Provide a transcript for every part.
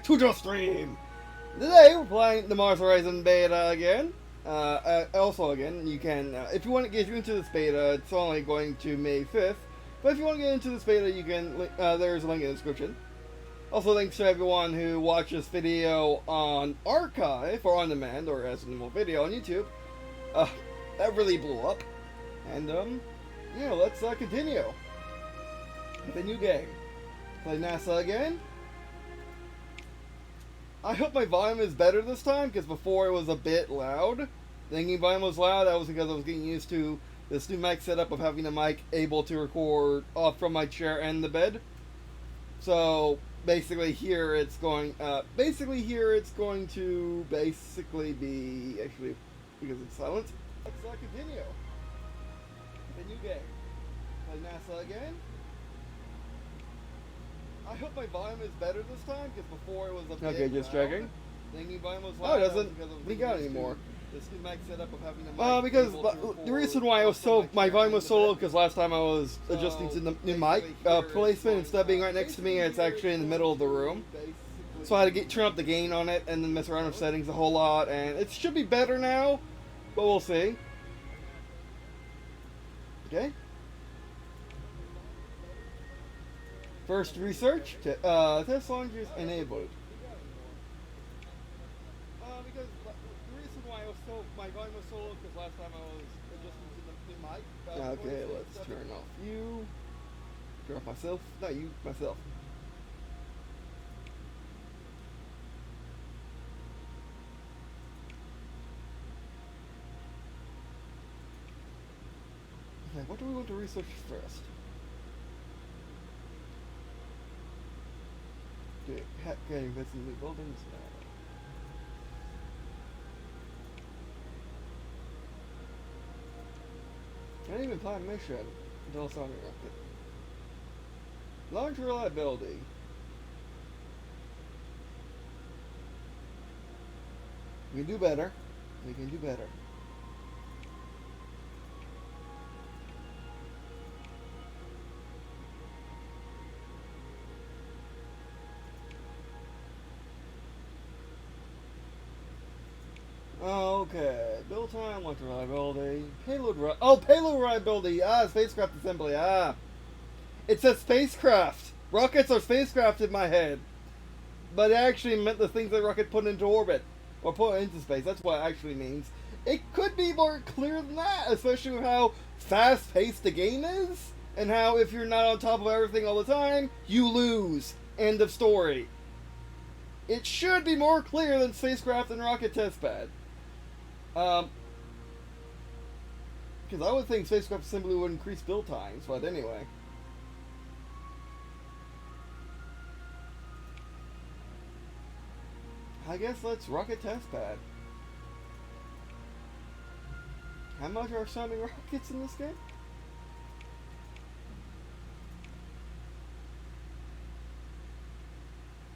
to the stream! Today we're playing the Mars Horizon beta again. Also again, you can, if you want to get into this beta, it's only going to May 5th. But if you want to get into this beta, you can, there's a link in the description. Also thanks to everyone who watched this video on archive, or on demand, or as a normal video on YouTube. That really blew up. And, yeah, let's continue with a new game. Play NASA again. I hope my volume is better this time, because before it was a bit loud. Thinking volume was loud, that was because I was getting used to this new mic setup of having a mic able to record off from my chair and the bed. So, basically here it's going, to basically be, actually, because it's silent. Let's continue. The new game. Play NASA again. I hope my volume is better this time, because before it was a bit Okay, just loud. checking. Thinking volume was Oh, loud. it doesn't blink out anymore. This new mic setup of having a mic Because able to record the reason why I was off from my chair volume and was the so low, bed. because last time I was adjusting to the new mic placement, instead of being right next to me, it's actually in the middle of the room. So I had to turn up the gain on it and then mess around with settings a whole lot, and it should be better now, but we'll see. Okay. First research, test launchers enabled. Because the reason why my volume was so low, because last time I was adjusting to the new mic. Okay, let's turn off you. Turn off myself. Not you, myself. Okay, what do we want to research first? Okay, getting this in the buildings now. Can't even plan mission until it's on the rocket. Launch reliability. We can do better. We can do better. Okay, build time, launch reliability, payload reliability, spacecraft assembly, It says spacecraft! Rockets are spacecraft in my head. But it actually meant the things that rocket put into orbit, or put into space, that's what it actually means. It could be more clear than that, especially with how fast-paced the game is, and how if you're not on top of everything all the time, you lose. End of story. It should be more clear than spacecraft and rocket testbed. Because I would think spacecraft assembly would increase build times, but anyway. I guess let's rocket testbed. How much are sounding rockets in this game?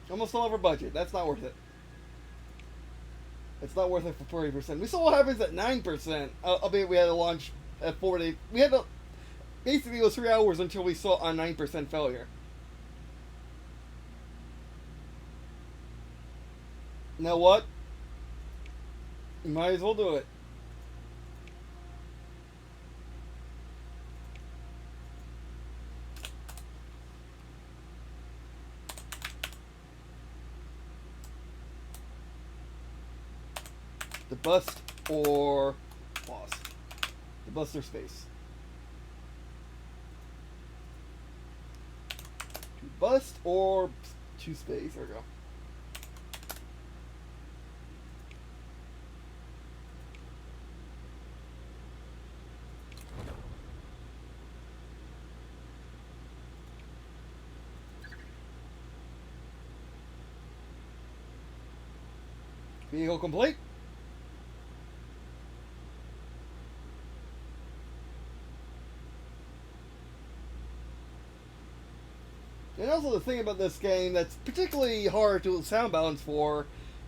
Almost all of our budget. That's not worth it. It's not worth it for 40%. We saw what happens at 9%. Albeit we had to launch at 40. We had to... Basically, it was 3 hours until we saw a 9% failure. You know what? You might as well do it. The bust or pause. The bust or space. To bust or to space. There we go. Vehicle complete. And also the thing about this game that's particularly hard to sound balance for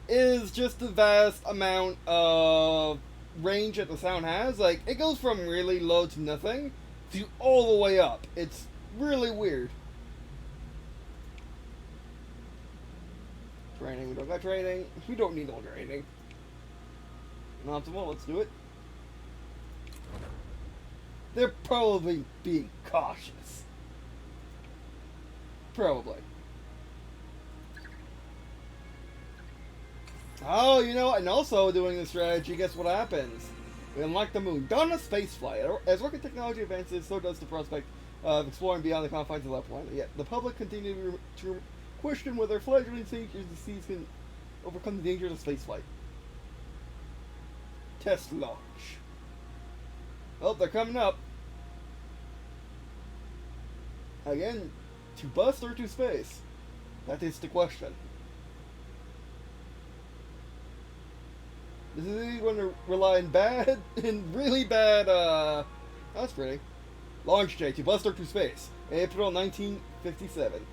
is just the vast amount of range that the sound has. Like, it goes from really low to nothing to all the way up. It's really weird. training. We don't got training. We don't need no training. Optimal, let's do it. They're probably being cautious. Probably. Oh, you know, and also doing this strategy, guess what happens? We unlock the moon. Dawn of spaceflight. As rocket technology advances, so does the prospect of exploring beyond the confines of that planet. Yet the public continue to question whether fledgling species can overcome the dangers of spaceflight. Test launch. Oh, they're coming up. Again, to bust or to space? That is the question. This is going to rely in really bad, that's pretty. Launch J to bust or to space. April 1957.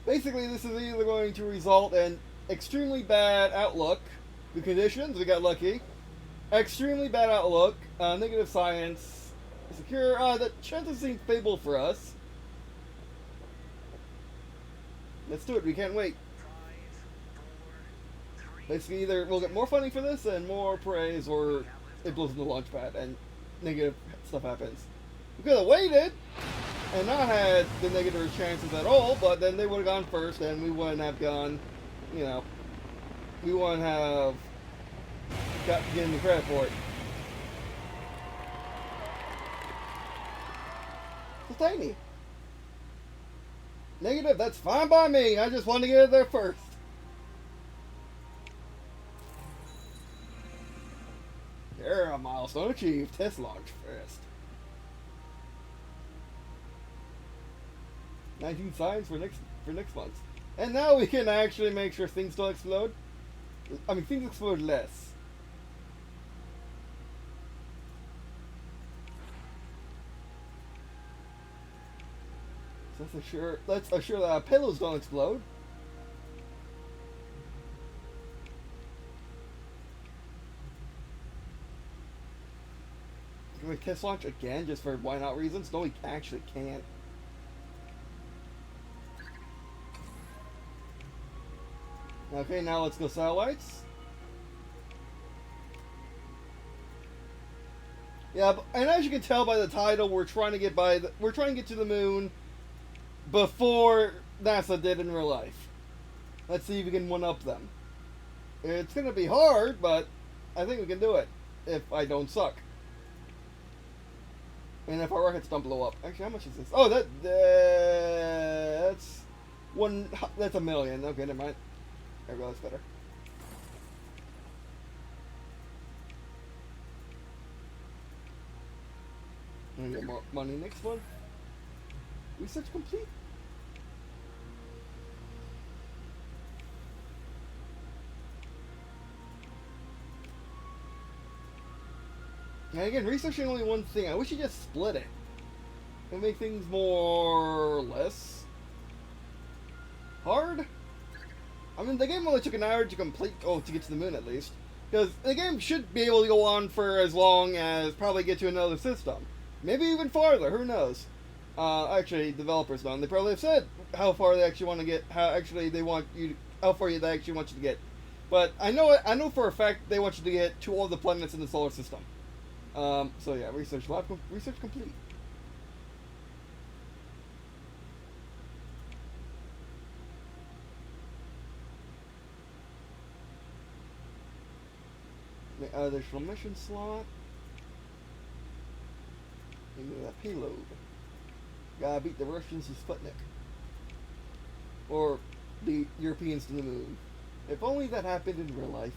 Basically, this is either going to result in extremely bad outlook. Good conditions, we got lucky. Extremely bad outlook, negative science, secure, the chances seem favorable for us. Let's do it, we can't wait. Basically, either we'll get more funding for this and more praise, or it blows in the launch pad and negative stuff happens. We could have waited and not had the negative chances at all, but then they would have gone first and we wouldn't have gone, you know, we wouldn't have got getting the credit for it. It's tiny. Negative, that's fine by me. I just wanted to get it there first. There, a milestone achieved. Test launch first. 19 signs for next month. And now we can actually make sure things don't explode. I mean, things explode less. So let's assure that our pillows don't explode. Can we test launch again just for why not reasons? No, we actually can't. Okay, now let's go satellites. Yeah, and as you can tell by the title, we're trying to get to the moon before NASA did in real life. Let's see if we can one-up them. It's gonna be hard, but I think we can do it if I don't suck. And if our rockets don't blow up. Actually, how much is this? Oh, that's $1 million. Okay, never mind. There we go, that's better. And get more money next one. Research complete. And again, researching only one thing. I wish you just split it. It'll make things more or less hard. I mean, the game only took an hour to complete, to get to the moon at least. Because the game should be able to go on for as long as probably get to another system. Maybe even farther, who knows? Actually, developers don't. They probably have said how far they actually want to get, how far they actually want you to get. But I know for a fact they want you to get to all the planets in the solar system. So yeah, research complete. The additional mission slot. Into that payload. Gotta beat the Russians to Sputnik. Or the Europeans to the moon. If only that happened in real life.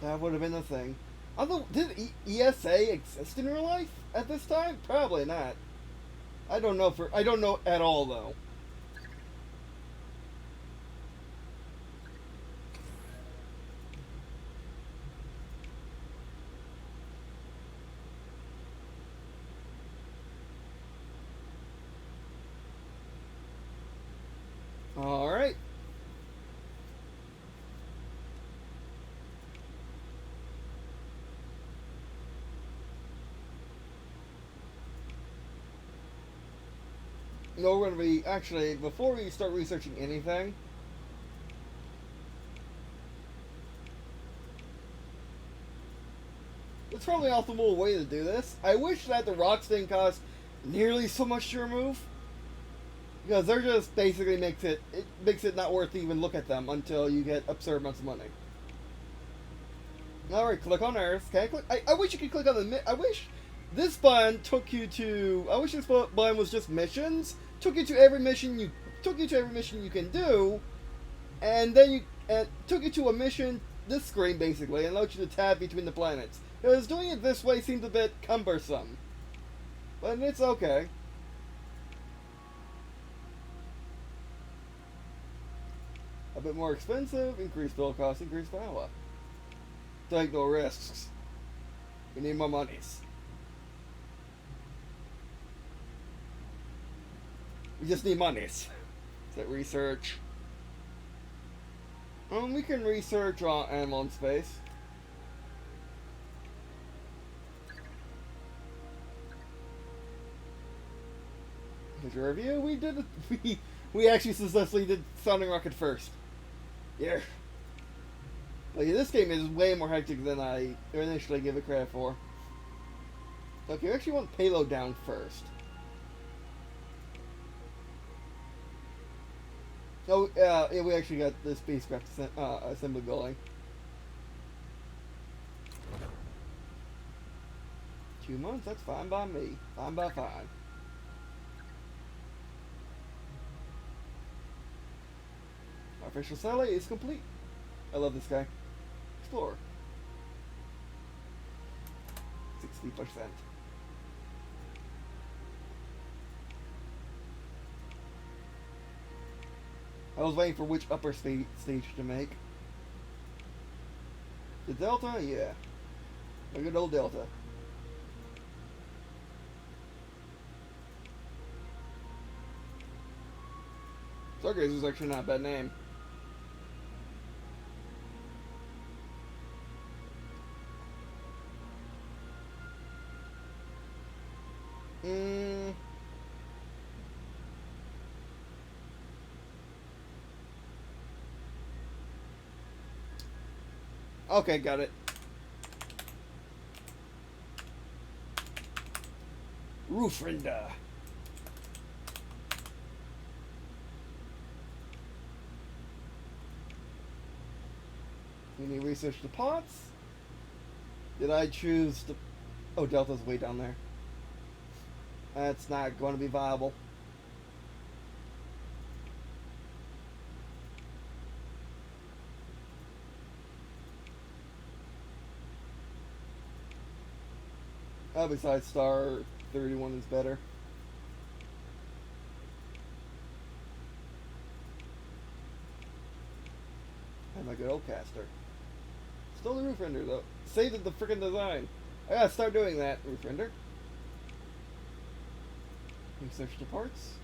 That would have been a thing. Although, did ESA exist in real life at this time? Probably not. I don't know at all though. All right. No, we're going to be, actually, before we start researching anything, it's probably an optimal way to do this. I wish that the rocks didn't cost nearly so much to remove, because they're just basically makes it not worth to even look at them until you get absurd amounts of money. Alright, click on Earth. Can I click? I wish you could click on the... I wish this button took you to... I wish this button was just missions. Took you to every mission you can do, and then took you to a mission, this screen basically, and allowed you to tab between the planets. Because doing it this way seems a bit cumbersome. But it's okay. A bit more expensive, increased build cost, increased power. Take no risks. We need more monies. We just need monies. Set research. We can research on animal in space. Here's your review. We did it. We actually successfully did Sounding Rocket first. Yeah. Like, this game is way more hectic than I initially give it credit for. Okay, we actually want payload down first. Oh, yeah, we actually got the spacecraft assembly going. 2 months, that's fine by me. Fine by fine. Our official satellite is complete. I love this guy. Explorer. 60%. I was waiting for which upper stage to make. The Delta? Yeah. A good old Delta. Stargazer is actually not a bad name. Okay, got it. Roof render. We need research the pots. Did I choose the... Oh, Delta's way down there. That's not going to be viable. Besides, Star 31 is better. And my good old caster. Still the roof render though. Saved the freaking design. I gotta start doing that, roof render. Research the parts.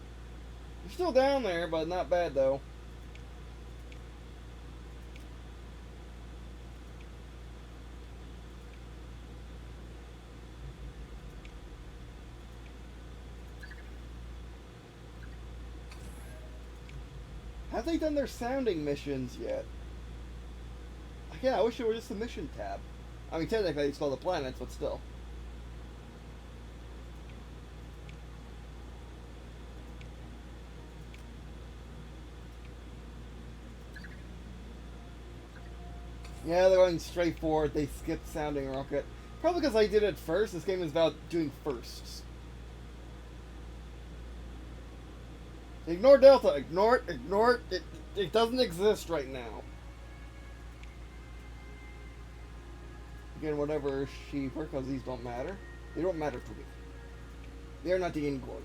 You're still down there, but not bad though. Have they done their sounding missions yet? Yeah, I wish it were just a mission tab. I mean, technically it's called the planets, but still. Yeah, they're going straight forward. They skipped sounding rocket. Probably because I did it first. This game is about doing firsts. Ignore Delta. Ignore it. Ignore it. It doesn't exist right now. Again, whatever is cheaper, because these don't matter. They don't matter to me. They are not the end goal.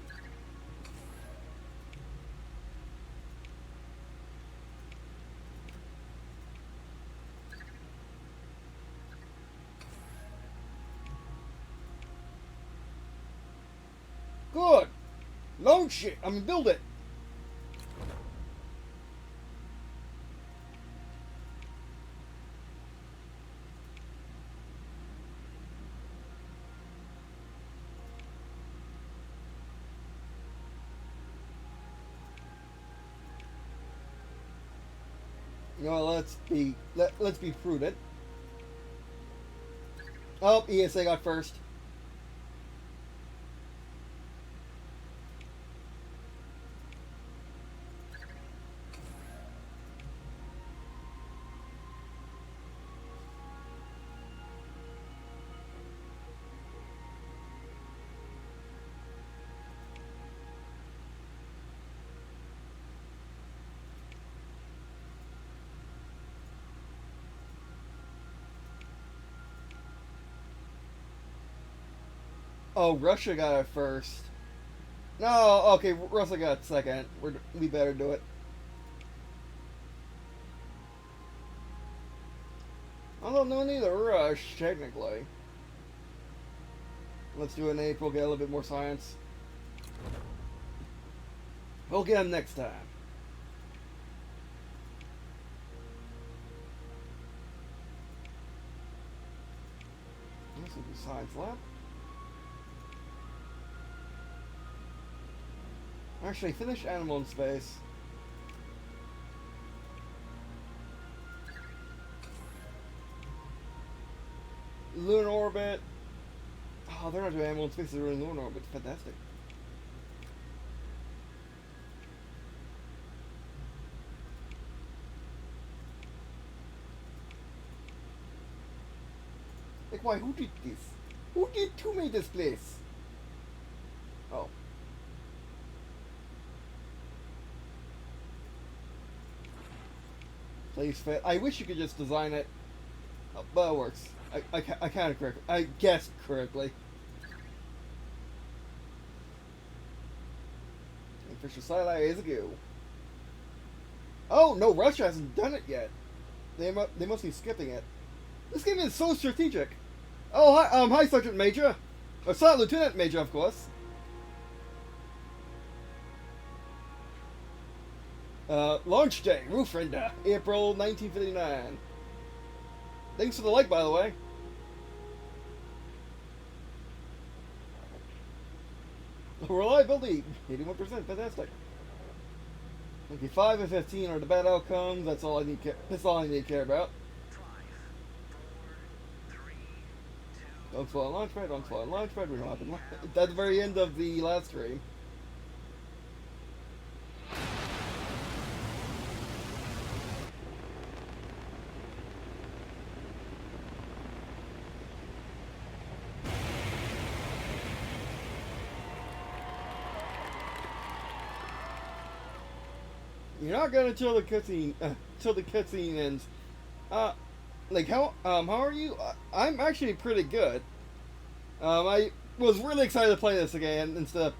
Good. Launch it. I mean, build it. You know, let's be prudent. Oh, ESA got first. Oh, Russia got it first. No, okay, Russia got second. We better do it. Although no need to rush, technically. Let's do it in April, get a little bit more science. We'll get them next time. This will be science lab. Actually, finish animal in space. Lunar orbit. Oh, they're not doing animal in space, they're doing lunar orbit. Fantastic. Like, why? Who did this? Who made this place? Oh. Place fit. I wish you could just design it. Oh, but it works. I kind of correct. I guessed correctly. Official satellite is a go. Oh no, Russia hasn't done it yet. They must be skipping it. This game is so strategic. Oh hi Sergeant Major, or Sergeant Lieutenant Major, of course. Launch day, Roof Render, April 1959. Thanks for the like, by the way. Reliability, 81%, fantastic. Okay, 5 and 15 are the bad outcomes. That's all I need. That's all I need to care about. Don't slow on launchpad. Don't slow on launchpad. We don't have it at the very end of the last stream. You're not gonna till the cutscene ends. Like how are you? I'm actually pretty good. I was really excited to play this again instead of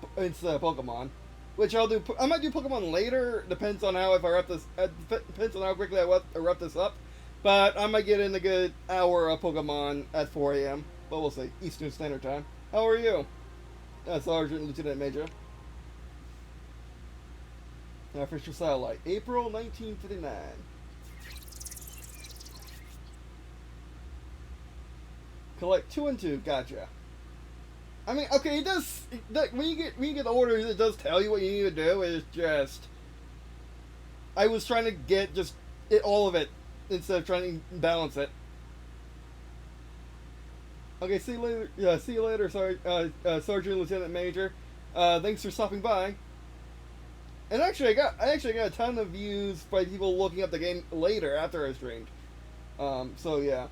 Pokemon, which I'll do. I might do Pokemon later. Depends on how depends on how quickly I wrap this up. But I might get in a good hour of Pokemon at 4 a.m. But we'll see. Eastern Standard Time. How are you, Sergeant Lieutenant Major? Official satellite, April 1959. Collect 2 and 2. Gotcha. I mean, okay, it does. When you get the orders, it does tell you what you need to do. It's just I was trying to get just all of it instead of trying to balance it. Okay, see you later. Yeah, see you later, Sergeant Lieutenant Major. Thanks for stopping by. And actually, I actually got a ton of views by people looking up the game later after I streamed. So yeah.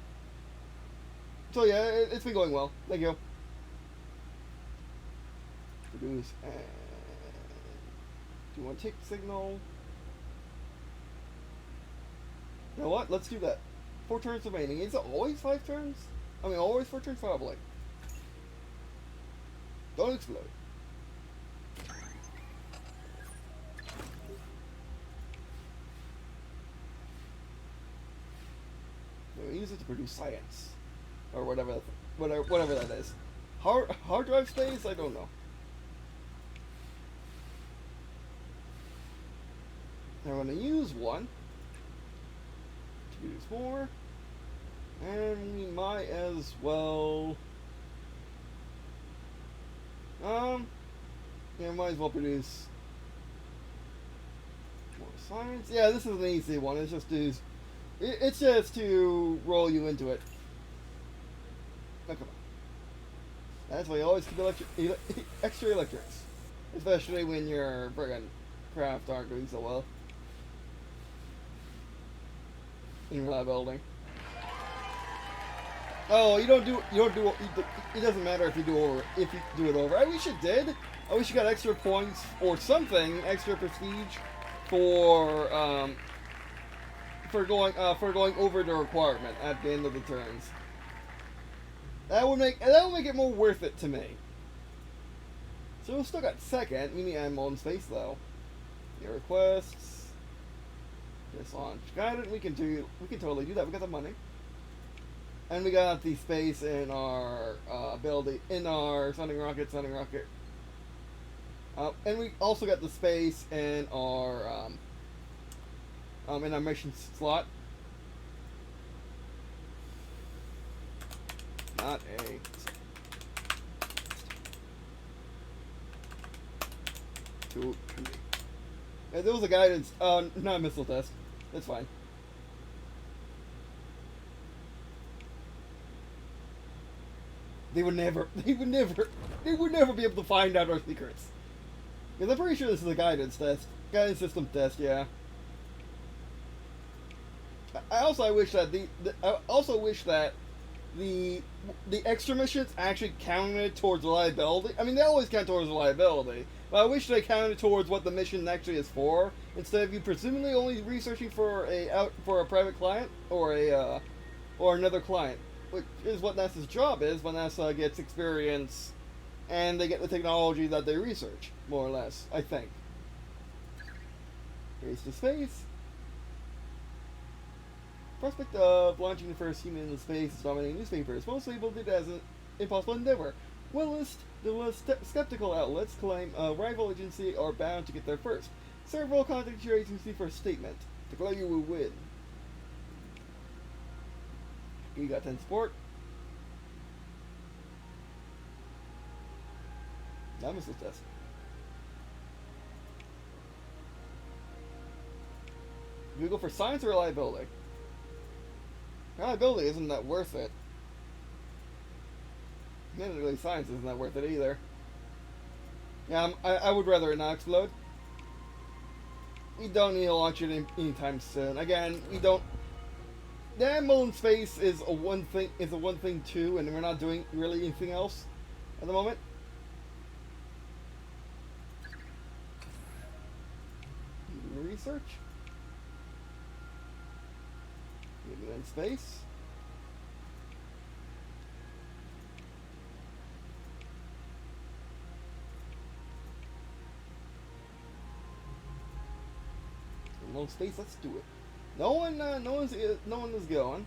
So yeah, it's been going well. Thank you. Produce and do you want to take signal? You know what? Let's do that. 4 turns remaining. Is it always 5 turns? I mean, always 4 turns, probably. Don't explode. We use it to produce science, or whatever that is. Hard drive space? I don't know. I'm going to use one to produce more, and we might as well. Yeah, might as well produce more science. Yeah, this is an easy one. It's just do It's just to roll you into it. Oh, come on. That's why you always keep extra electrics. Especially when your friggin' craft aren't doing so well. In reliability. Oh, it doesn't matter if you do it over. I wish it did. I wish you got extra points or something, extra prestige for going over the requirement at the end of the turns. That would make it more worth it to me. So we still got second. We need ammo and space though. Your requests. Just launch guided. We can totally do that. We got the money. And we got the space in our ability in our sending rocket. And we also got the space in our mission slot. Not a. Yeah, there was a guidance. Not a missile test. That's fine. They would never be able to find out our secrets. Because I'm pretty sure this is a guidance test. Guidance system test, yeah. I also wish that the extra missions actually counted towards reliability. I mean, they always count towards reliability, but I wish they counted towards what the mission actually is for, instead of you presumably only researching for a private client or another client, which is what NASA's job is. When NASA gets experience, and they get the technology that they research, more or less. I think. Race to space. Prospect of launching the first human into space is dominating newspapers, most labeled it as an impossible endeavor. The skeptical outlets claim a rival agency are bound to get there first. Several contact your agency for a statement. Declare you will win. You got 10 support. Now missile test. Do we go for science or reliability? Reliability isn't that worth it. And really, science isn't that worth it either. Yeah, I would rather it not explode. We don't need to launch it anytime soon. Again, we don't. The ammo in space is a one thing too, and we're not doing really anything else at the moment. Research. Maybe in space. No space. Let's do it. No one is going.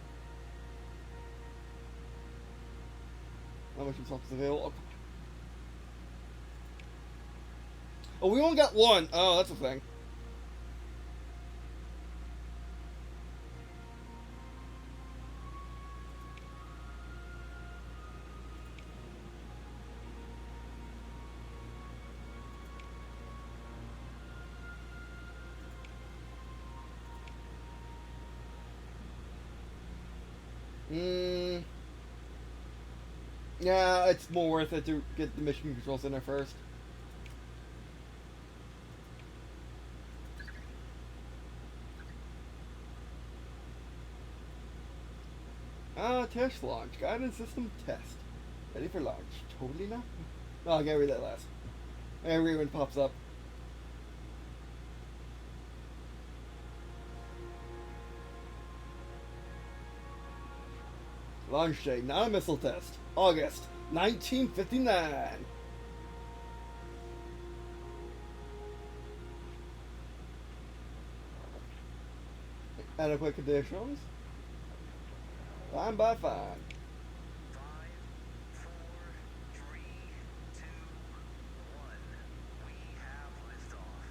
How much is available? Oh, we only got one. Oh, that's a thing. Yeah, it's more worth it to get the mission control center first. Test launch. Guidance system test. Ready for launch. Totally not. No, I gotta read that last. I gotta read when it pops up. Launch date, not a missile test. August 1959. Adequate conditions. Fine by fine. 5, 4, 3, 2, 1. We have liftoff.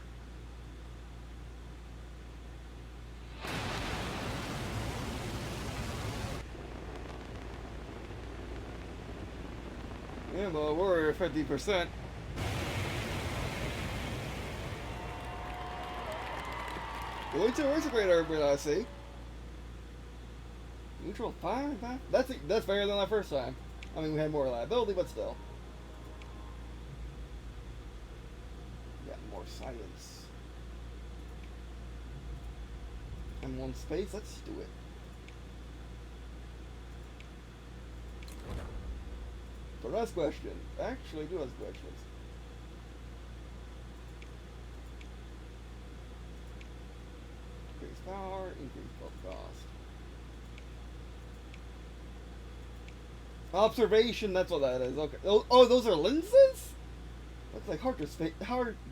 Yeah, but we're at 50%. Going to integrate everybody, I see. Neutral fire? That's better than the first time. I mean, we had more reliability, but still. Got more science. And one space, let's do it. But last question. Actually, do ask questions. Increase power, increase both cost. Observation, that's what that is. Okay. Oh, those are lenses? That's like hard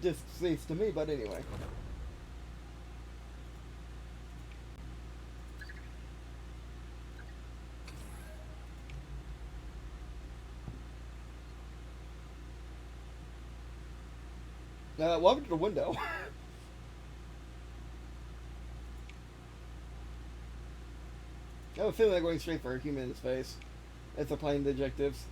disk space to me, but anyway. Welcome to the window. I have a feeling they're going straight for a human in space. If they're playing the objectives.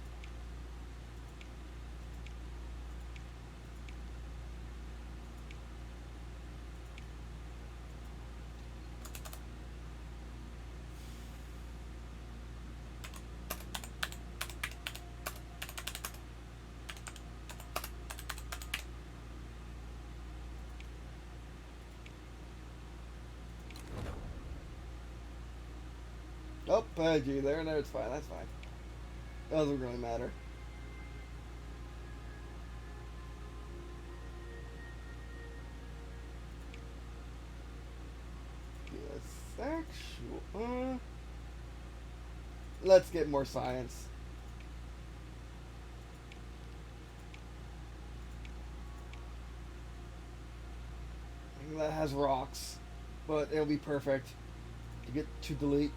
Oh, gee, there, it's fine, that's fine. Doesn't really matter. Yes, actual. Let's get more science. That has rocks, but it'll be perfect to get to delete.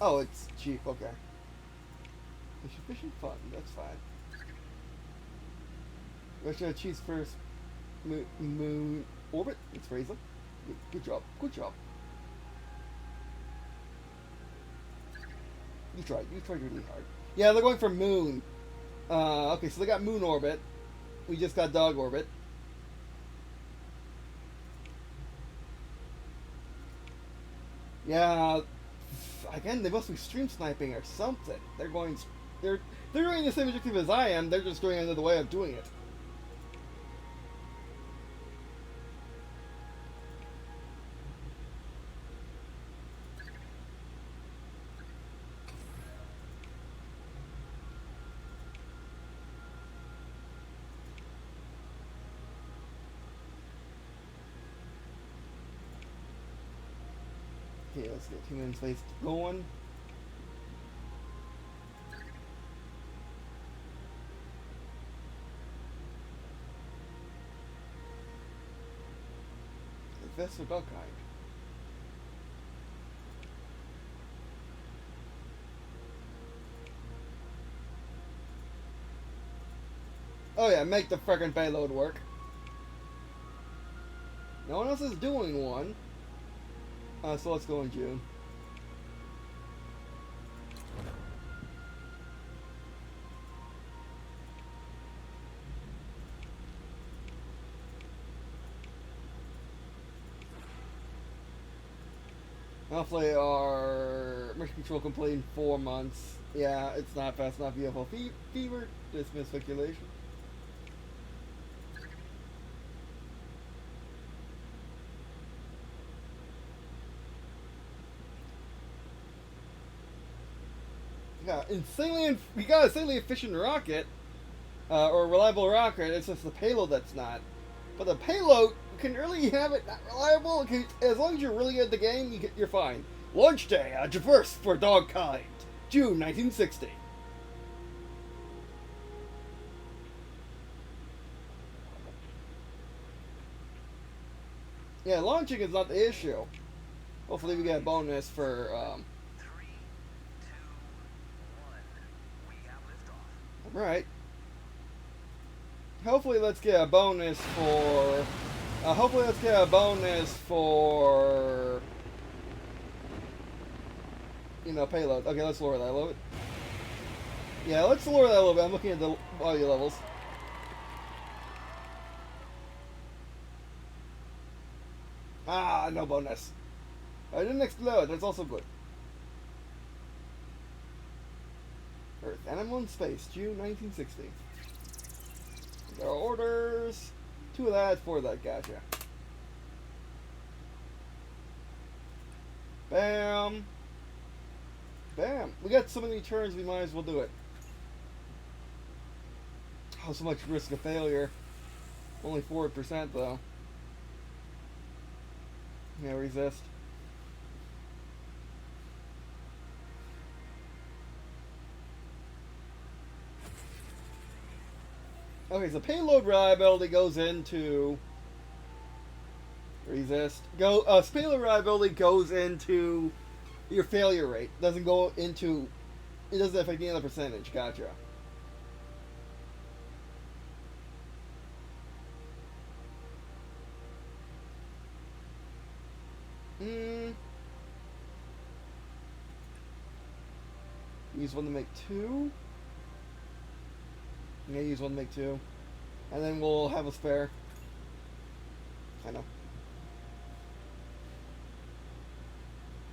Oh, it's cheap. Okay. Sufficient fun. That's fine. Russia achieves first moon orbit. Let's raise them. Good job. Good job. You tried. You tried really hard. Yeah, they're going for moon. Okay, so they got moon orbit. We just got dog orbit. Yeah. Again, they must be stream sniping or something. They're doing the same objective as I am. They're just doing another way of doing it. Okay, let's get human space going. Invest with dog kind. Oh yeah, make the frickin' payload work. No one else is doing one. So let's go in June. Hopefully our mission control complete in 4 months. Yeah, it's not fast enough. UFO fever. Dismiss speculation. We got insanely efficient rocket, or reliable rocket. It's just the payload that's not. But the payload can really have it not reliable. As long as you're really good at the game, you're fine. Launch day, GeForce for dog kind, June 1960. Yeah, launching is not the issue. Hopefully we get a bonus for. 3, 2, 1. We have liftoff. Right. Hopefully let's get a bonus for. Hopefully let's get a bonus for. Payload. Okay, let's lower that a little bit. Yeah, let's lower that a little bit. I'm looking at the audio levels. Ah, no bonus. I didn't explode. That's also good. Earth, Animal in Space, June 1960. There are orders. 2 of that, 4 of that, gotcha. Bam. Bam. We got so many turns, we might as well do it. Oh, so much risk of failure. Only 4% though. Yeah, resist. Okay, so payload reliability goes into resist. Payload reliability goes into your failure rate. Doesn't go into. It doesn't affect any other percentage. Gotcha. Use one to make 2. I'm gonna use one to make 2. And then we'll have a spare. I know.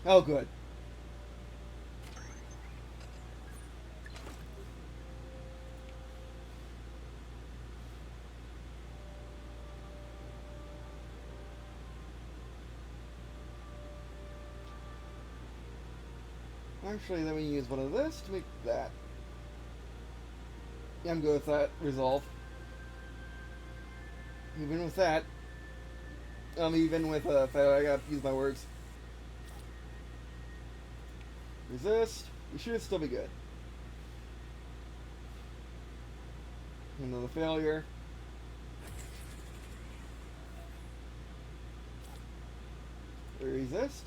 Oh, good. Actually, then we use one of this to make that. Yeah, I'm good with that. Resolve. Even with that. Even with failure, I gotta use my words. Resist. You should still be good. Another failure. Resist.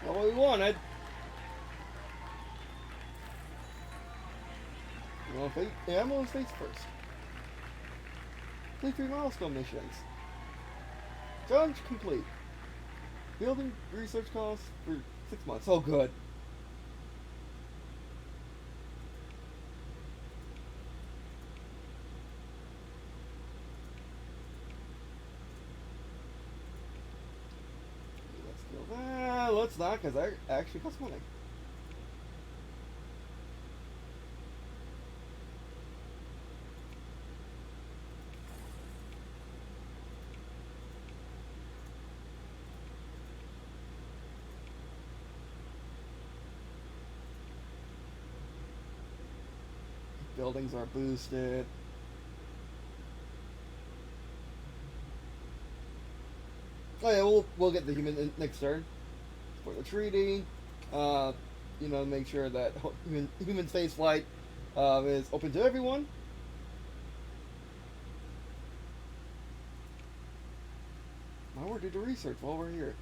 Not what we wanted. Yeah, I'm on face first. Complete 3 milestone missions. Challenge complete. Building research costs for 6 months. Oh, good. Let's kill that. Let's not, because that actually costs money. Buildings are boosted. Oh yeah, we'll get the human next turn for the treaty. Make sure that human space flight is open to everyone. Now we're doing research while we're here.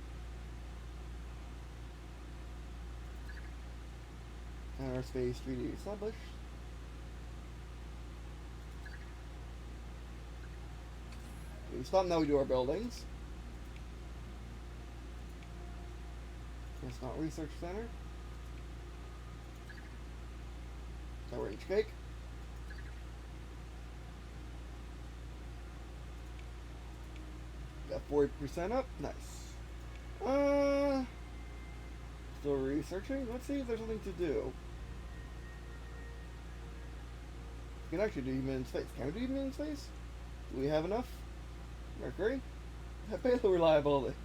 And our space treaty established. We stop now. We do our buildings. It's not research center. Orange cake. Got 40% up. Nice. Still researching. Let's see if there's something to do. We can actually do human in space. Can we do human in space? Do we have enough? Mercury? Payload reliability.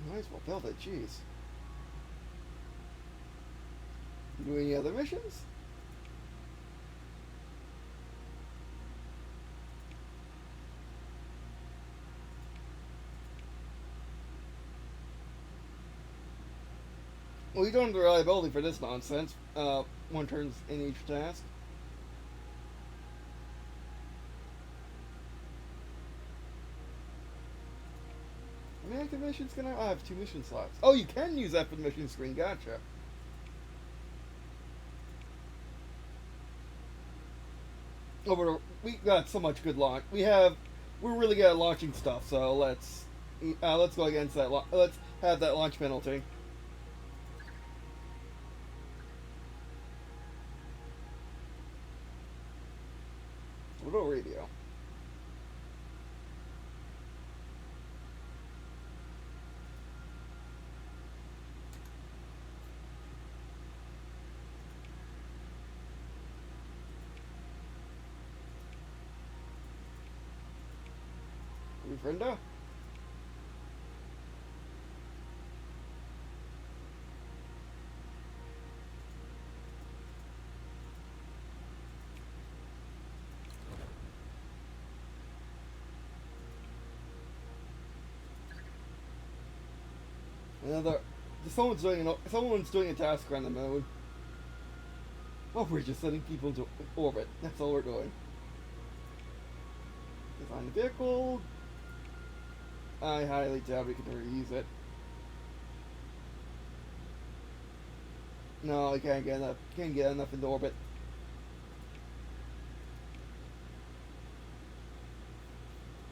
Might as well build it, jeez. Do any other missions? Well, you don't have the reliability for this nonsense. 1 turns in each task. How many active missions can I have 2 mission slots. Oh, you can use that for the mission screen, gotcha. Oh, but we got so much good launch. We're really good at launching stuff, so let's go against that. Let's have that launch penalty. Little radio. friendo. Another. Someone's doing a task around the moon. Oh, we're just sending people into orbit. That's all we're doing. Design the vehicle. I highly doubt we can reuse it. No, I can't get enough. Can't get enough into orbit.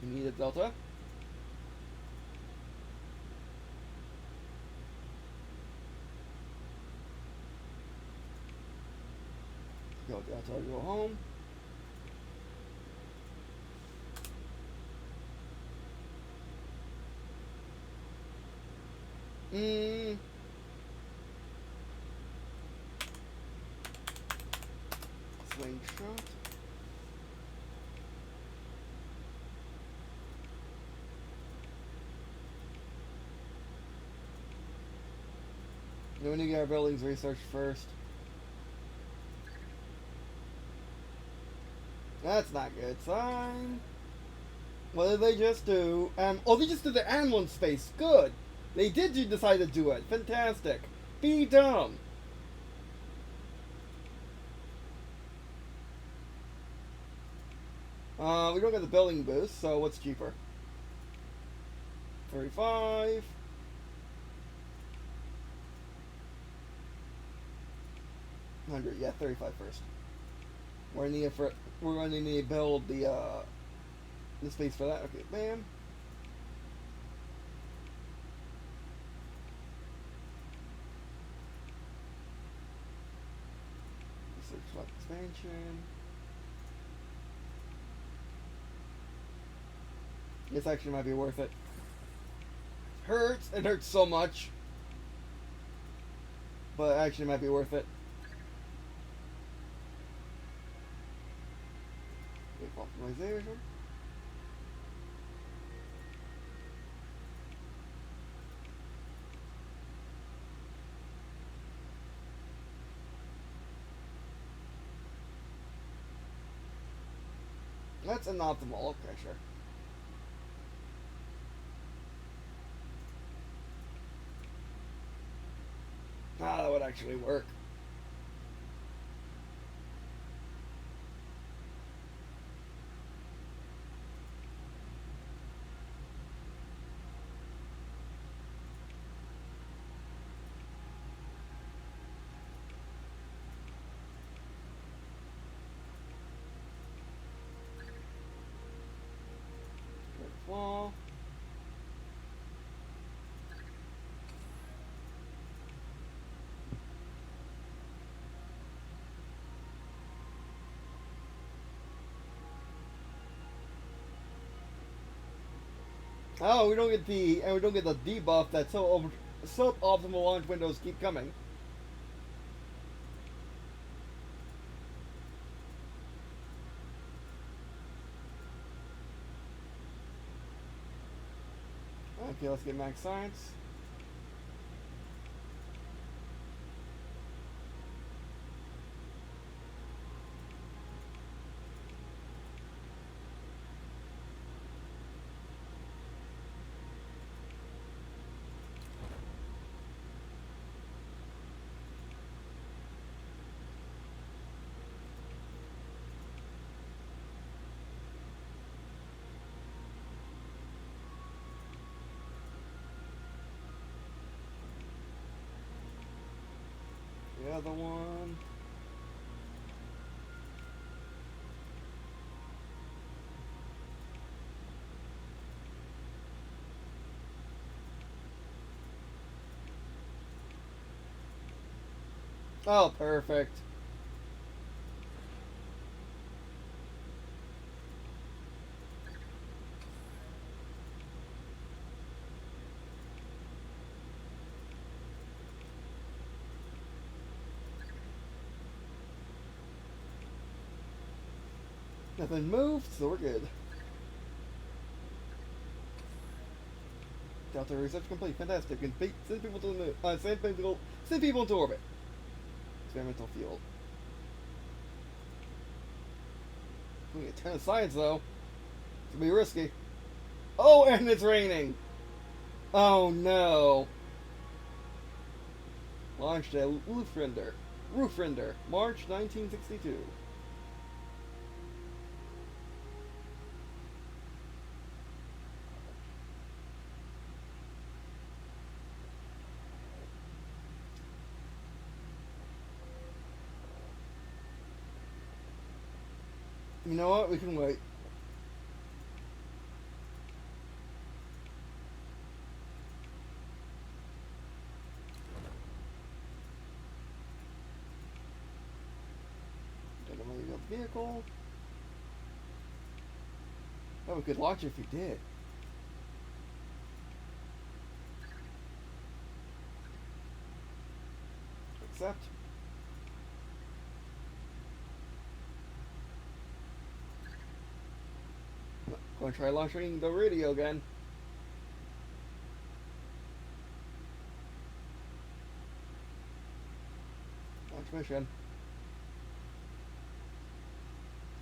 We need a delta. Go delta, go home. Slingshot. We need to get our buildings researched first. That's not good sign. What did they just do? Oh, they just did the animal in space. Good. They did decide to do it. Fantastic. Be dumb. We don't get the building boost, so what's cheaper? 35. Yeah, 35 first. We're going to need to build the space for that. Okay, bam. Research slot expansion. This actually might be worth it. Hurts. It hurts so much. But it actually might be worth it. Optimization. That's an optimal. Okay, sure. Ah, that would actually work. Wall. Oh, we don't get the debuff that suboptimal launch windows keep coming. Okay, let's get max science. The other one. Oh, perfect. Nothing moved, so we're good. Delta research complete. Fantastic. And send people to the moon. Send people into orbit. Experimental field. Doing a ton of science though. It's gonna be risky. Oh, and it's raining. Oh no. Launch day. Roof render. March 1962. You know what? We can wait. Vehicle. Oh, we could launch it if we did. Accept. Going to try launching the radio again. Launch mission.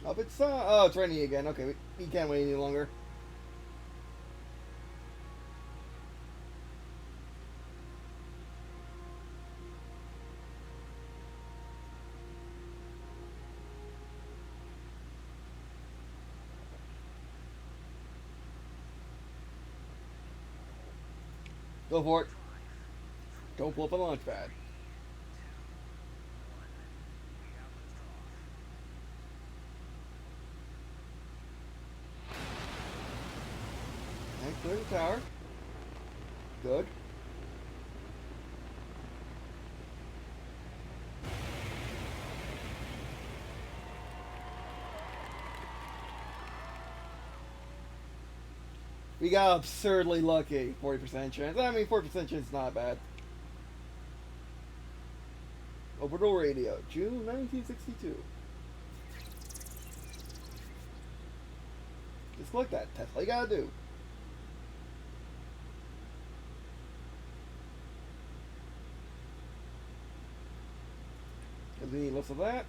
Oh, it's raining again. Okay, we can't wait any longer. Go for it. Don't blow up a launch pad. And clear the tower. Good. We got absurdly lucky. 40% chance. I mean, 40% chance is not bad. Orbital radio, June 1962. Just click that. That's all you gotta do. Because we need less of that.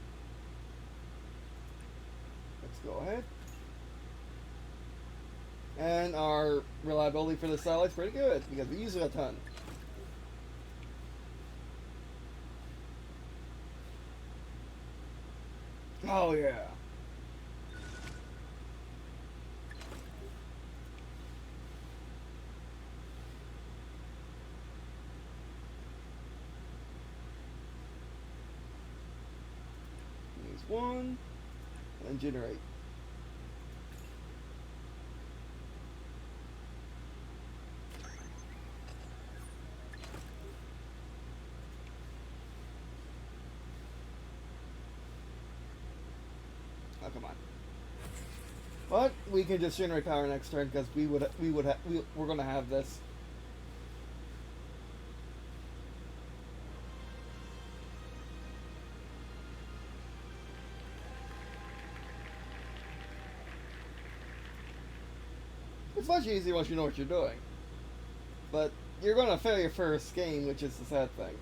Let's go ahead. And our reliability for the satellite's pretty good because we use it a ton. Oh yeah. Use one and generate. Oh, come on. But we can just generate power next turn because we're gonna have this. It's much easier once you know what you're doing. But you're gonna fail your first game, which is the sad thing.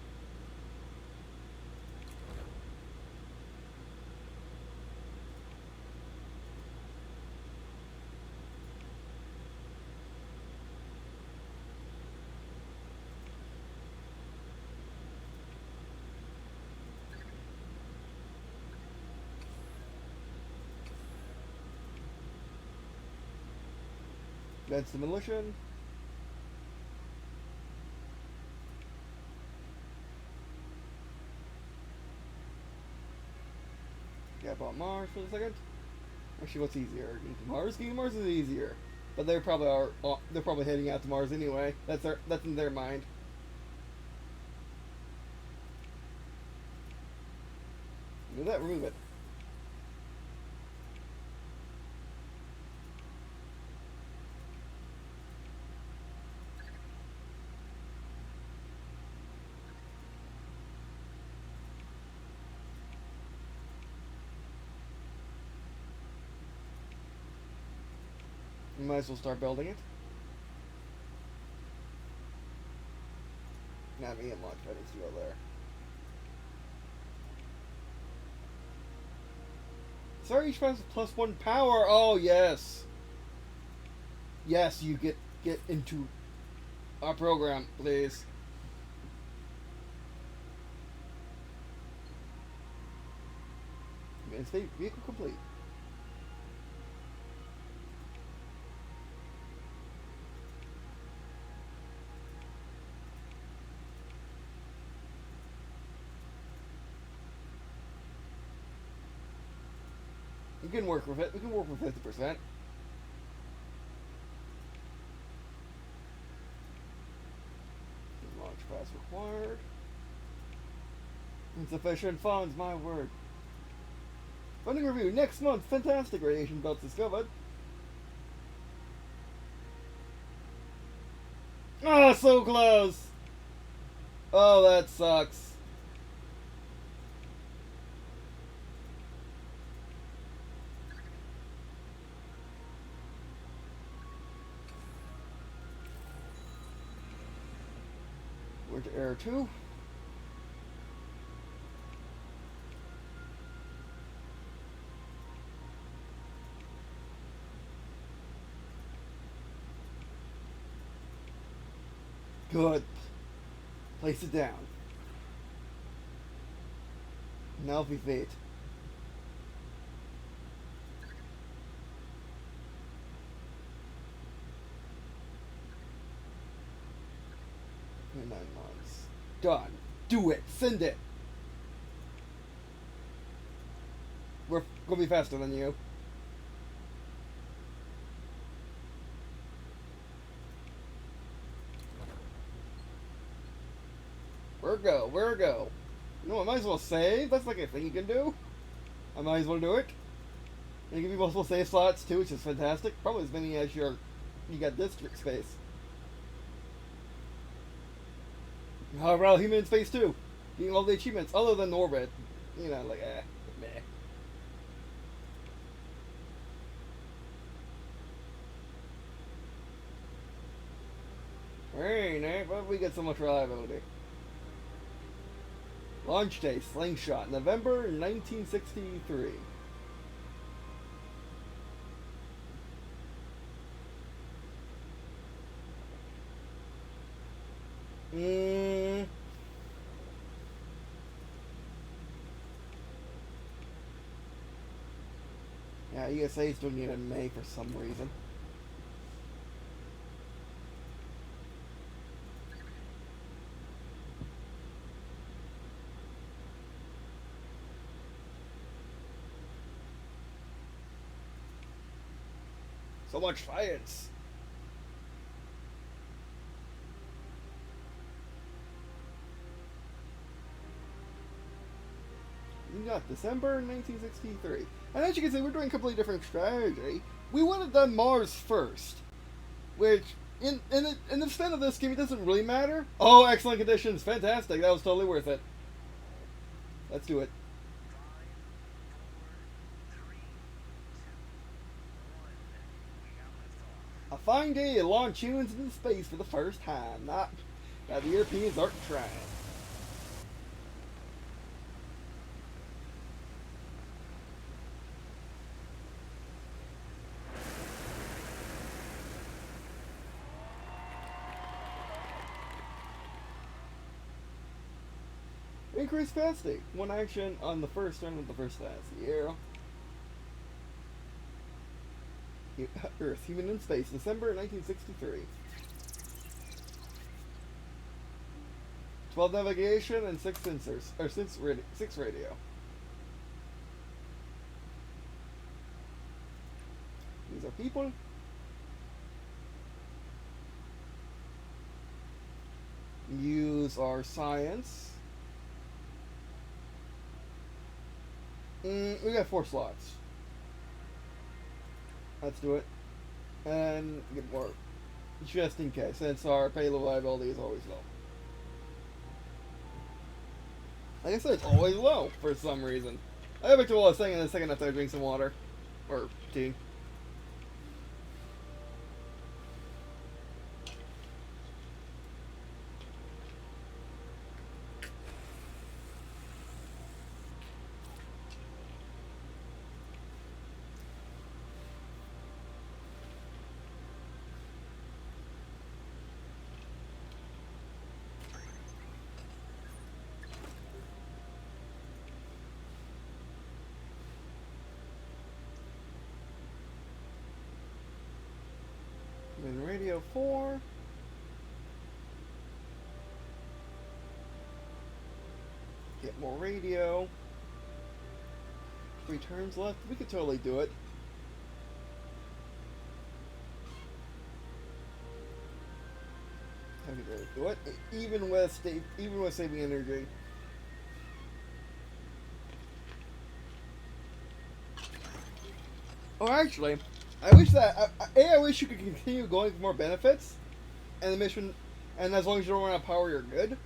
That's demolition. Gap on Mars for a second. Actually, what's easier? Getting to Mars? Getting to Mars is easier, but they're probably heading out to Mars anyway. That's in their mind. Do that. Remove it. You might as well start building it. having it launch pad needs to go there. Sorry, each has +1 power. Oh yes, yes. You get into our program, please. Okay, stay vehicle complete. We can work with it. We can work with 50%. Launch pass required. Insufficient funds, my word. Funding review next month. Fantastic radiation belts discovered. Oh, so close. Oh, that sucks. We're to error 2. Good. Place it down. Now be fate. In 9 months. Done. Do it. Send it. We're gonna be faster than you. Where go? No, I might as well save. That's like a thing you can do. I might as well do it. And give you multiple save slots too, which is fantastic. Probably as many as you got district space. Well, human in space too. Getting all the achievements other than orbit. You know, like meh. Very nice, but we get so much reliability. Launch day, Slingshot, November 1963. Yeah, USA is doing it in May for some reason. So much science. We got December 1963. And as you can see, we're doing a completely different strategy. We would have done Mars first. Which, in the extent of this game, it doesn't really matter. Oh, excellent conditions. Fantastic. That was totally worth it. Let's do it. 5, 4, 3, 2, 1. We got liftoff. A fine day to launch humans into space for the first time. Not that the Europeans aren't trying. Increased capacity. One action on the first turn of the first class. Yeah. Earth, human in space, December 1963. 12 navigation and 6 sensors, or 6 radio. These are people. Use our science. We got 4 slots. Let's do it. And get more. Just in case, since our payload reliability is always low. Like I said, it's always low for some reason. I'll get back to what I was saying in a second after I drink some water. Or tea. radio 4. Get more radio. 3 turns left. We could totally do it. I could really do it, even with saving energy. Oh, actually, I wish that I wish you could continue going for more benefits, and the mission, and as long as you don't run out of power, you're good.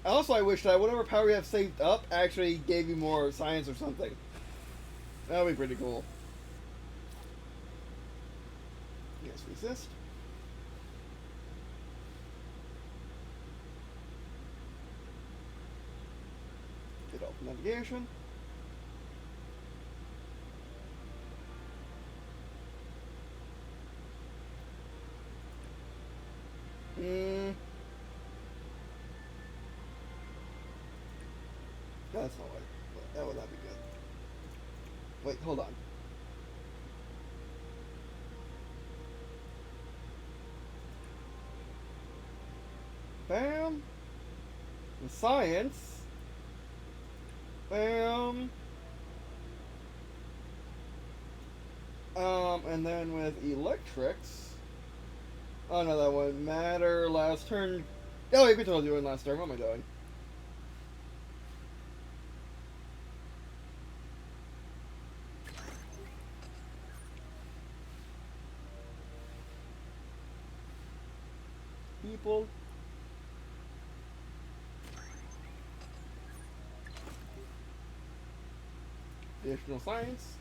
Also, I wish that whatever power you have saved up actually gave you more science or something. That would be pretty cool. Yes, resist. Get off navigation. That's not right. That would not be good. Wait, hold on. Bam. The science. Bam. And then with electrics. Oh no, that wouldn't matter. Last turn. Oh, wait, we told you in last turn. What am I doing? People. Additional science,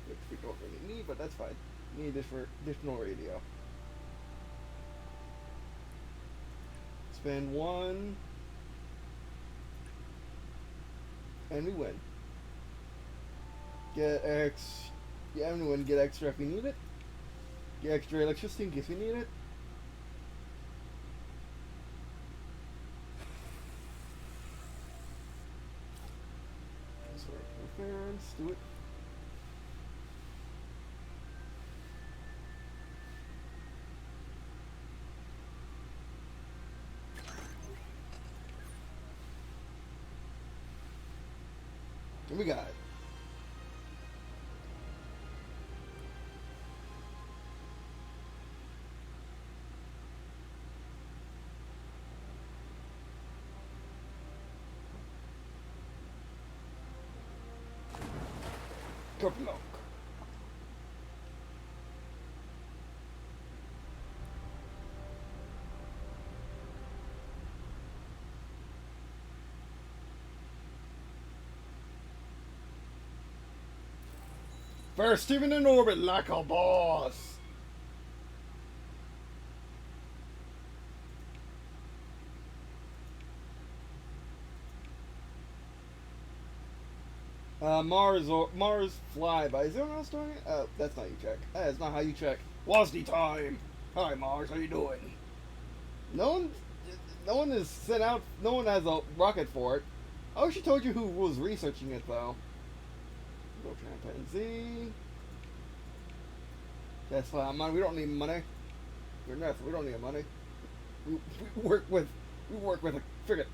which we don't really need, but that's fine. We need this for additional radio. Spend 1, and we win. Get X. Yeah, and we win. Get extra if we need it. Get extra electricity in case we need it. Interference, do it. And we got it. Good luck. First, even in orbit like a boss. Mars flyby. Is anyone else doing it? Oh, that's not you check. That's not how you check. WASD time. Hi Mars, how you doing? No one is sent out. No one has a rocket for it. I wish I told you who was researching it though. Go chimpanzee. That's fine. Money. We don't need money. You're nuts. We don't need money. We work with a frickin'.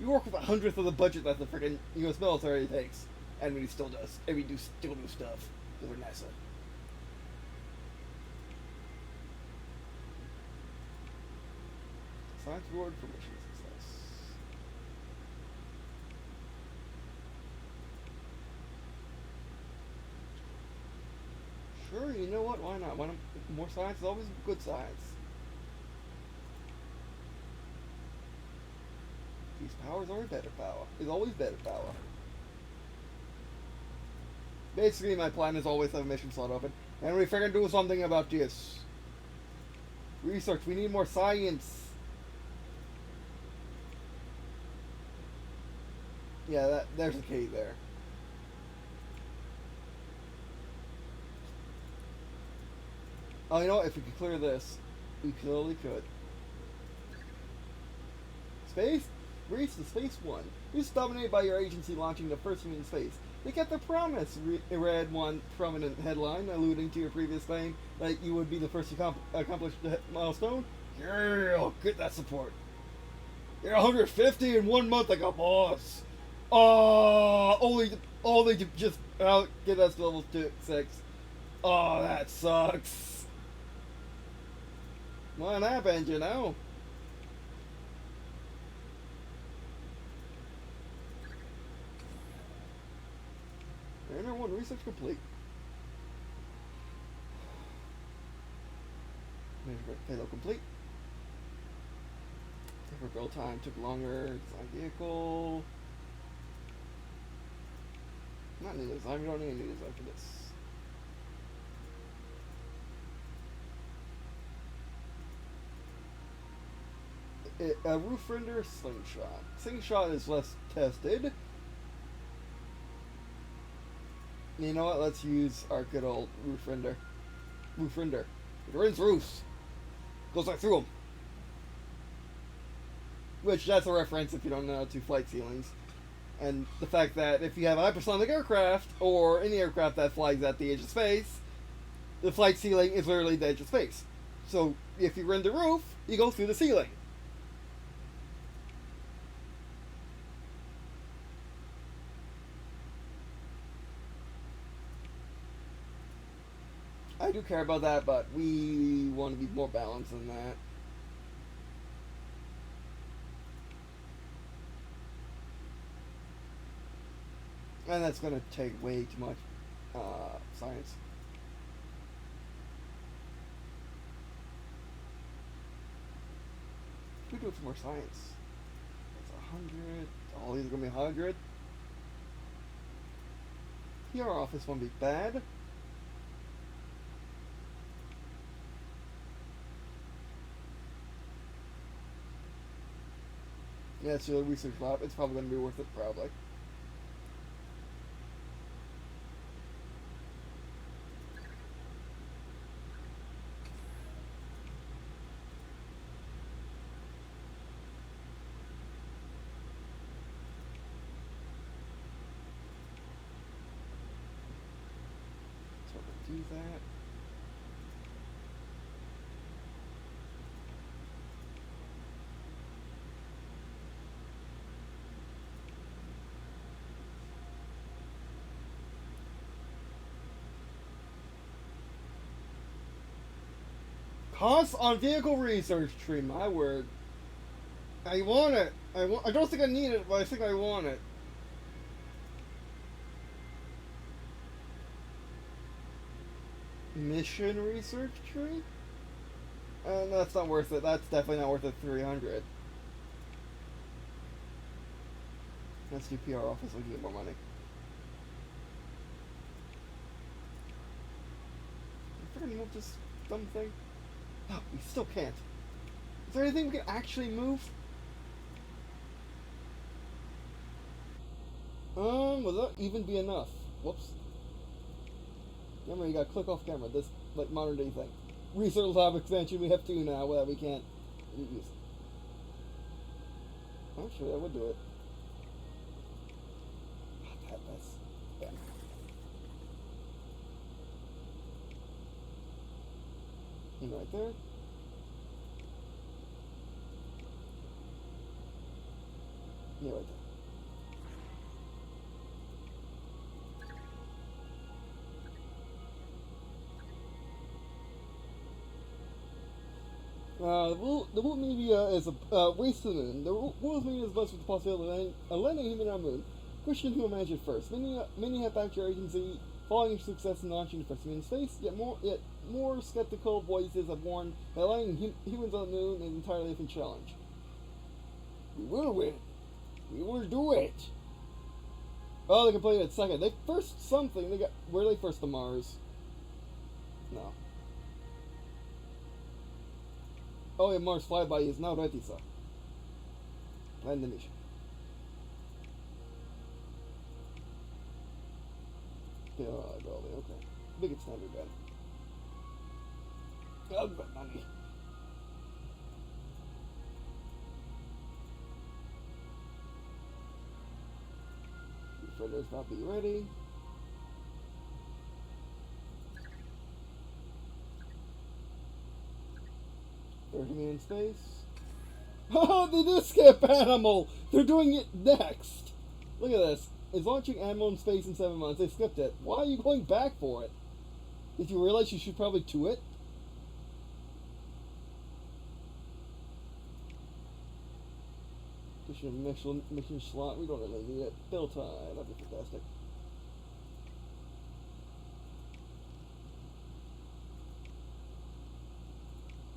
We work with 1/100th of the budget that the frickin' U.S. military takes. And we still does. And we still do stuff. Because we're NASA. Science reward for mission success. Sure, you know what? Why not? More science is always good science. These powers are better power. Is always better power. Basically, my plan is always have a mission slot open. And we figure do something about this. Research. We need more science. Yeah, there's a key there. Oh, you know what? If we could clear this, we totally could. Space? Reach the Space 1. This is dominated by your agency launching the first human in space. They kept their promise, read one prominent headline alluding to your previous claim that you would be the first to accomplish the milestone. Yeah, get that support. You're 150 in 1 month like a boss. Only to just get us to level 6. Oh, that sucks. What happened, you know? Enter 1 research complete. Payload complete. For build time took longer. Design vehicle. Not new design. We don't need a new design for this. A roof render slingshot. Slingshot is less tested. You know what? Let's use our good old roof render. Roof render. It rends roofs. Goes right through them. Which, that's a reference, if you don't know, to flight ceilings. And the fact that if you have a hypersonic aircraft, or any aircraft that flies at the edge of space, the flight ceiling is literally the edge of space. So, if you rend the roof, you go through the ceiling. I do care about that, but we want to be more balanced than that. And that's going to take way too much science. We do it for more science. That's 100. All these are going to be 100. PR office won't be bad. Yeah, it's a research lab. It's probably going to be worth it, probably. So we'll do that. Costs on vehicle research tree, my word. I want it. I don't think I need it, but I think I want it. Mission research tree? That's not worth it. That's definitely not worth it. 300. Let's do PR office so we can get more money. I'm freaking move this dumb thing. Oh, we still can't. Is there anything we can actually move? Will that even be enough? Whoops. Remember, you gotta click off camera. This, like, modern day thing. Research lab expansion, we have 2 now that we can't use. Actually, I would do it. That's... yeah. Right there. Yeah, right there. The world media is a race to the moon. The world's media is blessed with the possibility of landing a human on the moon. Question who imagined first. Many have backed your agency following your success in launching the first human space, yet more skeptical voices have warned that landing humans on the moon is an entirely different challenge. We will win. We will do it. Oh, they completed it second. They first something. They got. Were they first to Mars? No. Oh, yeah, Mars flyby is now ready, sir. Land the mission. Yeah, okay. Big standard then. I'll bet money. render's about to be ready. In space. Oh, they did skip animal! They're doing it next! Look at this. It's launching animal in space in 7 months. They skipped it. Why are you going back for it? Did you realize you should probably do it? Mission slot. We don't really need it. Build time. That'd be fantastic.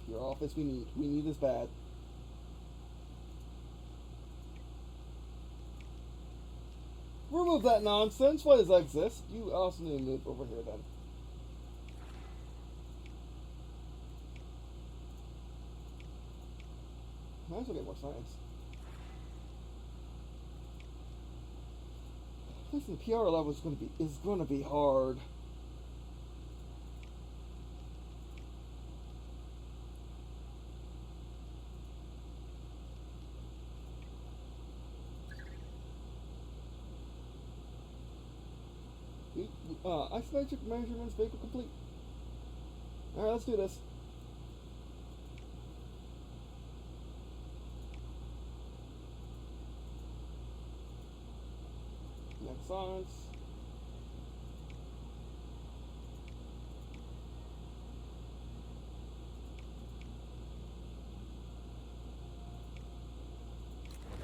Your office we need. We need this bad. Remove that nonsense. Why does that exist? You also need to move over here then. Might as well get more science. Listen, the PR level is gonna be hard. Isometric measurements vapor complete. Alright, let's do this. Next science.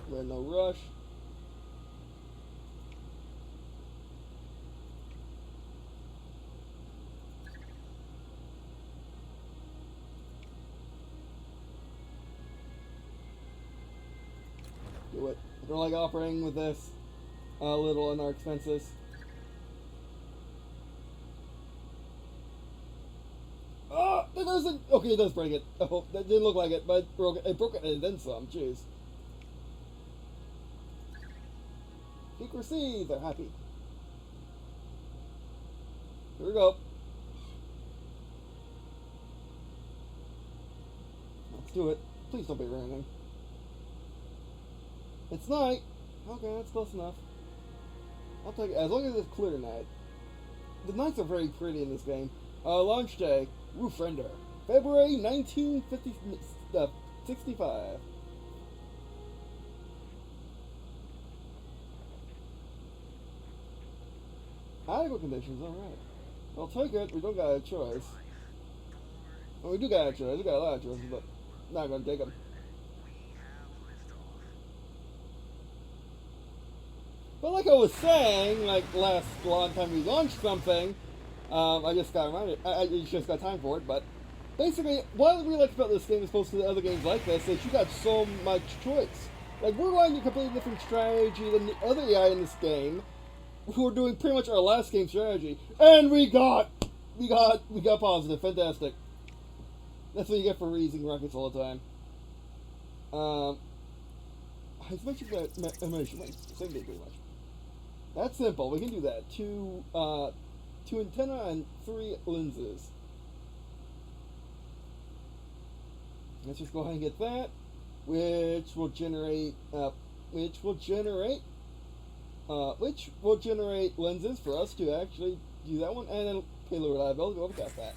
We're in no rush. Do it. I don't like operating with this little on our expenses. Oh, that doesn't. Okay, it does break it. Oh, that didn't look like it, but it broke it. It broke it and then some. Jeez. Peak received. They're happy. Here we go. Let's do it. Please don't be raining. It's night. Okay, that's close enough. I'll take it as long as it's clear night. The nights are very pretty in this game. Launch day, roof render, February 1965. Adequate conditions, alright. I'll take it. We don't got a choice. Well, we do got a choice. We got a lot of choices, but not gonna take them. But like I was saying, like last long time we launched something, I just got reminded, I just got time for it, but basically, what I really like about this game as opposed to the other games like this is you got so much choice. Like, we're running a completely different strategy than the other AI in this game, who are doing pretty much our last game strategy, and we got positive, fantastic. That's what you get for reusing rockets all the time. I mentioned that measurement, same thing pretty much. That's simple. We can do that. Two antenna and 3 lenses. Let's just go ahead and get that, which will generate lenses for us to actually do that one, and then payload reliability. We'll got that.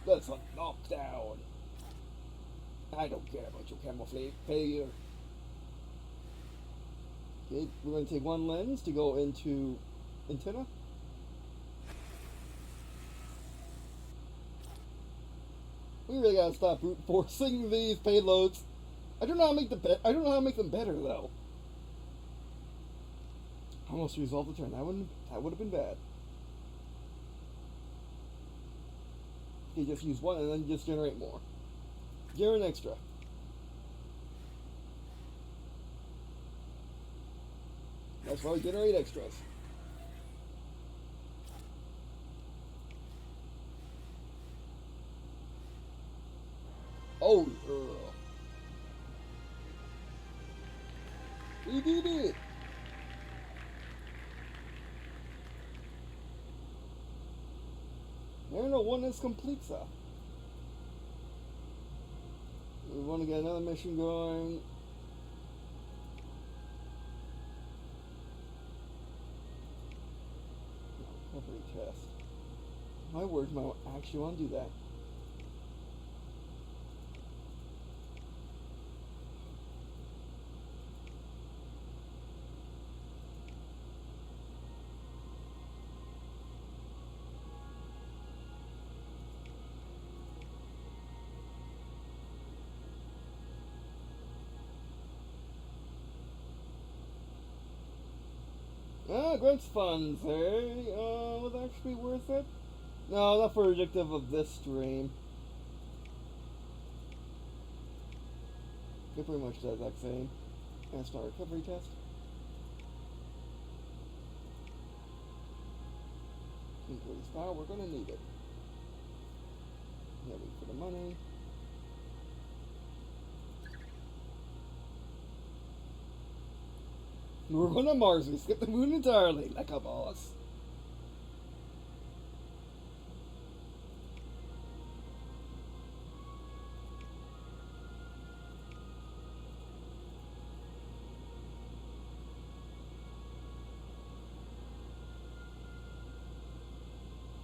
That's a knockdown. I don't care about your camouflage failure. Okay, we're going to take 1 lens to go into antenna. We really gotta stop brute forcing these payloads. I don't know how to make them better though. Almost resolved the turn. That would have been bad. You just use 1 and then just generate more. Generate extra. That's why we generate extras. Oh, we did it! There no one is complete, sir. We want to get another mission going. recovery test. My words, I actually want to do that. Grants funds, hey? Would that actually be worth it? No, not for the objective of this stream. It pretty much does that same. And start recovery test. Increase power, we're gonna need it. Yeah, wait for the money. We're going to Mars, we skip the moon entirely, like a boss.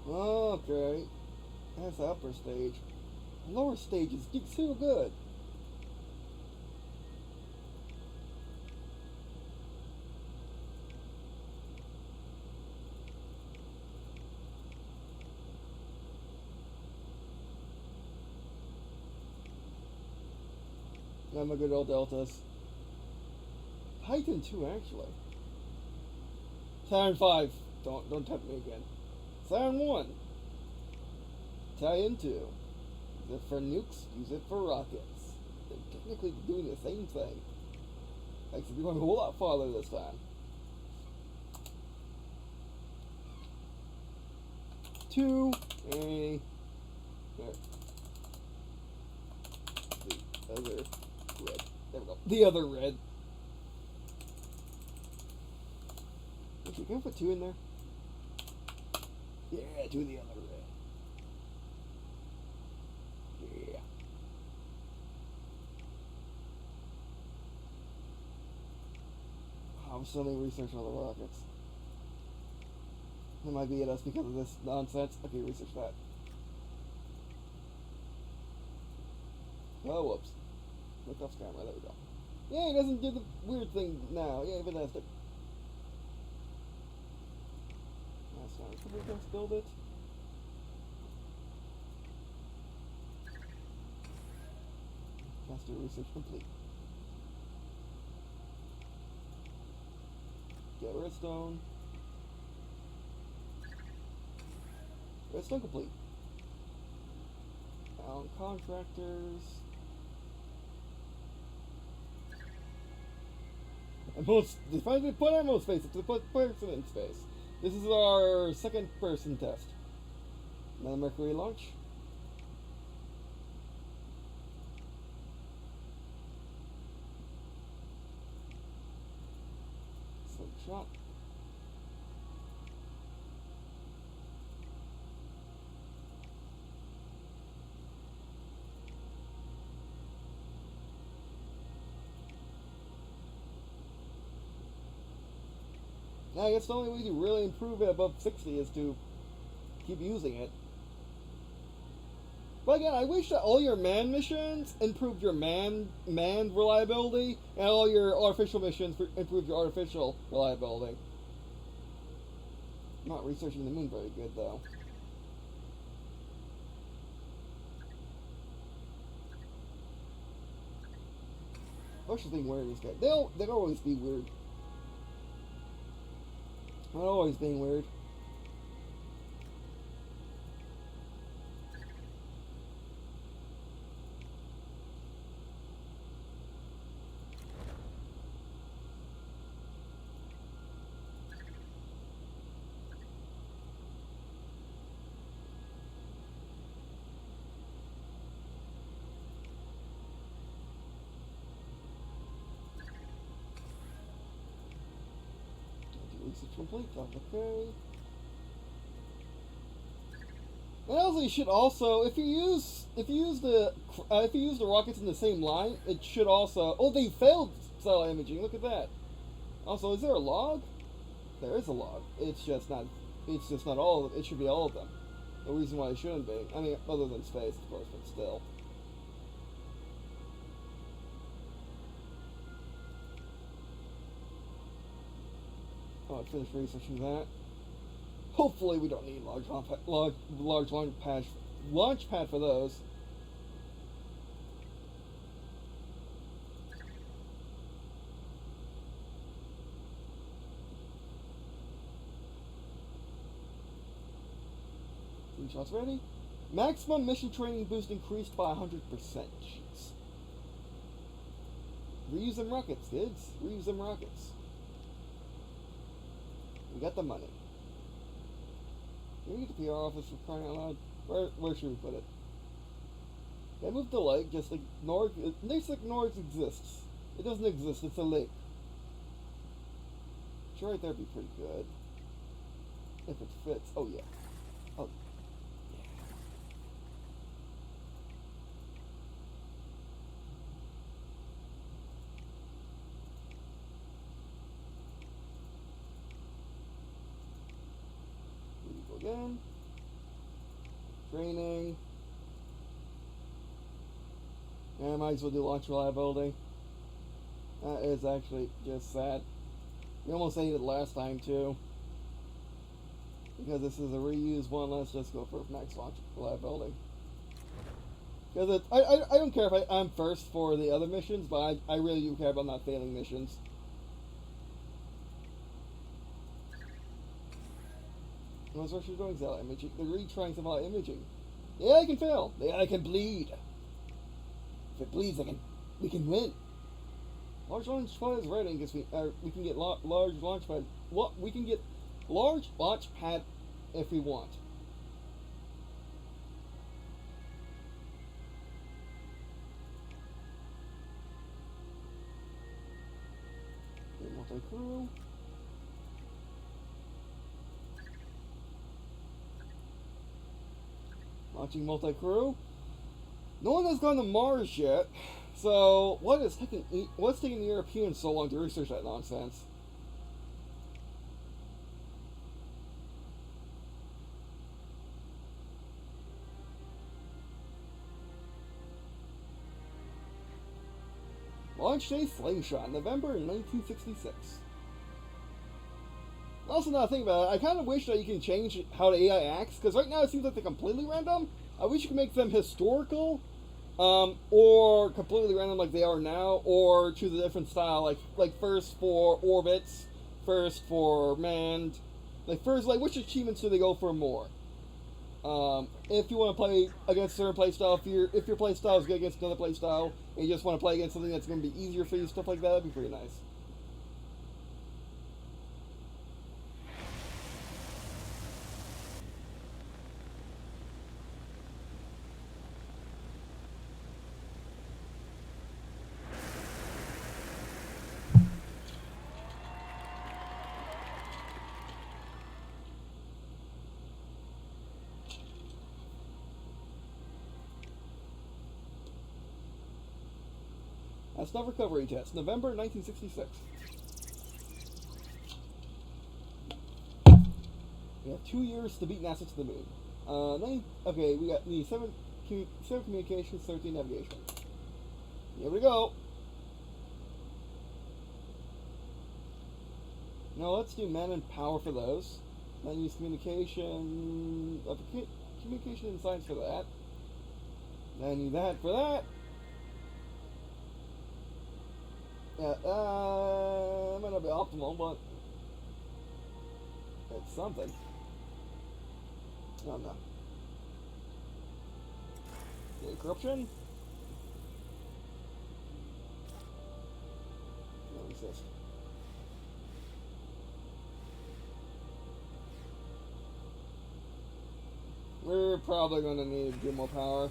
Okay, that's the upper stage. The lower stages get so good. I'm a good old Deltas. Titan 2 actually. Saturn 5. Don't tempt me again. Saturn 1. Titan 2. Use it for nukes, use it for rockets. They're technically doing the same thing. Except we're going a whole lot farther this time. 2 a there. The other red. There we go. The other red. Actually, can I put 2 in there? Yeah, 2 in the other red. Yeah. I'm still doing research on the rockets. It might be at us because of this nonsense. Okay, research that. Oh, whoops. Look off camera, there we go. Yeah, it doesn't do the weird thing now. Yeah, fantastic. That's not recovery test, build it. Master research complete. Get redstone. Redstone complete. Found contractors. They finally put ammo space to put person in space. This is our second person test. Another Mercury launch. Slingshot. Now, I guess the only way to really improve it above 60 is to keep using it. But again, I wish that all your manned missions improved your manned reliability, and all your artificial missions improved your artificial reliability. I'm not researching the moon very good, though. What's the thing weird these guys? They'll always be weird. They're always being weird. Research complete. Okay. And also, you should also, if you use the rockets in the same line, it should also. Oh, they failed satellite imaging. Look at that. Also, is there a log? There is a log. It's just not It's just not all of them. It should be all of them. The reason why it shouldn't be. I mean, other than space, of course, but still. Oh, I finished researching that. Hopefully we don't need large launch pad for those. Shots ready. Maximum mission training boost increased by 100%. Jeez. Reuse them rockets, kids. Reuse them rockets. We got the money. Can we get the PR office for crying out loud? Where should we put it? They moved the lake, just ignore it. Looks like North exists. It doesn't exist, it's a lake. Sure, right there would be pretty good. If it fits. Oh yeah. Oh. Again. Training. And I might as well do launch reliability. That is actually just sad. We almost ate it last time too. Because this is a reuse one, let's just go for max launch reliability. Because I don't care if I'm first for the other missions, but I really do care about not failing missions. What's Russia doing? Zella imaging. They're retrying some imaging. Yeah, I can fail. Yeah, I can bleed. If it bleeds, we can win. Large launch pad is ready because we can get large launch pad. What we can get large launch pad if we want. Multi-crew. Launching multi-crew. No one has gone to Mars yet, so what's taking the Europeans so long to research that nonsense? Launch day slingshot, November 1966. Also, now think about it, I kind of wish that you can change how the AI acts, because right now it seems like they're completely random. I wish you could make them historical, or completely random like they are now, or choose a different style, like first for orbits, first for manned, which achievements do they go for more? If you want to play against a certain playstyle, if your playstyle is good against another playstyle, and you just want to play against something that's going to be easier for you, stuff like that, that'd be pretty nice. Stuff recovery test, November 1966. We have 2 years to beat NASA to the moon. Okay, we got the 7 communications, 13 navigation. Here we go. Now let's do man and power for those. Then use communication and science for that. Then use that for that. Yeah, it might not be optimal, but it's something. Oh no. Okay, corruption. No resist. We're probably going to need to do more power.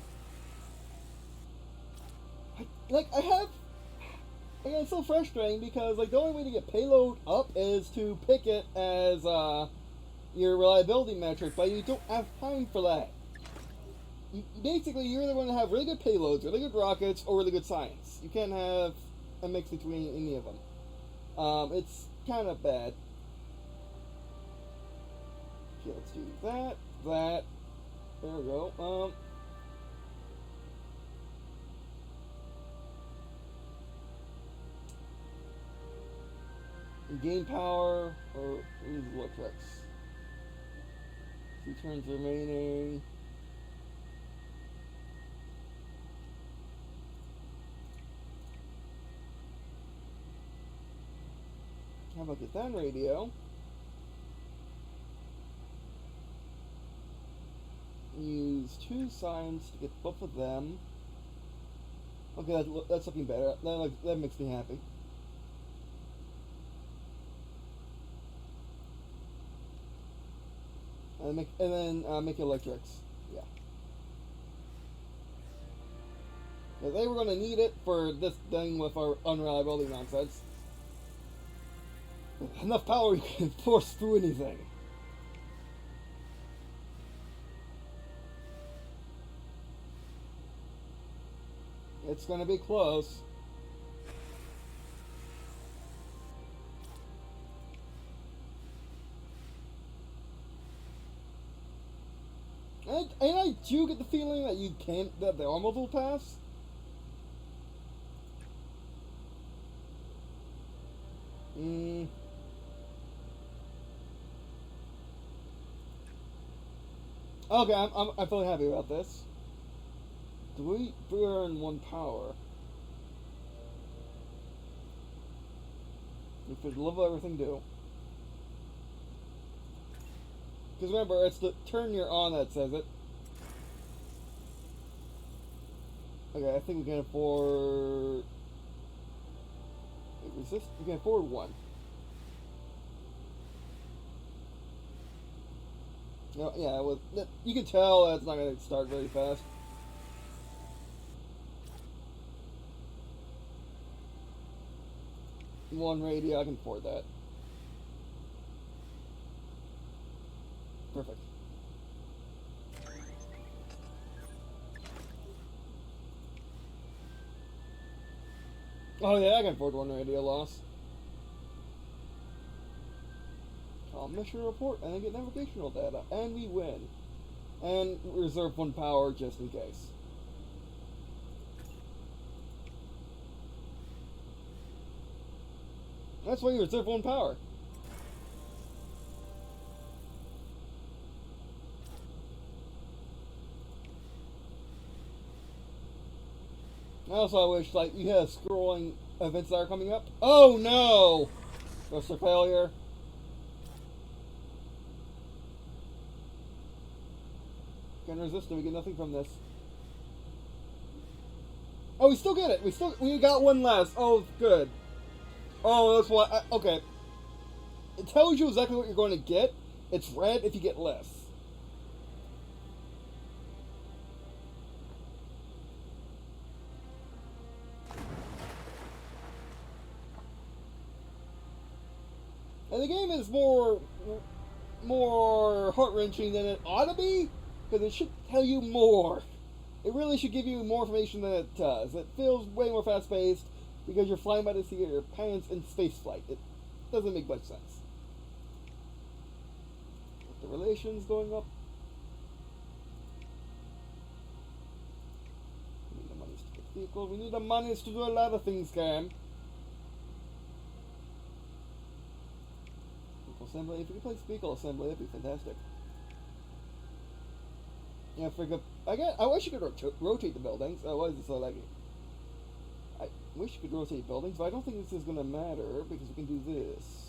Again, it's so frustrating because the only way to get payload up is to pick it as your reliability metric, but you don't have time for that. Basically, you're either going to have really good payloads, really good rockets, or really good science. You can't have a mix between any of them. It's kind of bad. Okay, let's do that. That. There we go. Gain power or lose electrics. 2 turns remaining. How about get that radio? Use 2 signs to get both of them. Okay, that's looking better. That makes me happy. And then make electrics. Yeah. They were going to need it for this thing with our unreliability nonsense. Enough power you can force through anything. It's going to be close. And I do get the feeling that that the armor will pass. Okay, I'm feeling happy about this. 3 burn 1 power. If we level everything do. Because remember, it's the turn you're on that says it. Okay, I think we can afford... resist? We can afford 1. No, yeah, you can tell that's not going to start very fast. One radio, I can afford that. Perfect. Oh yeah, I can afford 1 radio loss. I'll mission report and then get navigational data, and we win. And reserve 1 power just in case. That's why you reserve 1 power. Also, I wish you had scrolling events that are coming up. Oh no! That's a failure. Can resist and we get nothing from this. Oh, we still get it. We got 1 less. Oh, good. Oh, that's why. Okay. It tells you exactly what you're going to get. It's red if you get less. And the game is more heart-wrenching than it ought to be, because it should tell you more. It really should give you more information than it does. It feels way more fast-paced because you're flying by the seat of your pants in space flight. It doesn't make much sense. The relations going up. We need the monies to get vehicles. We need the monies to do a lot of things, Cam. Assembly. If you could play vehicle assembly, that'd be fantastic. Yeah, I wish you could rotate the buildings. Oh, why is it so laggy? I wish you could rotate buildings, but I don't think this is going to matter because we can do this.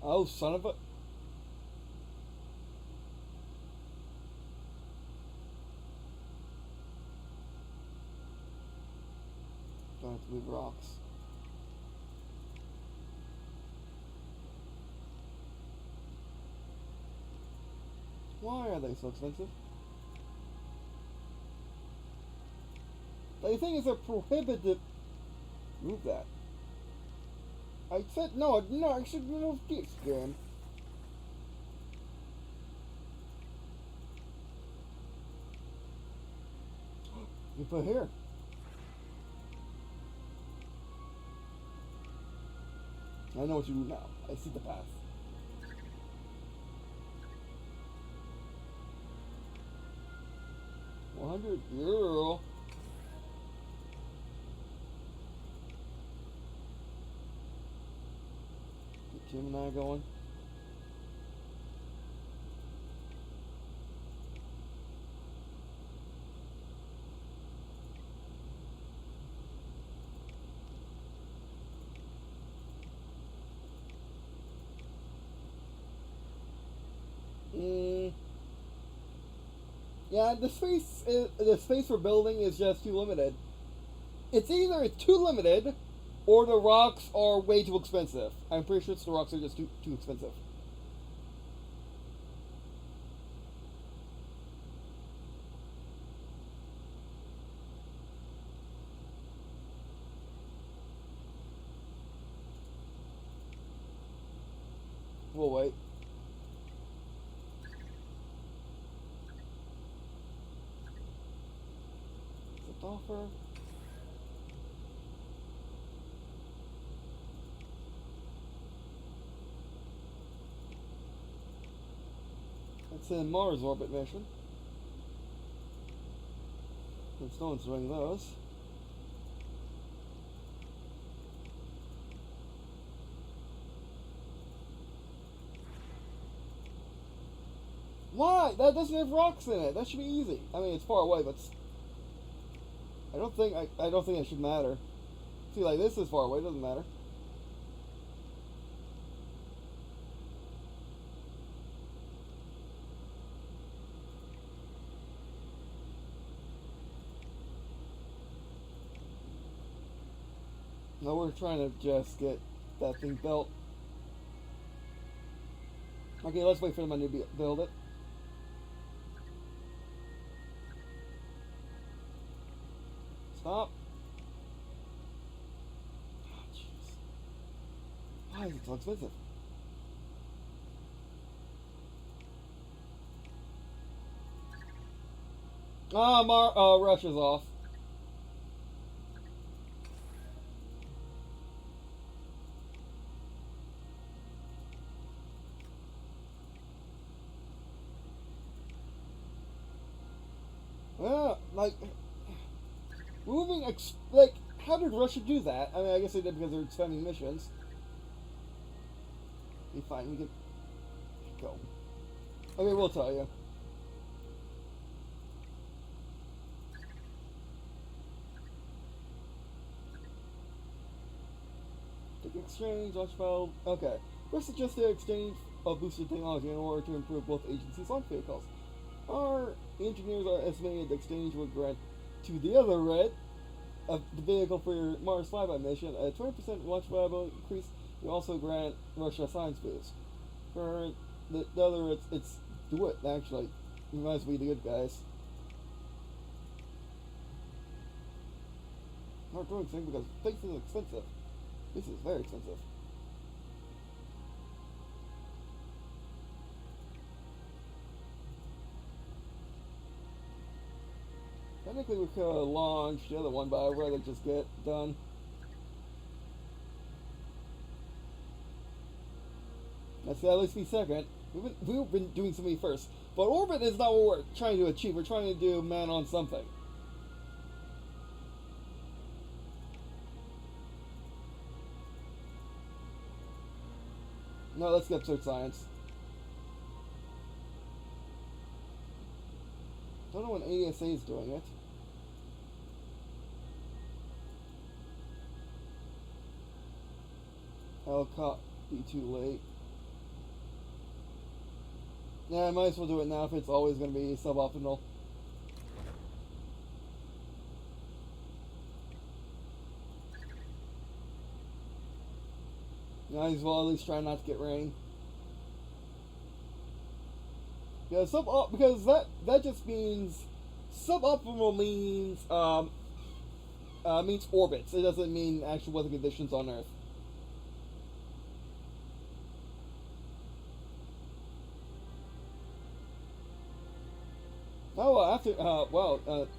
Oh, son of a... Don't have to move rocks. Why are they so expensive? The thing is, they're prohibitive. Move that. I said no, I should remove this game. You put here. I know what you do now. I see the path. €100. Get Gemini going. Yeah, the space we're building is just too limited. It's either it's too limited, or the rocks are way too expensive. I'm pretty sure the rocks are just too expensive. We'll wait. Accept offer. It's a Mars orbit mission. Since no one's doing those. Why? That doesn't have rocks in it. That should be easy. I mean, it's far away, but I don't think it should matter. See, like this is far away. It doesn't matter. No, we're trying to just get that thing built. Okay, let's wait for them to build it. Stop. Oh, jeez. Why is it so expensive? Russia's off. Yeah, like moving like how did Russia do that? I mean, I guess they did because they're expanding missions. Be fine, we can go. Okay, we'll tell you. Take exchange, launch file. Okay. We're suggesting exchange of boosted technology in order to improve both agencies' launch vehicles. Our engineers are estimating the exchange would grant to the other red of the vehicle for your Mars flyby mission a 20% launch reliability increase. We also grant Russia a science boost. For the other, it's do it actually. We might as well be the good guys. Not doing things because space is expensive. This is very expensive. Technically, we could have launched the other one, but I'd rather just get done. Let's at least be second. We've been doing so many first. But orbit is not what we're trying to achieve. We're trying to do man on something. No, let's get absurd science. Don't know when ASA is doing it. I'll be too late. Yeah, I might as well do it now if it's always going to be suboptimal. Might as well at least try not to get rain. Yeah, because that just means suboptimal means means orbits. It doesn't mean actual weather conditions on Earth. Oh,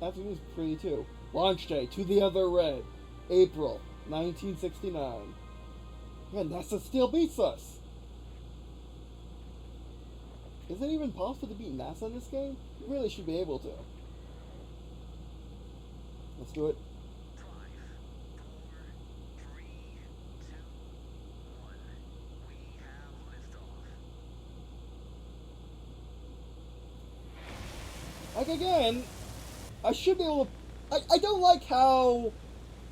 afternoon's pretty too. Launch day, To the Other Red, April 1969. Man, NASA still beats us. Is it even possible to beat NASA in this game? You really should be able to. Let's do it. 5, 4, 3, 2, 1. We have liftoff. Like again, I should be able to. I don't like how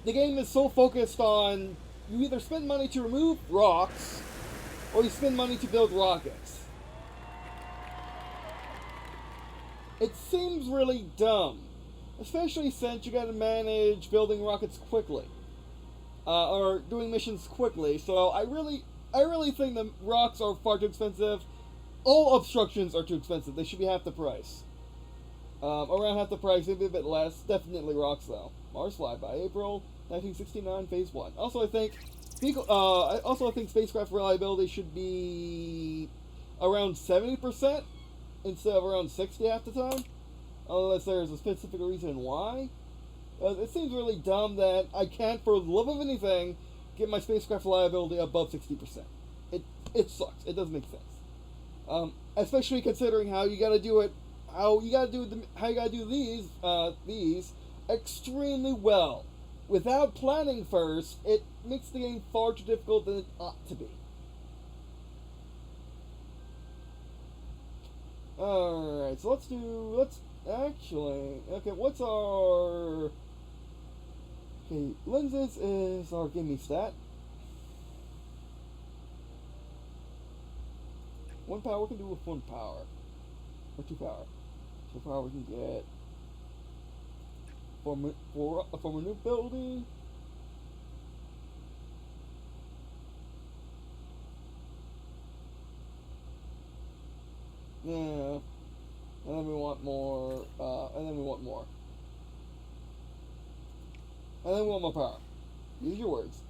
the game is so focused on you either spend money to remove rocks or you spend money to build rockets. It seems really dumb, especially since you gotta manage building rockets quickly, or doing missions quickly. So I really think the rocks are far too expensive. All obstructions are too expensive. They should be half the price. Around half the price, maybe a bit less. Definitely rocks though. Mars Flyby, April 1969, Phase 1. Also, I think spacecraft reliability should be around 70% instead of around 60 half the time, unless there's a specific reason why. It seems really dumb that I can't, for the love of anything, get my spacecraft reliability above 60%. It sucks. It doesn't make sense. Especially considering how you gotta do these extremely well. Without planning first, it makes the game far too difficult than it ought to be. Alright, so what's our... Okay, lenses is our gimme stat. 1 power we can do with 1 power. Or 2 power. 2 power we can get for maneuverability. Yeah. And then we want more, and then we want more. And then we want more power. Use your words.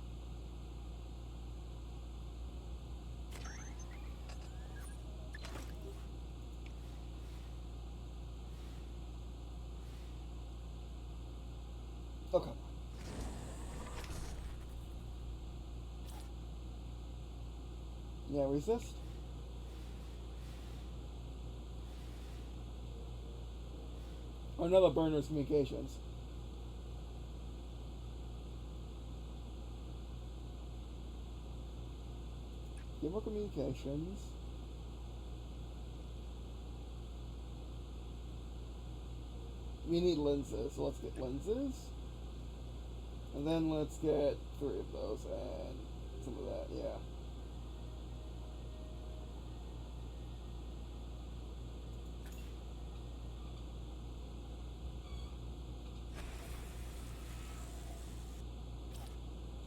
Okay. Yeah, resist. Another burner's communications. Give more communications. We need lenses, so let's get lenses. And then let's get 3 of those and some of that, yeah.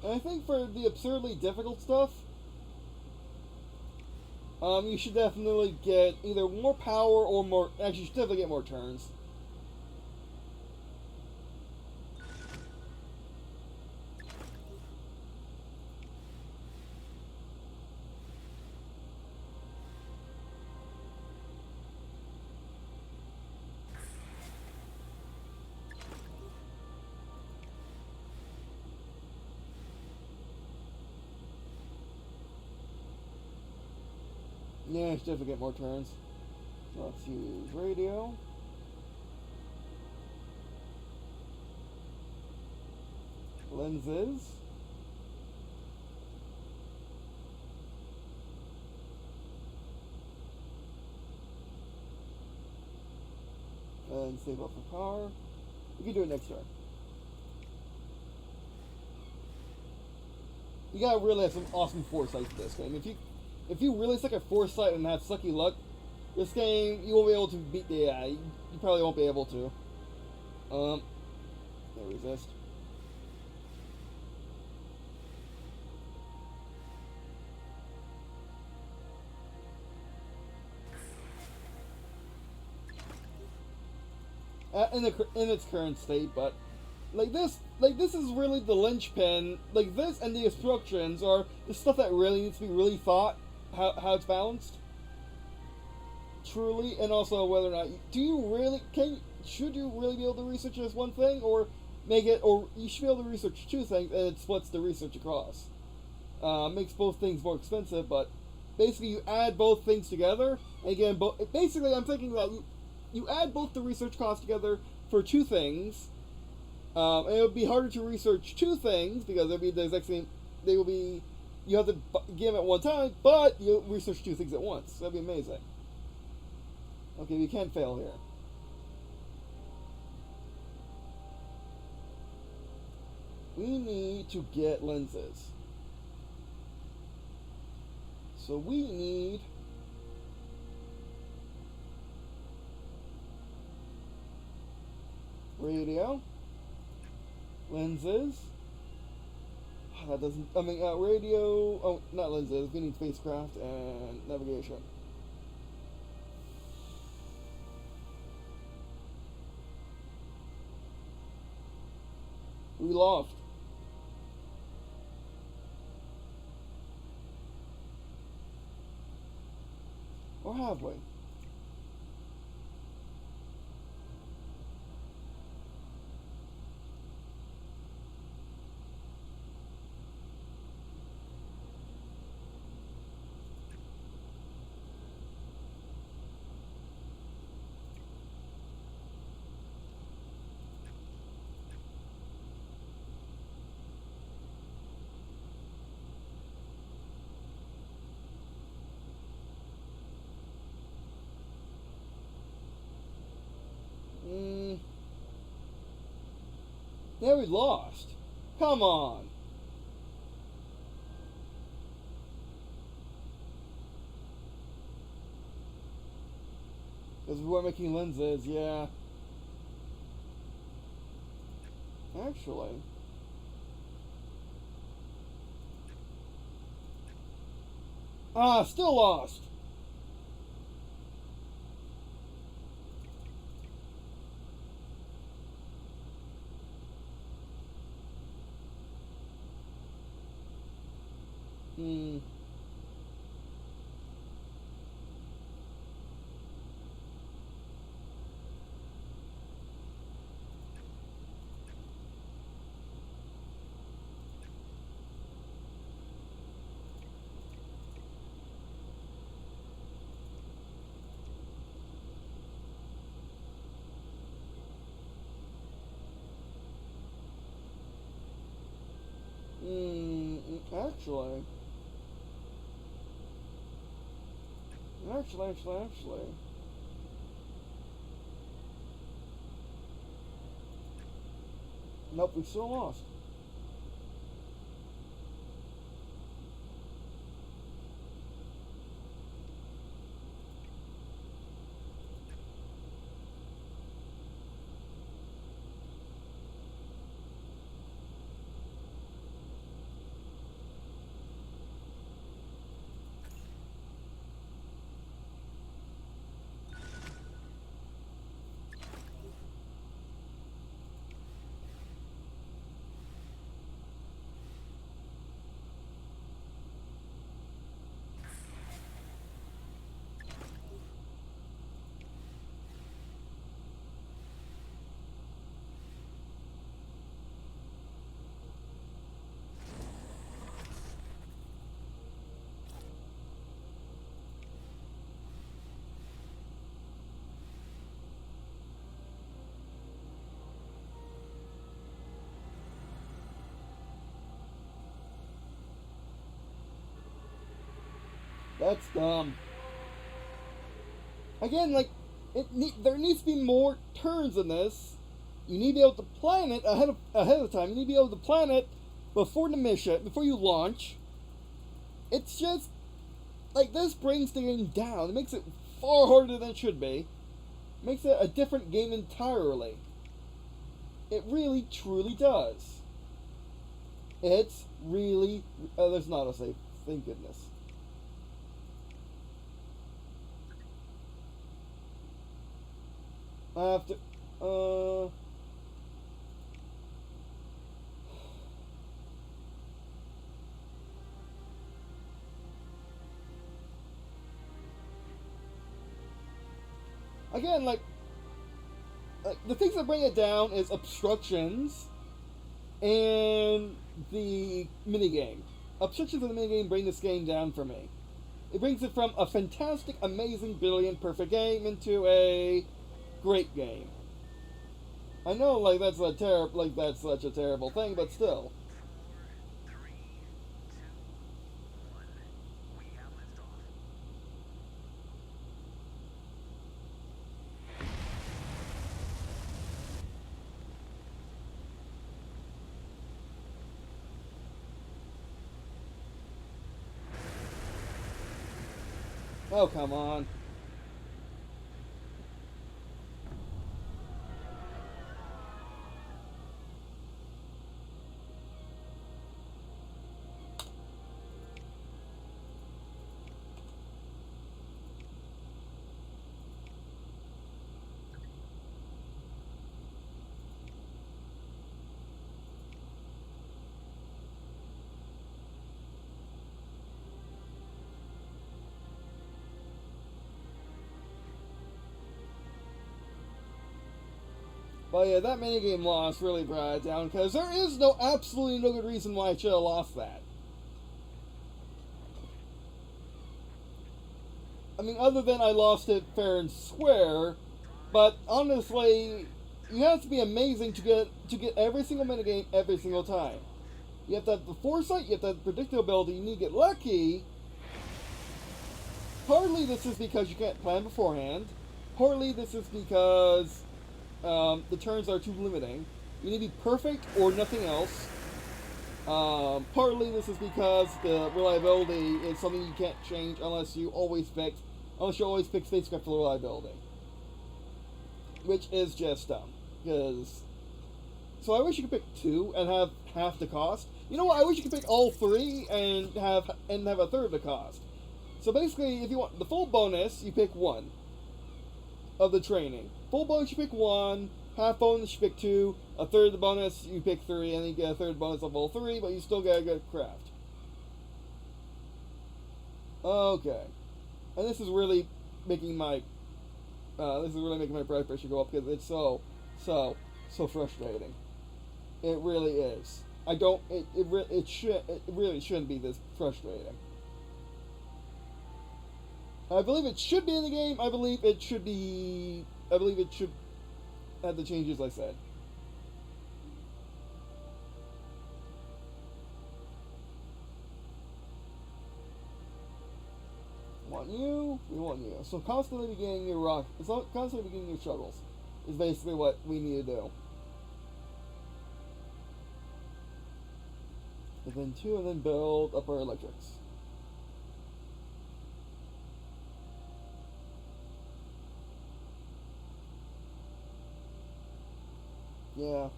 And I think for the absurdly difficult stuff, you should definitely get either more power or more. Actually, you should definitely get more turns. Yeah, you should definitely get more turns. So let's use radio. Lenses. And save up for power. We can do it next turn. You gotta really have some awesome foresight for this game. If you really suck at foresight and have sucky luck, this game you won't be able to beat the AI. You probably won't be able to. Yeah, resist. In its current state, but this is really the linchpin. Like this and the instructions are the stuff that really needs to be really thought how it's balanced. truly, and also whether or not do you really should you really be able to research as one thing, or make it, or you should be able to research two things and it splits the research across. Makes both things more expensive, but basically you add both things together. And again, basically I'm thinking that you add both the research costs together for two things, and it would be harder to research two things because there'd be the exact same. They will be. You have to give them at one time, but you research two things at once. That'd be amazing. Okay, we can't fail here. We need to get lenses. So we need radio, lenses. Oh, that doesn't. I mean, radio. Oh, not lenses. We need spacecraft and navigation. We lost. Or have we? Yeah, we lost. Come on. Because we weren't making lenses, yeah. Actually. Ah, still lost. Hmm. Actually. Actually. Nope, we still lost. That's dumb. Again, like, there needs to be more turns in this. You need to be able to plan it ahead of time. You need to be able to plan it before the mission, before you launch. It's just like this brings the game down. It makes it far harder than it should be. It makes it a different game entirely. It really, truly does. It's really. There's not a save. Thank goodness. I have to. again, like the things that bring it down is obstructions and the minigame. Obstructions in the minigame bring this game down for me. It brings it from a fantastic, amazing, brilliant, perfect game into a great game. I know, like that's such a terrible thing, but still. 4, 3, 2, 1. We have liftoff. Oh, come on. But yeah, that minigame loss really brought it down, because there is absolutely no good reason why I should have lost that. I mean, other than I lost it fair and square, but honestly, you have to be amazing to get every single minigame every single time. You have to have the foresight, you have to have the predictability, you need to get lucky. Partly this is because you can't plan beforehand. Partly this is because the turns are too limiting. You need to be perfect or nothing else. Partly this is because the reliability is something you can't change unless you always pick spacecraft reliability, which is just dumb. So I wish you could pick 2 and have half the cost. You know what? I wish you could pick all 3 and have a third of the cost. So basically, if you want the full bonus, you pick 1 of the training. Full bonus, you pick 1. Half bonus, you pick 2. A third of the bonus, you pick 3, and you get a third bonus of all 3, but you still get a good craft. Okay, and this is really making my blood pressure go up, because it's so frustrating. It really is. It really shouldn't be this frustrating. I believe it should be in the game. I believe it should have the changes I said. We want you. So constantly beginning your struggles is basically what we need to do. And then 2, and then build up our electrics. Yeah.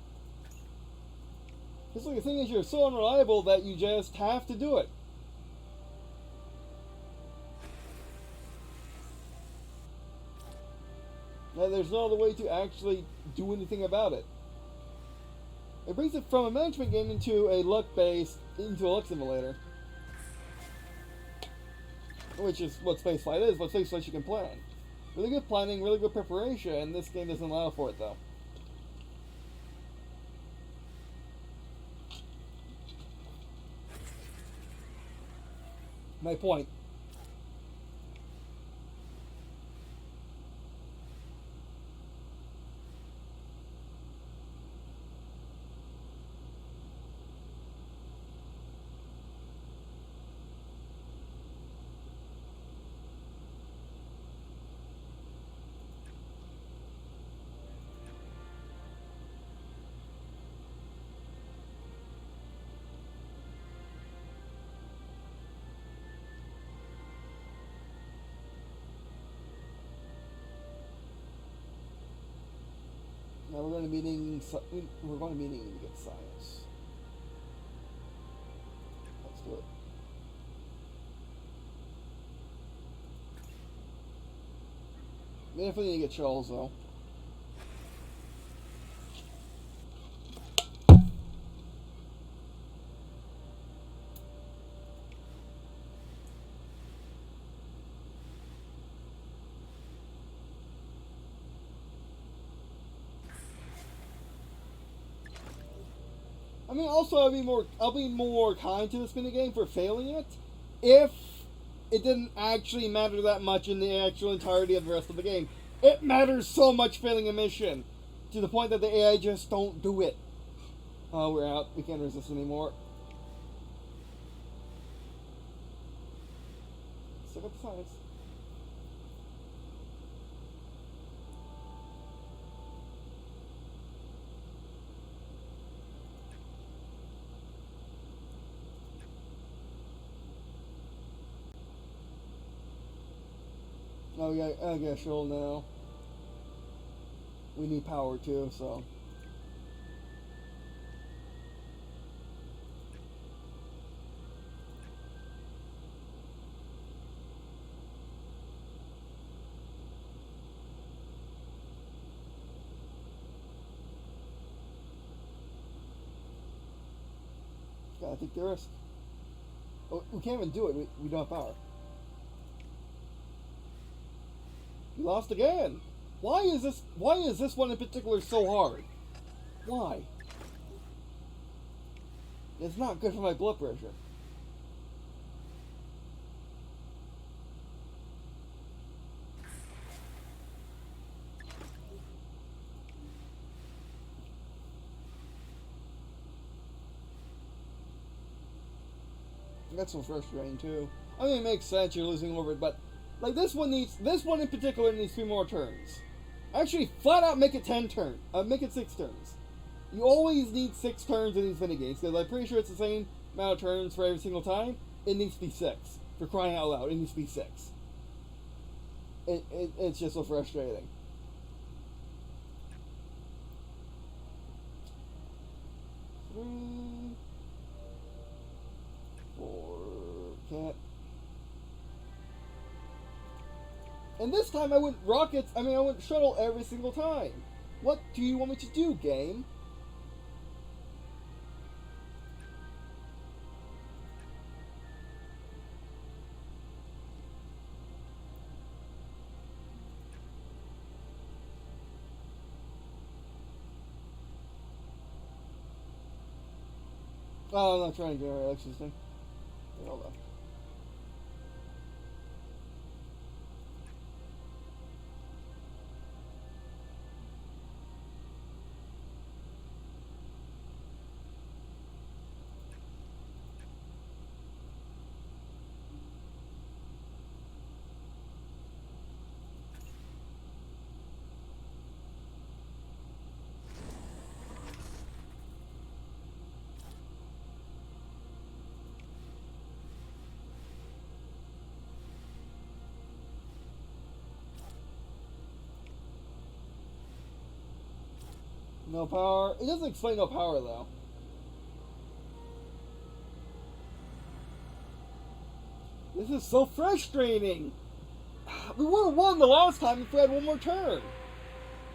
Just like the thing is, you're so unreliable that you just have to do it. And there's no other way to actually do anything about it. It brings it from a management game into a luck simulator. Which is what spaceflight is, but spaceflight you can plan. Really good planning, really good preparation, and this game doesn't allow for it though. My point. Now we're going to be needing to get science. Let's do it. We definitely need to get Charles though. mean, also I'll be more kind to this minigame for failing it if it didn't actually matter that much in the actual entirety of the rest of the game. It matters so much failing a mission to the point that the AI just don't do it. Oh, we're out. We can't resist anymore. Still got the science. Oh yeah, I guess you'll know. We need power too, so. Gotta take the risk. Oh, we can't even do it. We don't have power. We lost again. Why is this one in particular so hard? Why? It's not good for my blood pressure. That's so frustrating too. I mean, it makes sense you're losing orbit, but like this one in particular needs 3 more turns. Actually, flat out make it 10 turns. Make it 6 turns. You always need 6 turns in these minigames because I'm pretty sure it's the same amount of turns for every single time. It needs to be 6. For crying out loud, it needs to be 6. It's just so frustrating. Three, 4, can't. And this time I went I went shuttle every single time. What do you want me to do, game? Oh, I'm not trying to generate electricity. Hold on. No power. It doesn't explain no power though. This is so frustrating. We would have won the last time if we had one more turn.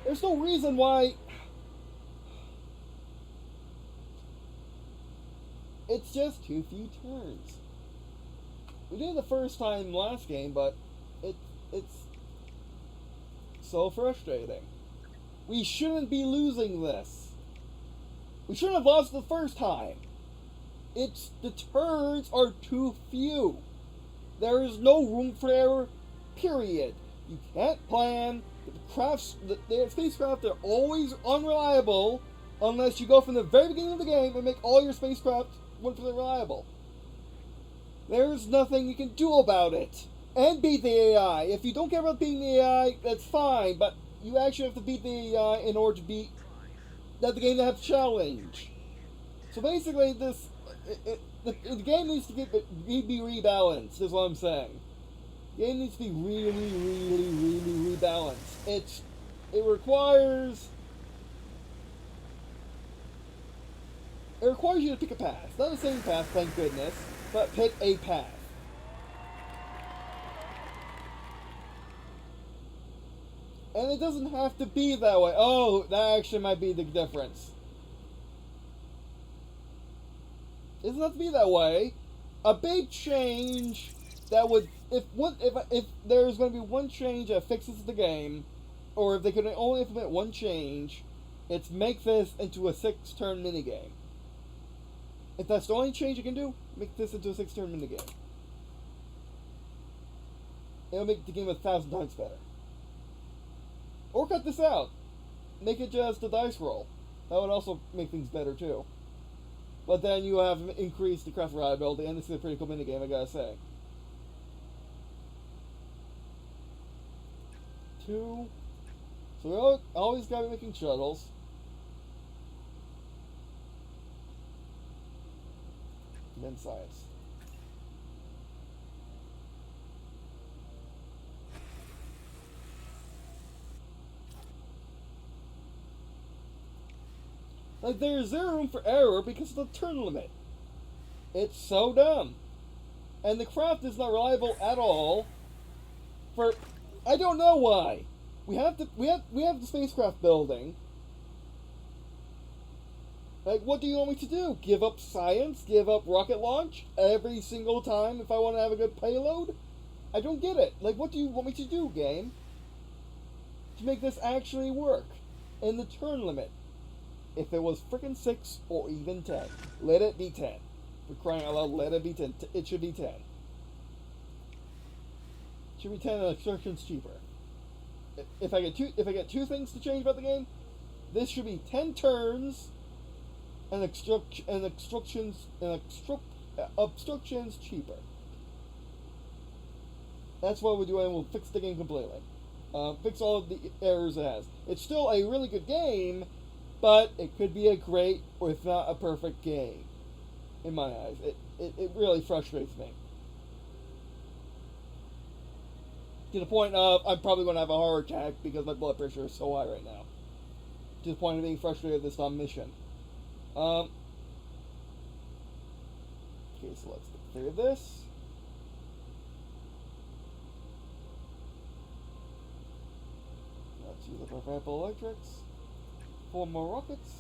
There's no reason why. It's just too few turns. We did it the first time last game, but it's so frustrating. We shouldn't be losing this. We shouldn't have lost the first time. The turns are too few. There is no room for error, period. You can't plan. The spacecraft are always unreliable unless you go from the very beginning of the game and make all your spacecraft 100% reliable. There's nothing you can do about it. And beat the AI. If you don't care about beating the AI, that's fine, but you actually have to beat the AI in order to beat the game to have challenge. So basically, the game needs to be rebalanced, is what I'm saying. The game needs to be really rebalanced. It requires you to pick a path. Not the same path, thank goodness, but pick a path. And it doesn't have to be that way. Oh, that actually might be the difference. It doesn't have to be that way. A big change that would, if there's going to be one change that fixes the game, or if they could only implement one change, it's make this into a 6-turn minigame. If that's the only change you can do, make this into a 6-turn minigame. It'll make the game 1,000 times better. Or cut this out. Make it just a dice roll. That would also make things better too. But then you have increased the craft reliability, and this is a pretty cool minigame, I gotta say. 2. So we always gotta be making shuttles. And then science. Like, there's zero room for error because of the turn limit. It's so dumb. And the craft is not reliable at all. For I don't know why. We have the spacecraft building. Like, what do you want me to do? Give up science? Give up rocket launch every single time if I want to have a good payload? I don't get it. Like, what do you want me to do, game? To make this actually work. In the turn limit. If it was frickin' 6 or even 10, let it be 10. For crying out loud, let it be 10. It should be 10. It should be 10 and extraction's cheaper. If I get two things to change about the game, this should be 10 turns and obstructions cheaper. That's what we're doing. We'll fix the game completely. Fix all of the errors it has. It's still a really good game, but it could be a great, or if not a perfect game, in my eyes. It really frustrates me. To the point of, I'm probably going to have a heart attack because my blood pressure is so high right now. To the point of being frustrated with this dumb mission. Okay, so let's get clear of this. Let's use up our valuable electrics. 4 more rockets.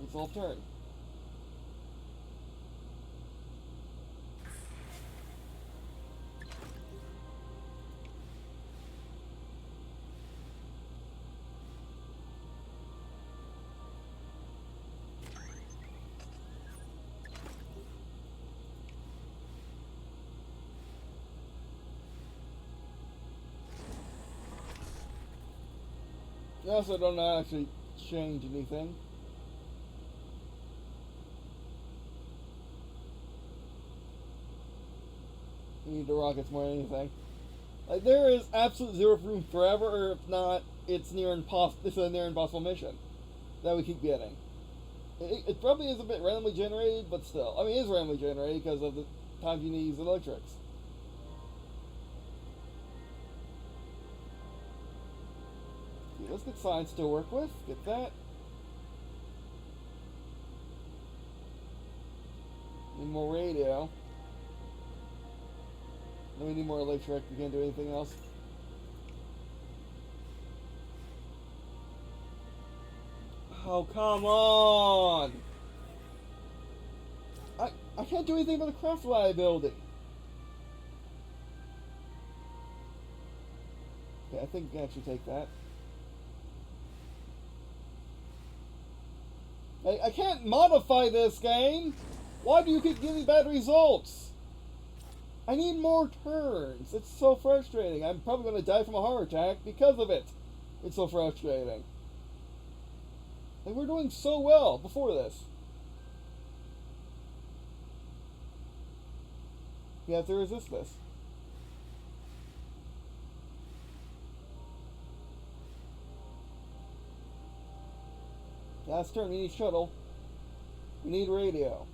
Resolve turn. I also don't actually change anything. You need the rockets more than anything. Like, there is absolute zero room forever, or if not, it's near impossible. This is a near impossible mission that we keep getting. It probably is a bit randomly generated, but still. I mean, it is randomly generated because of the times you need to use electrics. Okay, let's get science to work with. Get that. Need more radio. Then we need more electric. We can't do anything else. Oh, come on! I can't do anything about the craft reliability. Okay, I think we can actually take that. I can't modify this game! Why do you keep giving bad results? I need more turns. It's so frustrating. I'm probably going to die from a heart attack because of it. It's so frustrating. Like, we're doing so well before this. We have to resist this. Last turn, we need shuttle. We need radio.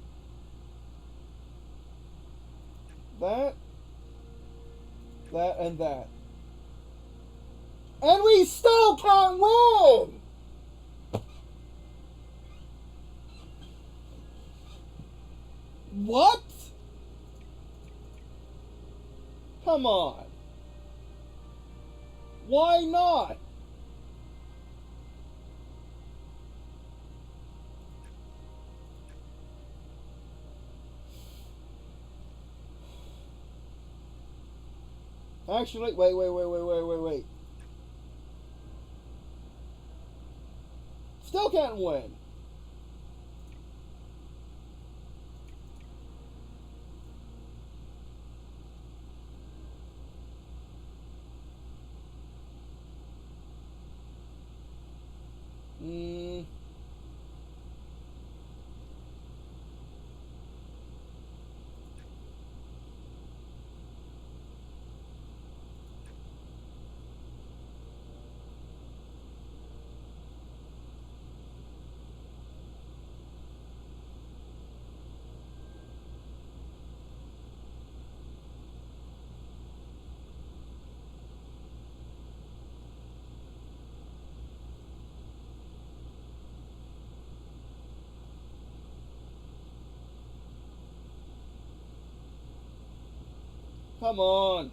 That, and that. And we still can't win! What? Come on. Why not? Actually, wait. Still can't win. Come on.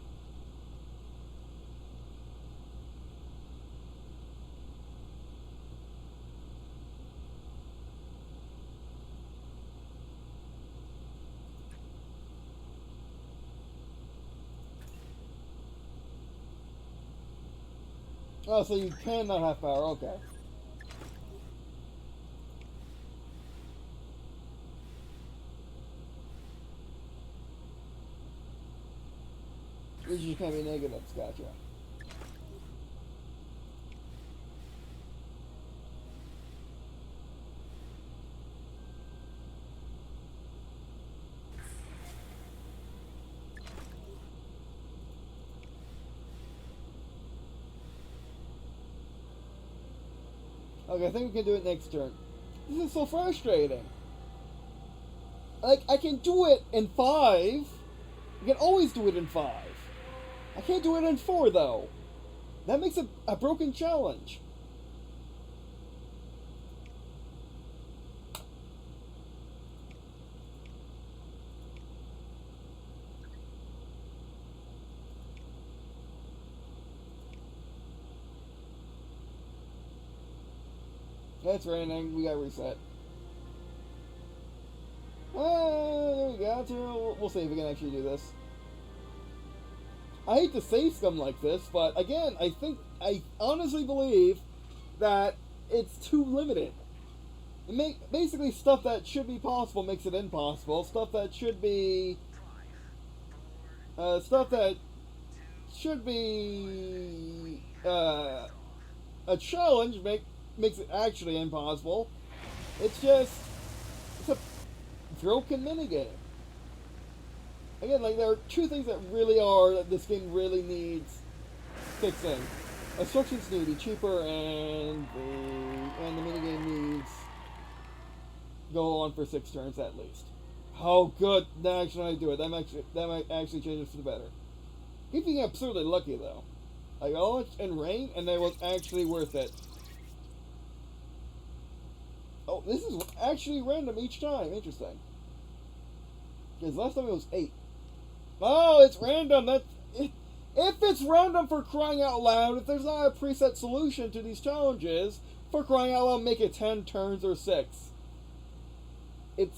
Oh, so you cannot have power. Okay. These just can't be negatives. Gotcha. Okay, I think we can do it next turn. This is so frustrating. Like, I can do it in 5. I can always do it in 5. I can't do it in 4, though. That makes it a broken challenge. It's raining. We gotta reset. There we go. We'll see if we can actually do this. I hate to say scum like this, but again, I honestly believe that it's too limited. Basically, stuff that should be possible makes it impossible. Stuff that should be a challenge makes it actually impossible. It's a broken minigame. Again, like, there are two things that this game really needs fixing. Instructions need to be cheaper, and the minigame needs go on for 6 turns at least. Oh, good! That actually might do it. That might actually change it for the better. Keep being absurdly lucky though. Like, all in rain, and it was actually worth it. Oh, this is actually random each time. Interesting. Because last time it was 8. Oh, it's random. If it's random, for crying out loud, if there's not a preset solution to these challenges, for crying out loud, make it 10 turns or 6. It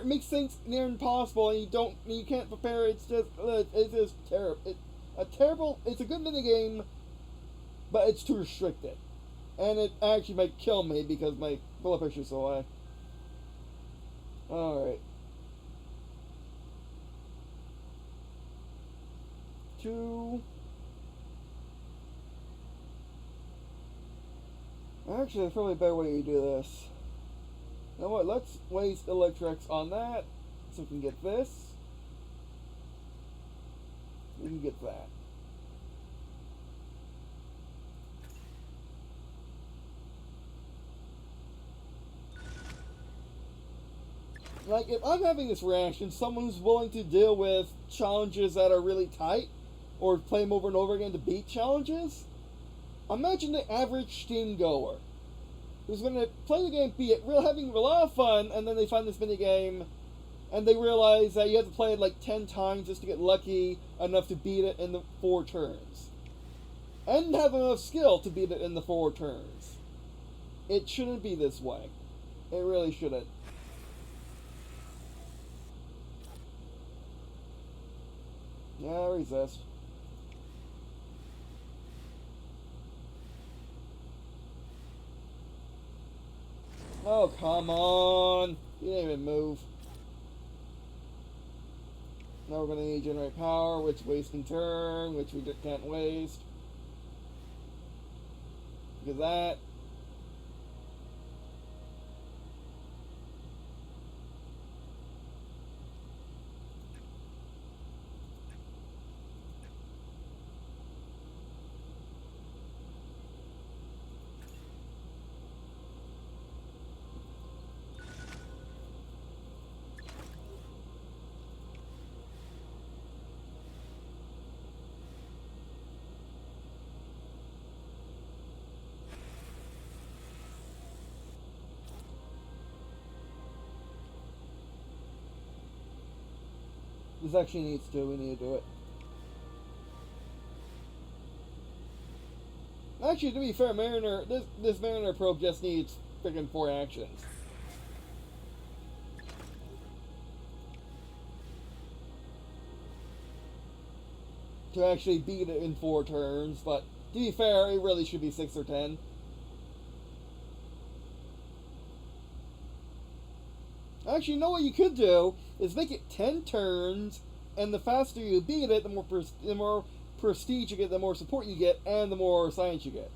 makes things near impossible, and you can't prepare. It's just terrible. It's a good minigame, but it's too restricted, and it actually might kill me because my blood pressure is so high. All right. 2. Actually, there's probably a better way to do this. You know what? Let's waste Electrex on that, so we can get this. We can get that. Like, if I'm having this reaction, someone who's willing to deal with challenges that are really tight, or play them over and over again to beat challenges, imagine the average Steam goer who's going to play the game, having a lot of fun, and then they find this mini game, and they realize that you have to play it like 10 times just to get lucky enough to beat it in the 4 turns, and have enough skill to beat it in the 4 turns. It shouldn't be this way. It really shouldn't. Yeah, resist. Oh, come on. You didn't even move. Now we're going to need to generate power, which wasting turn, which we can't waste. Because that. This actually needs to. We need to do it. Actually, to be fair, Mariner, this Mariner probe just needs freaking 4 actions. To actually beat it in 4 turns, but to be fair, it really should be 6 or 10. Actually, you know what you could do is make it 10 turns, and the faster you beat it, the more prestige you get, the more support you get, and the more science you get.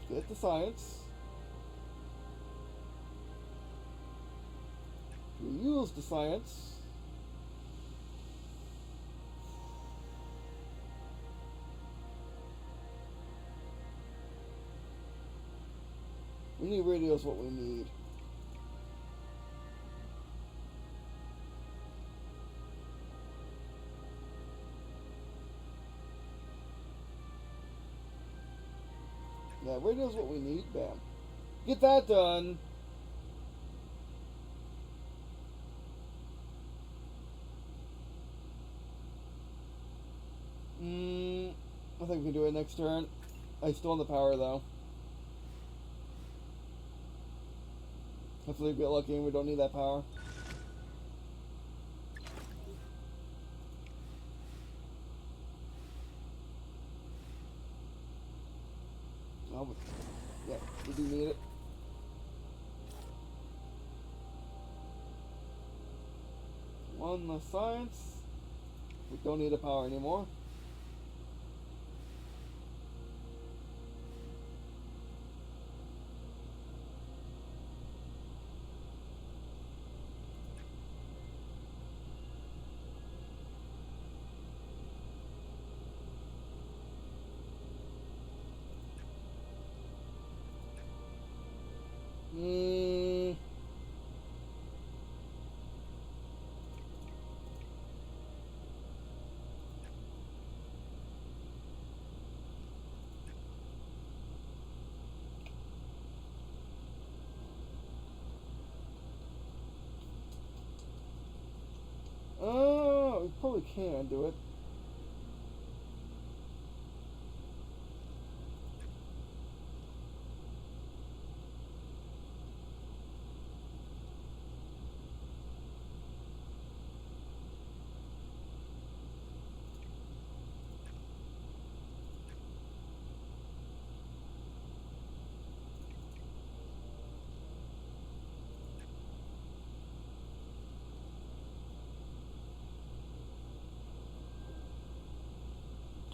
Get the science. We use the science. We need radios, what we need. Yeah, radio's what we need. Bam. Get that done. I think we can do it next turn. I still have the power though. Hopefully we get lucky and we don't need that power. Oh, yeah, we do need it. One less science. We don't need the power anymore. Oh, we probably can do it.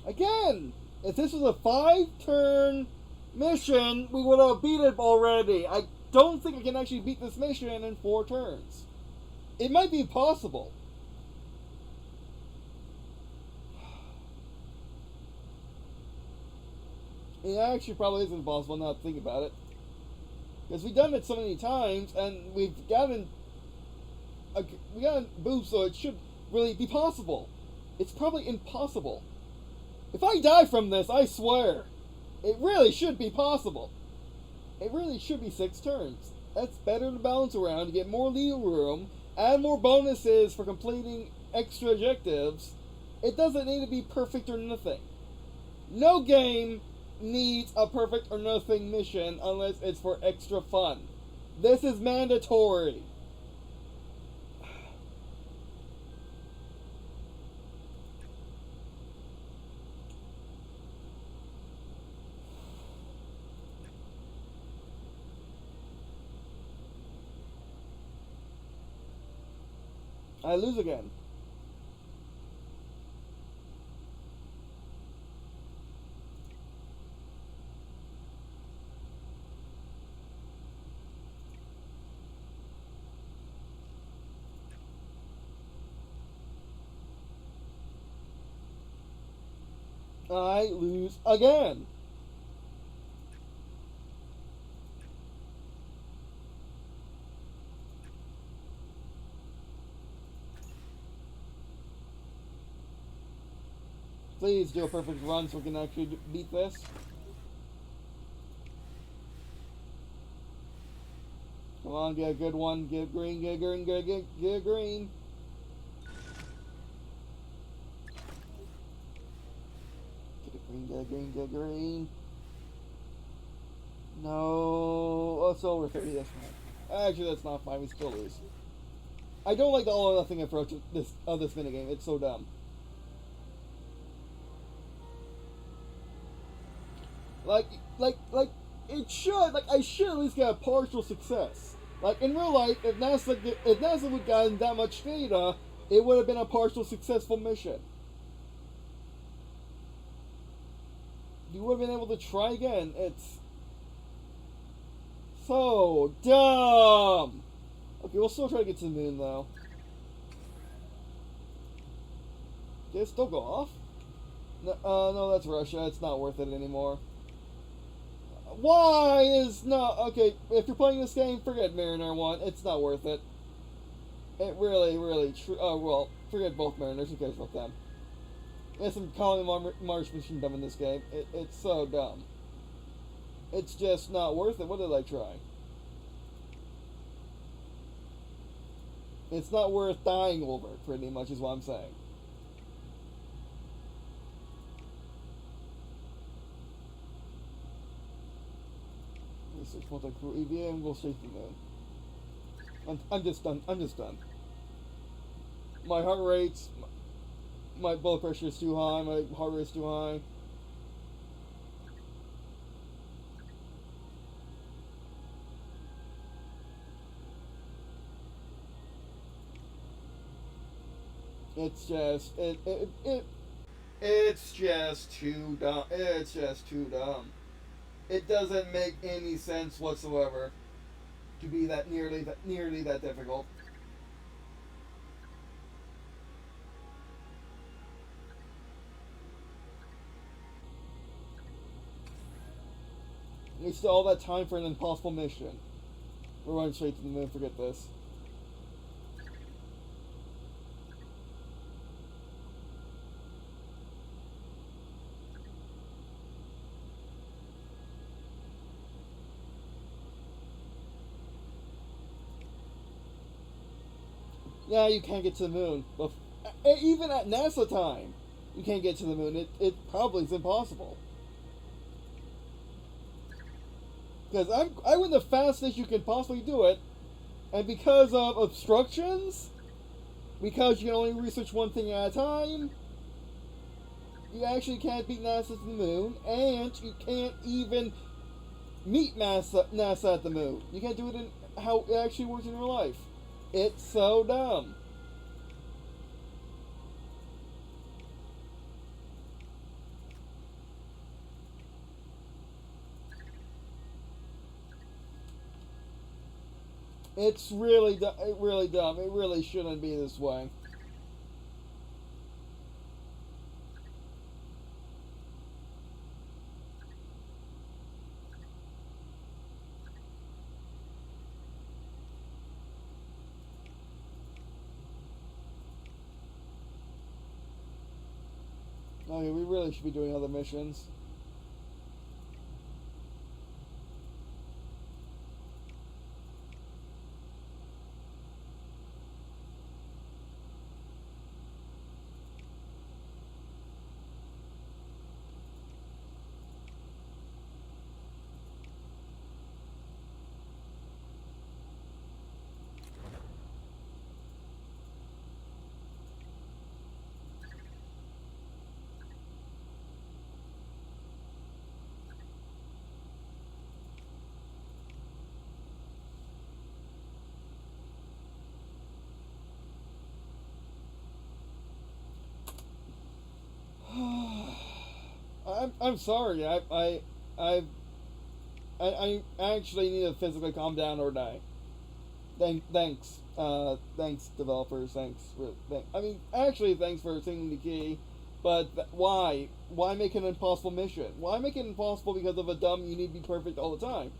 Again, if this was a 5-turn mission, we would have beat it already. I don't think I can actually beat this mission in 4 turns. It might be possible. It actually probably isn't possible now to think about it. Because we've done it so many times, and we've gotten boost, so it should really be possible. It's probably impossible. If I die from this, I swear, it really should be possible. It really should be 6 turns. That's better to bounce around, to get more leeway room, add more bonuses for completing extra objectives. It doesn't need to be perfect or nothing. No game needs a perfect or nothing mission unless it's for extra fun. This is mandatory. I lose again. I lose again. Please do a perfect run so we can actually beat this. Come on, get a good one. Get green, get green, get green. Green, green. No. Oh, it's over 30. That's fine. Actually, that's not fine. We still lose. I don't like the all or nothing approach of this minigame. It's so dumb. Like it should. Like I should at least get a partial success. Like in real life, if NASA would gotten that much data, it would have been a partial successful mission. You would have been able to try again. It's so dumb. Okay, we'll still try to get to the moon though. Did it still go off? No, no, that's Russia. It's not worth it anymore. Why is not okay? If you're playing this game, forget Mariner 1. It's not worth it. It really. Oh well, forget both Mariners. Who cares about them? There's some colony Mars mission dumb in this game. It's so dumb. It's just not worth it. What did I try? It's not worth dying over. Pretty much is what I'm saying. Research multi-crew EVA and go straight to the moon. I'm just done. I'm just done. My heart rate's, my blood pressure is too high. My heart rate's too high. It's just it's just too dumb. It's just too dumb. It doesn't make any sense whatsoever to be that nearly that difficult. Wasted all that time for an impossible mission. We're running straight to the moon. Forget this. Yeah, you can't get to the moon. But even at NASA time, you can't get to the moon. It probably is impossible. Because I went the fastest you can possibly do it, and because of obstructions, because you can only research one thing at a time, you actually can't beat NASA to the moon, and you can't even meet NASA at the moon. You can't do it in how it actually works in real life. It's so dumb. It's really dumb. It really shouldn't be this way. Okay, we really should be doing other missions. I'm sorry. I actually need to physically calm down or die. Thanks. Thanks, developers. Thanks. I mean, actually, thanks for singing the key. But why? Why make an impossible mission? Why make it impossible because of a dumb you need to be perfect all the time?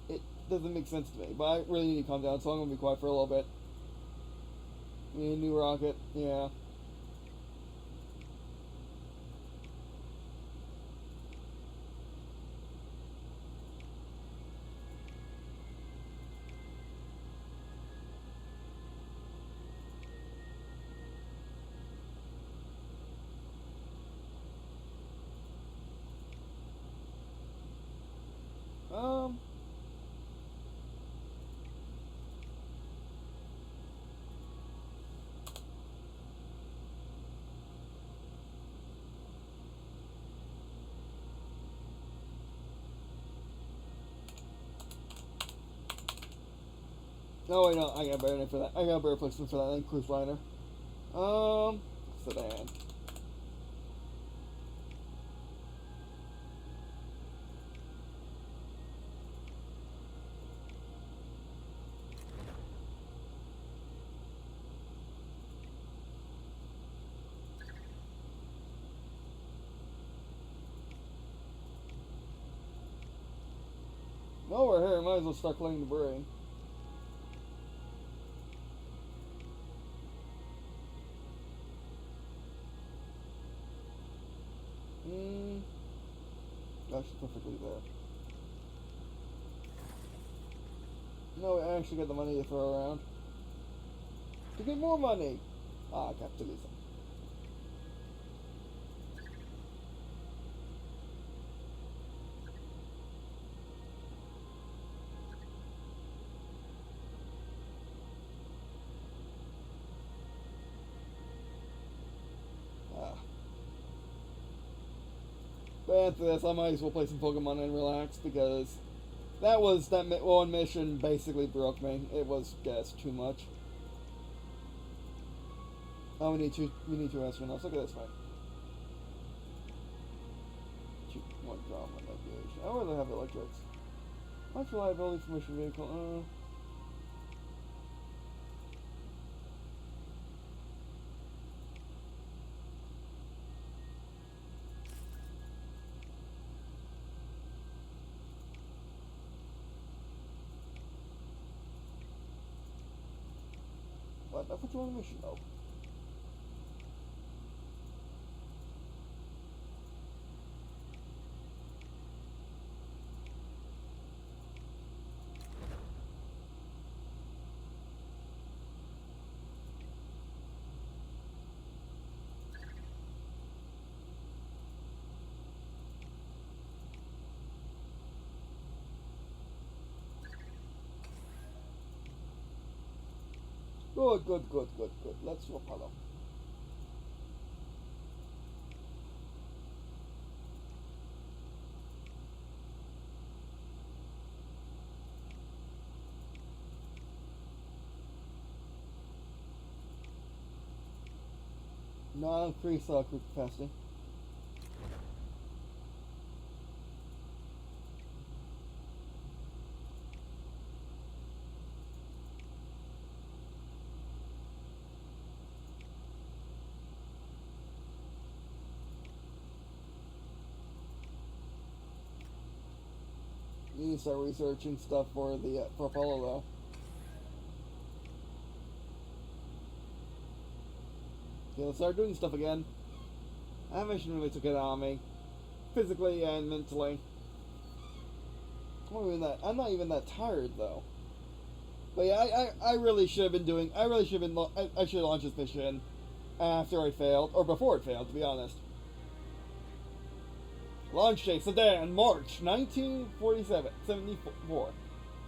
It doesn't make sense to me. But I really need to calm down, so I'm gonna be quiet for a little bit. We need a new rocket. Yeah. No, wait, no, I got a better name for that. I got a better placement for that than cruise liner. Sedan. No, we're here. Might as well start cleaning the brain. That's perfectly there. No, I actually got the money to throw around. To get more money! Ah, capitalism. Ah. But after this, I might as well play some Pokemon and relax because that one mission basically broke me. It was just too much. Oh, we need two astronauts. Look at this, man. One drama, no good. I would rather have electrics. Much reliability for mission vehicle. But that's what you want a mission though. Good. Let's swap hello. No, increase crew capacity. You need to start researching stuff for the for Apollo though. Okay, let's start doing stuff again. That mission really took it on me, physically and mentally. I'm not even that tired though. But yeah, I really should have been doing. I really should have been. I should have launched this mission after I failed, or before it failed, to be honest. Launch date, Sedan, March 1947, 74.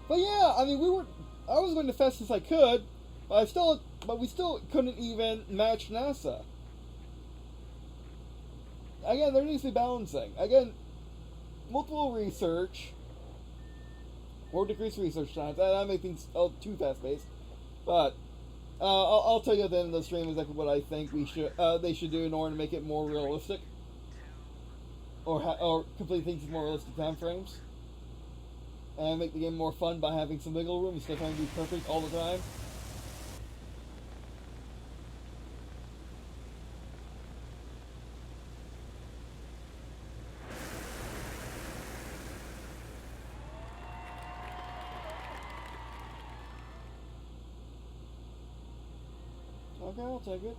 But yeah, I mean, I was going the fastest I could, but we still couldn't even match NASA. Again, there needs to be balancing. Again, multiple research, or decreased research times. That make things too fast-paced. But I'll tell you at the end of the stream exactly what I think they should do in order to make it more realistic. Or complete things in more realistic time frames, and make the game more fun by having some wiggle room instead of trying to be perfect all the time. Okay, I'll take it.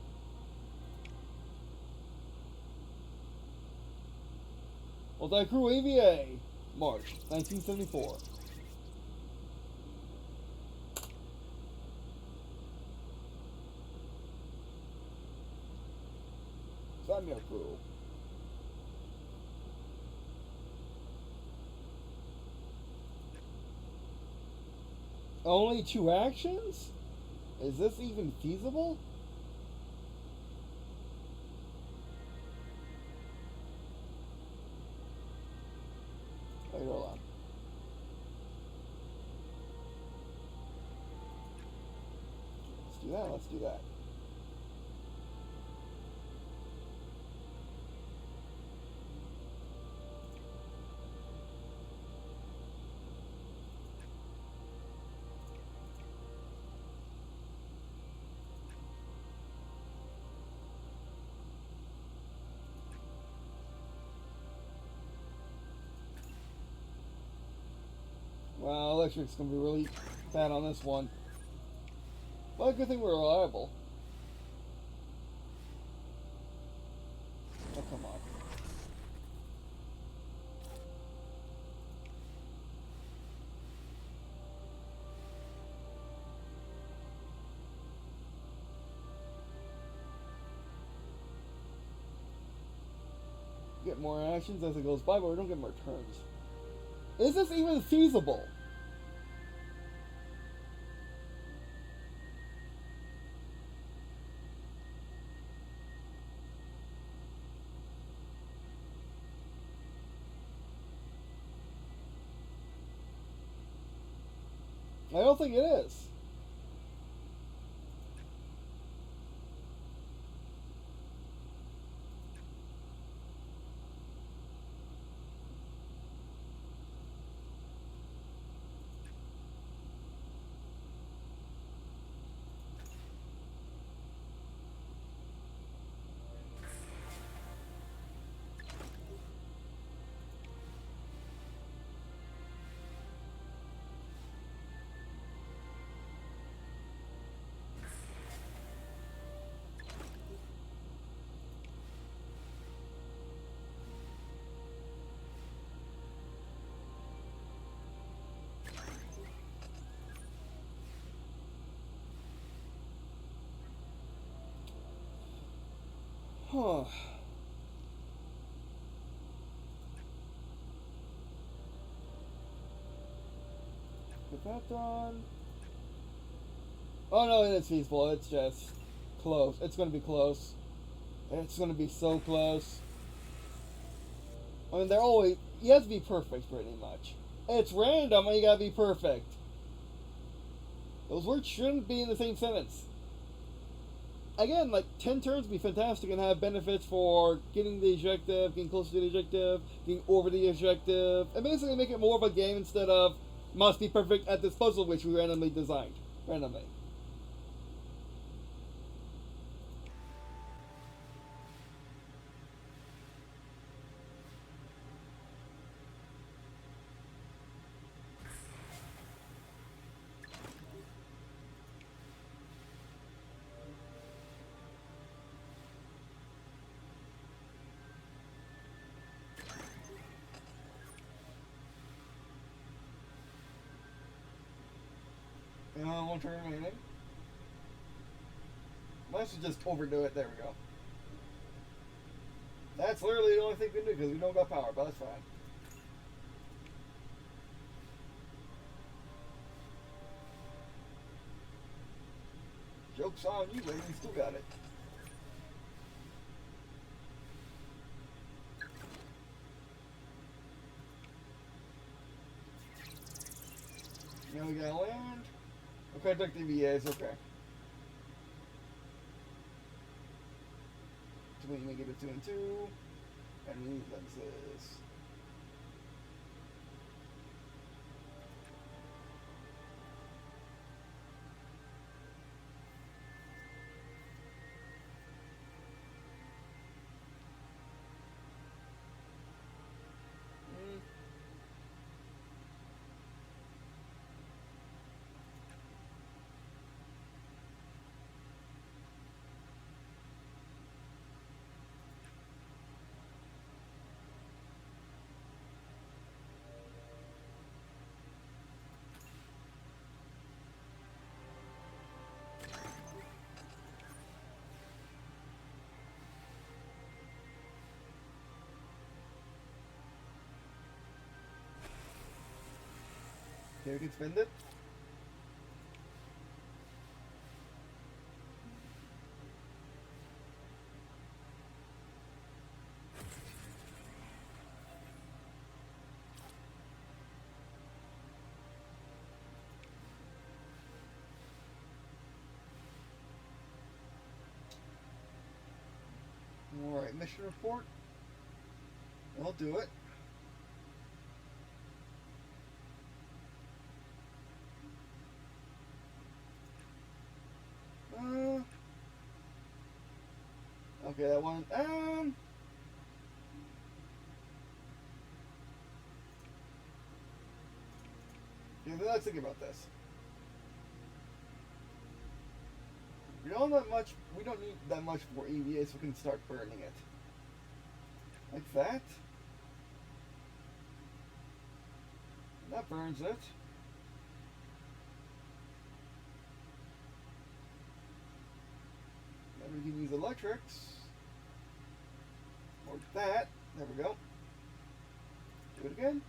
Multi-crew AVA, March 1974. Samuel crew. Only 2 actions? Is this even feasible? Wait, hold on. that? Let's do that. Wow, electric's gonna be really bad on this one. But good thing we're reliable. Oh, come on. Get more actions as it goes by, but we don't get more turns. Is this even feasible? I don't think it is. Huh. Get that done. Oh no, it is feasible. It's just close. It's gonna be close. It's gonna be so close. I mean, they're always. You have to be perfect, pretty much. It's random, and you gotta be perfect. Those words shouldn't be in the same sentence. Again, like 10 turns would be fantastic and have benefits for getting the objective, getting closer to the objective, getting over the objective, and basically make it more of a game instead of must be perfect at this puzzle which we randomly designed. Randomly. One turn remaining. Let's just overdo it. There we go. That's literally the only thing we can do because we don't got power, but that's fine. Joke's on you, lady. We still got it. Now we gotta land. Okay, took DVAs, okay. So we make it a 2 and 2. And we need lenses. Okay, we can spend it. Alright, mission report. I'll do it. Okay, that one. Yeah, let's think about this. We don't that much. We don't need that much for EVA, so we can start burning it. Like that. That burns it. Then we can use electrics. Or that. There we go. Do it again.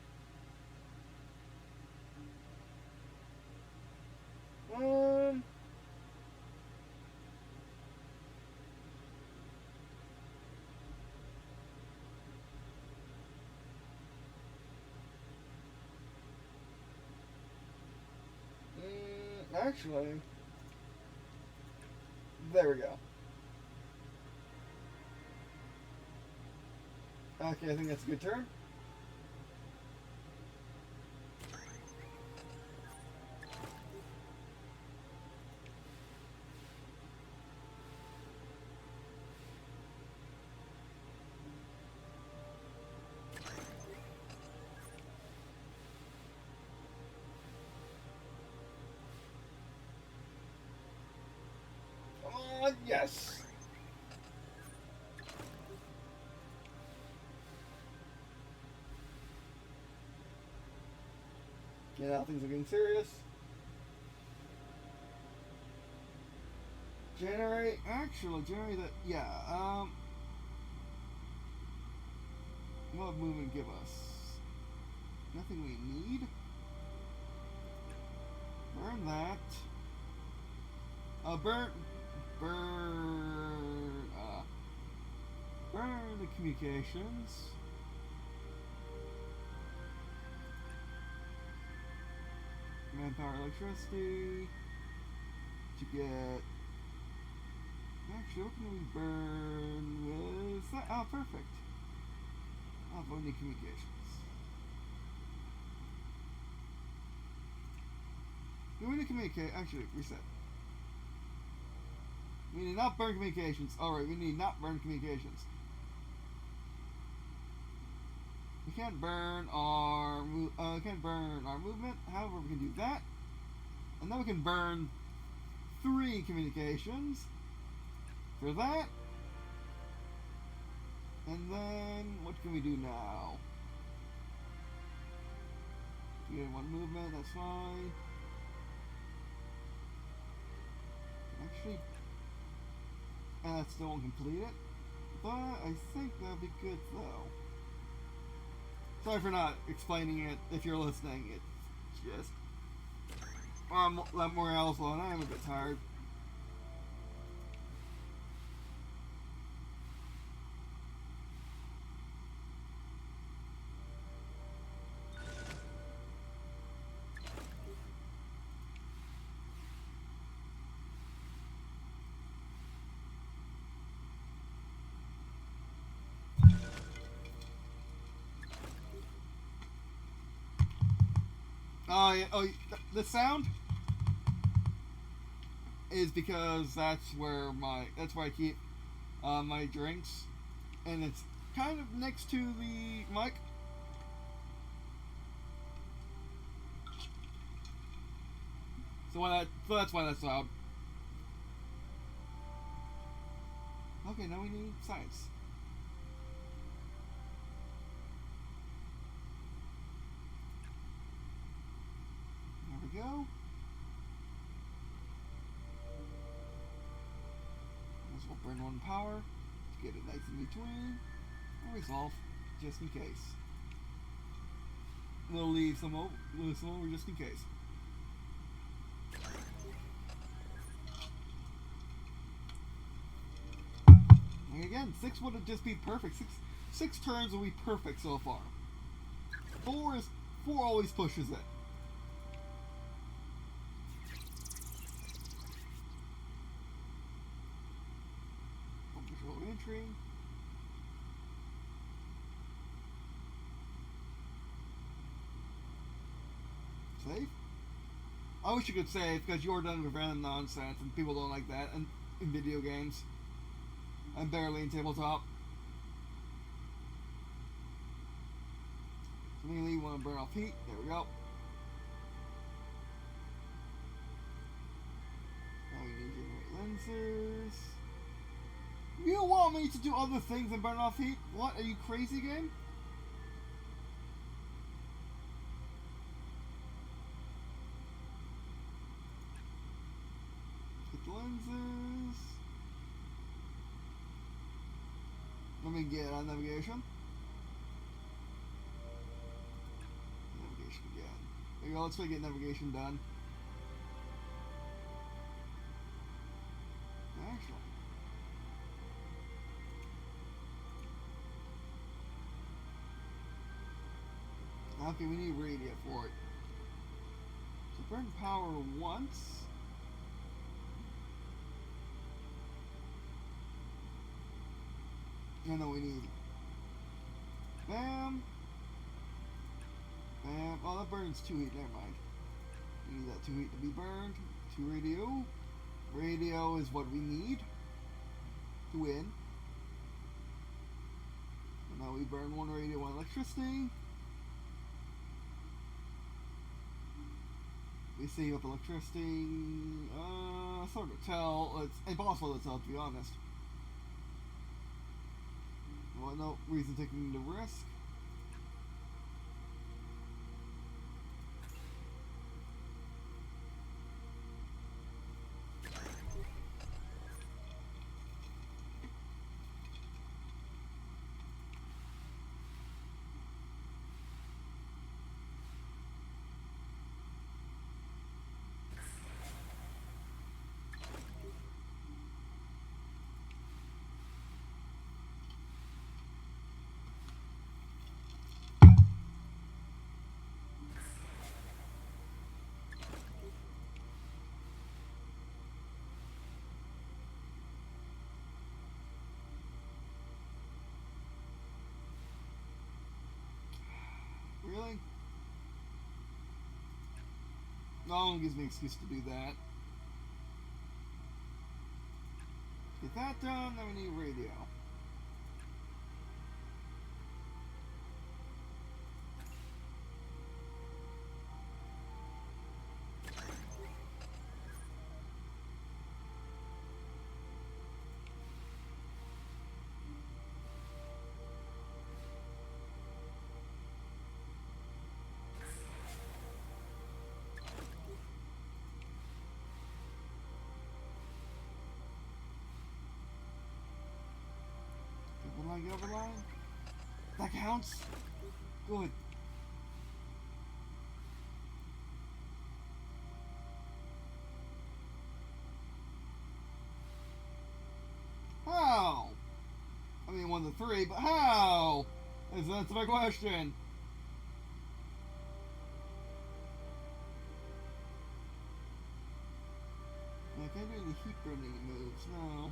Actually, there we go. Okay, I think that's a good turn. Yes. Yeah, now things are getting serious. Generate that. Yeah. What would movement give us? Nothing we need. Burn that. Burn the communications. Manpower, electricity. To get. Actually, what can we burn with that? Oh, perfect. Avoid communications. Do we need to communicate? Actually, reset. We need not burn communications. Alright, we need not burn communications. We can't burn our movement. However, we can do that, and then we can burn 3 communications for that. And then what can we do now? We get 1 movement. That's fine. Actually, and that still won't complete it, but I think that'll be good though. Sorry for not explaining it if you're listening. It's just morale's low and I am a bit tired. The sound is because that's where I keep my drinks, and it's kind of next to the mic. So that's why that's loud. Okay, now we need science. Go. This will burn 1 power to get it nice in between. And resolve just in case. We'll leave some over just in case. And again, 6 would just be perfect. Six turns will be perfect so far. 4 always pushes it. Entry. Save? I wish you could save, because you're done with random nonsense, and people don't like that in video games. I'm barely in tabletop. So immediately you want to burn off heat. There we go. Now we need to generate lenses. You don't want me to do other things than burn off heat? What? Are you crazy, game? Get the lenses. Let me get on navigation. Navigation again. There you go, let's try to get navigation done. Actually. Okay, we need radio for it. So burn power once. I know we need. Bam. Bam. Oh, that burns 2 heat. Never mind. We need that 2 heat to be burned. 2 radio. Radio is what we need to win. And now we burn 1 radio, 1 electricity. We save up electricity. It's hard to tell. It's impossible to tell, to be honest. Well, no reason taking the risk. Really? No one gives me an excuse to do that. Get that done, then we need radio. Get over the line? That counts? Good. How? I mean, 1 to 3, but how? That's my question. I can't do any heat burning moves, no.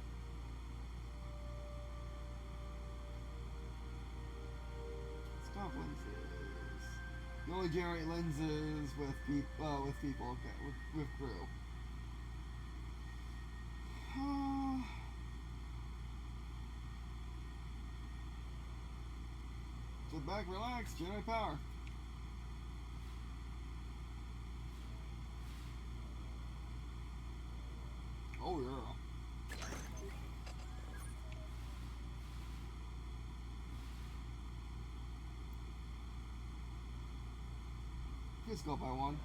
Lenses. You only generate lenses with people. Okay, with crew. Sit back, relax, generate power. Oh yeah. Just go by 1.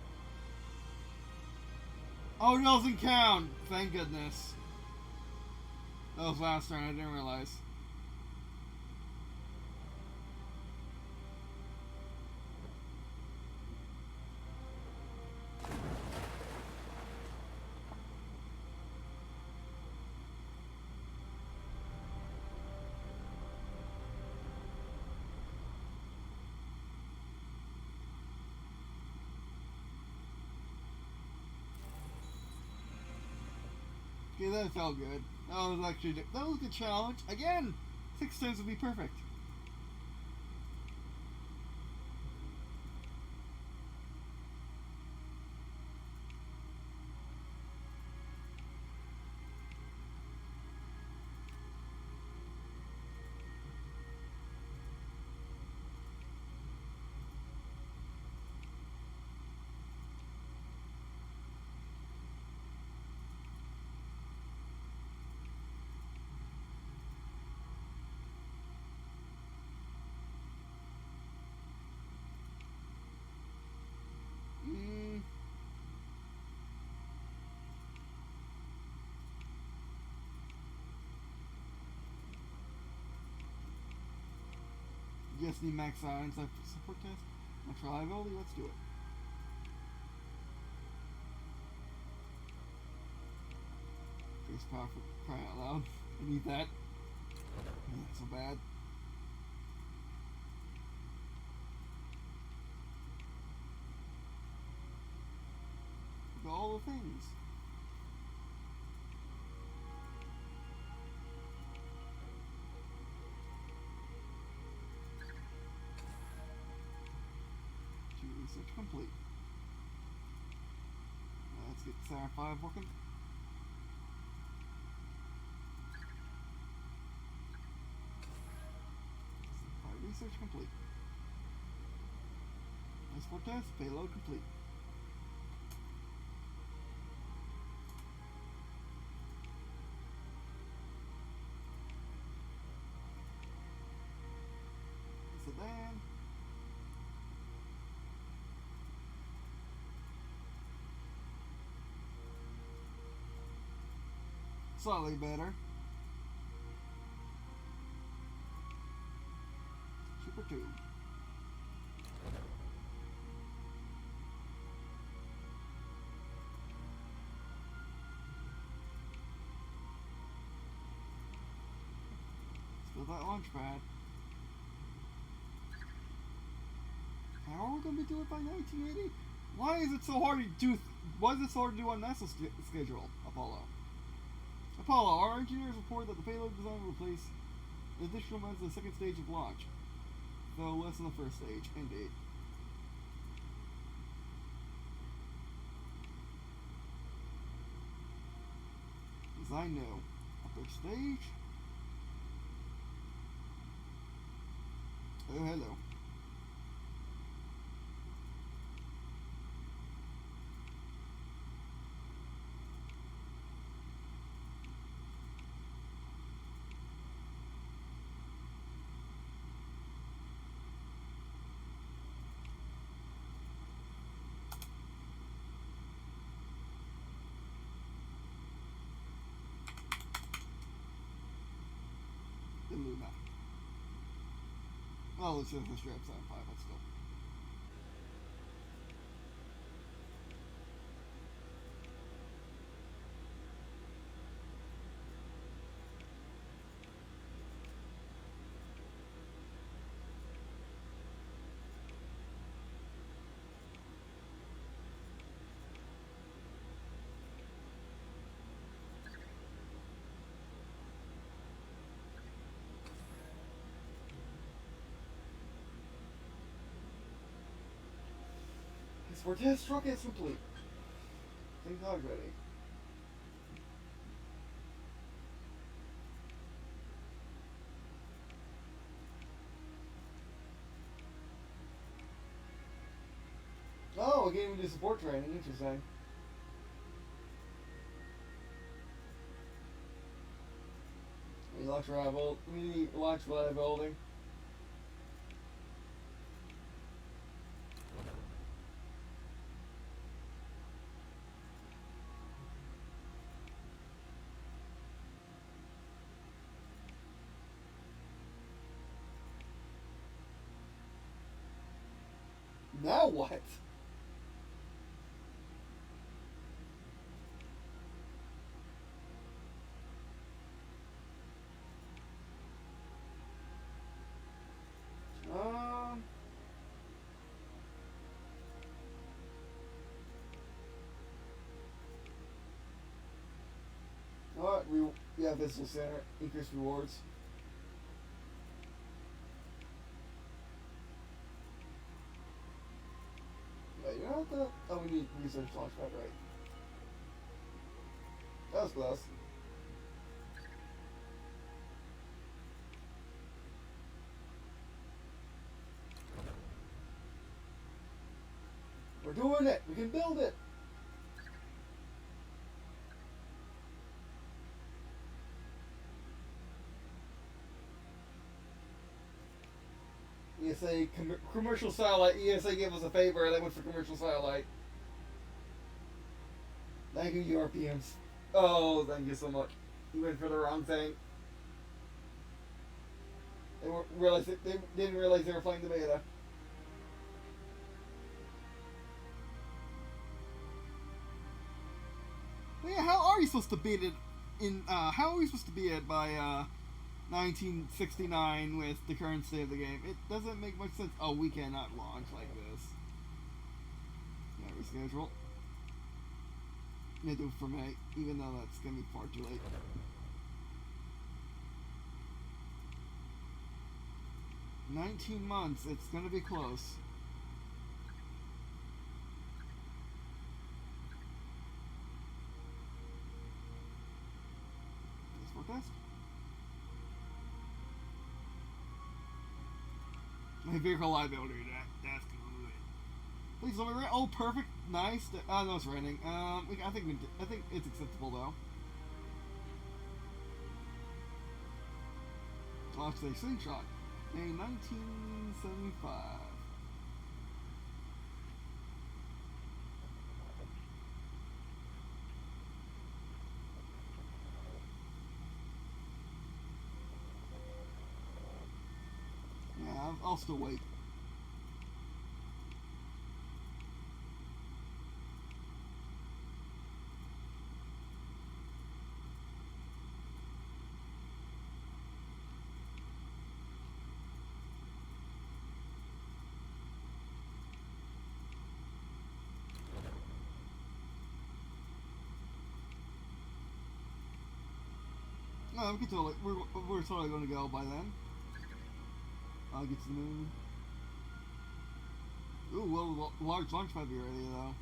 Oh, it doesn't count! Thank goodness. That was last turn, I didn't realize. Okay, that felt good. That was a good challenge. Again, 6 turns would be perfect. Just need max science support test. Max reliability, let's do it. Face power for crying out loud. I need that. Not so bad. Look at all the things. Research complete. Let's get Sarah 5 working. Research complete. Export test, payload complete. Sedan. Slightly better. Super 2. Let's build that launch pad. How are we going to do it by 1980? Why is it so hard to do? Why is it so hard to do on NASA's schedule, Apollo? Apollo, our engineers report that the payload design will replace additional months in the second stage of launch, though less than the first stage. Indeed. As I know, upper stage. Oh, hello. Luna. Oh, it's just the strap 5, but still. Export test truck is complete. Things are ready. Oh, again we do support training. Interesting. We launch reliability. Now what? Alright, yeah, Visible Center, increased rewards. Wait, you know what the... Oh, we need research launchpad, right? That was close. We're doing it! We can build it! ESA commercial satellite. ESA gave us a favor. They went for commercial satellite. Thank you, Europeans. Oh, thank you so much. You went for the wrong thing. They realize they didn't realize they were playing the beta. Well, yeah, how are you supposed to beat it in? How are we supposed to beat it by 1969 with the current state of the game? It doesn't make much sense. Oh, we cannot launch like this. Yeah, reschedule. I'm gonna do it for May, even though that's gonna be far too late. $19 months. It's gonna be close. This forecast. My vehicle liability. That's good. Please let me rain. Oh, perfect. Nice. No, it's raining. I think it's acceptable though. Launch day slingshot. May 1975. Yeah, I'll still wait. No, we can totally. We're totally going to go by then. I'll get to the moon. Ooh, well, large launch might be ready though.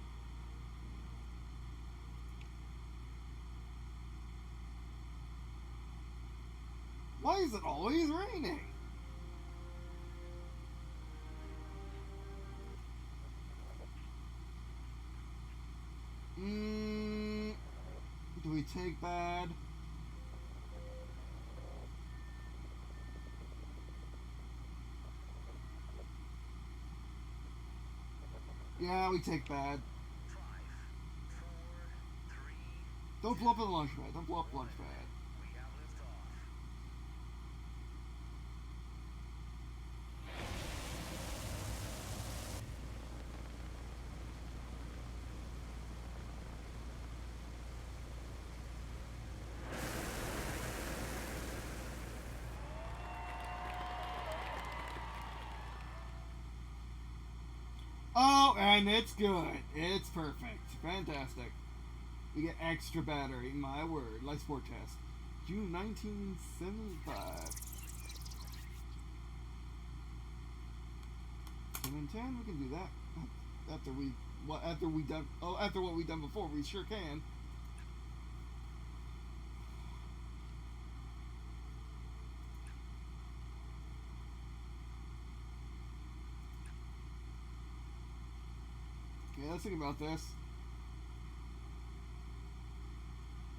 Why is it always raining? Do we take bad? Yeah, we take bad. 5, 4, 3. Don't blow up the launch pad. Don't blow up the launch pad. We have liftoff. Oh, and it's good. It's perfect. Fantastic. We get extra battery. My word. Life support test. June 1975. 10 and 10. We can do that. After what we done before, we sure can. Yeah, let's think about this.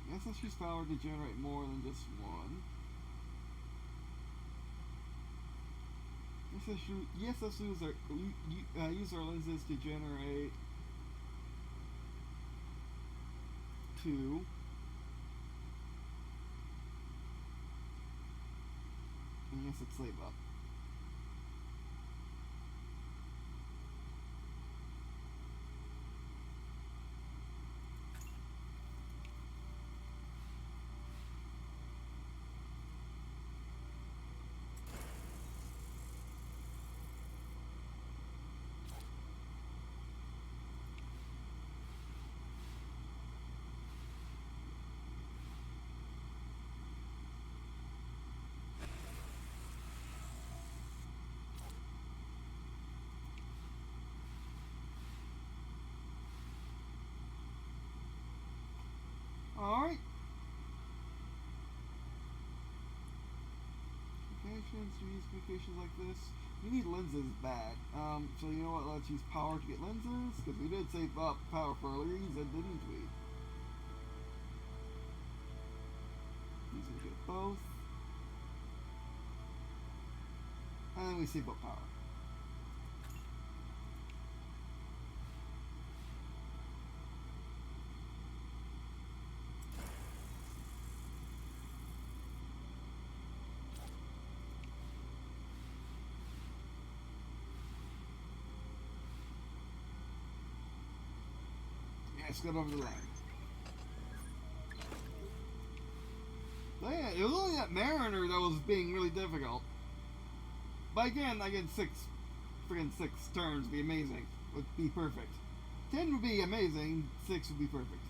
Yes, let's use power to generate more than just one. Yes, let's use our lenses to generate two. And yes, let's save up. Alright. Communications, to use communications like this. You need lenses bad. So you know what, let's use power to get lenses, because we did save up power for a reason, didn't we? These will get both. And then we save up power. just got over the line. So yeah, it was only that Mariner that was being really difficult. But again, 6 turns would be amazing. Would be perfect. 10 would be amazing, 6 would be perfect.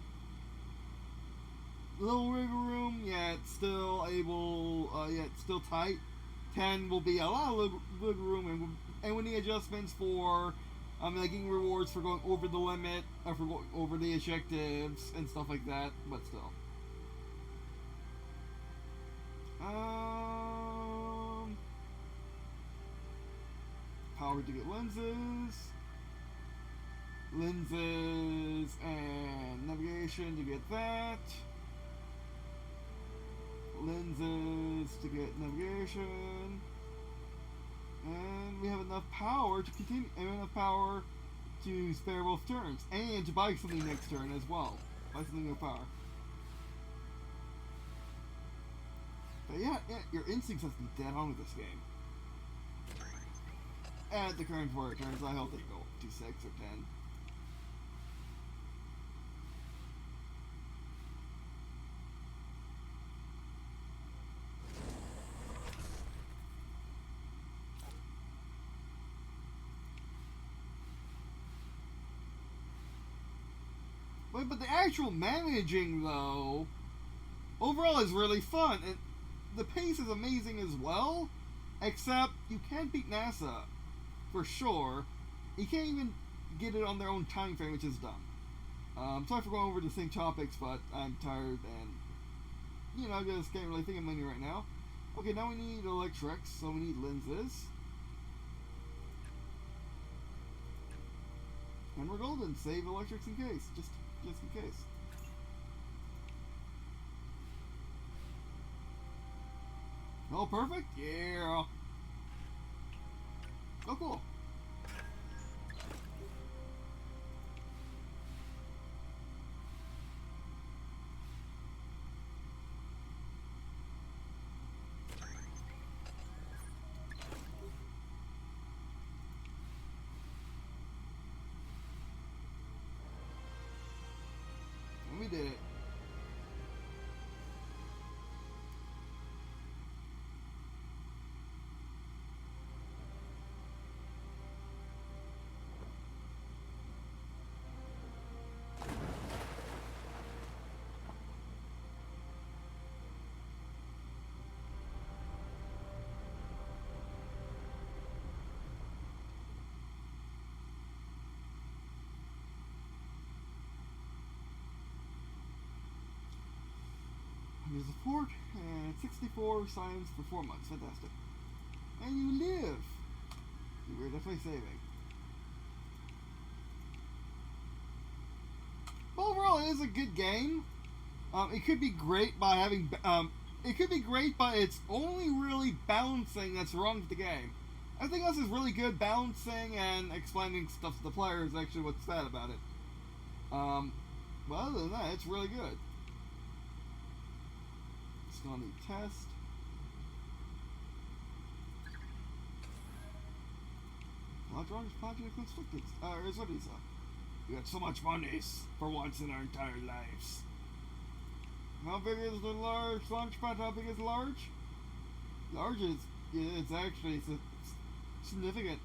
Little wiggle room, yeah, it's still able, it's still tight. 10 will be a lot of wiggle room, and with the adjustments for getting rewards for going over the limit, or for going over the objectives, and stuff like that, but still. Power to get lenses. Lenses and navigation to get that. Lenses to get navigation. And we have enough power to continue, and enough power to spare both turns, and to buy something next turn as well. Buy something with power. But yeah, your instincts have to be dead on with this game. At the current 4 turns, I hope they go to 6 or 10. But the actual managing, though, overall is really fun, and the pace is amazing as well, except you can't beat NASA, for sure. You can't even get it on their own time frame, which is dumb. Sorry for going over the same topics, but I'm tired, and, I just can't really think of money right now. Okay, now we need electrics, so we need lenses. And we're golden. Save electrics in case. Just in case. Oh, perfect? Yeah. Oh, cool. And we did it. Your support and 64 science for 4 months. Fantastic. And you live. You were definitely saving. But overall, it is a good game. It could be great by having. It could be great, but it's only really balancing that's wrong with the game. Everything else is really good. Balancing and explaining stuff to the player is actually what's sad about it. But other than that, it's really good. Still need test. Project constructed. Here's what he said. We got so much money for once in our entire lives. How big is the large launch pad? How big is large? Large is, yeah, it's actually significant.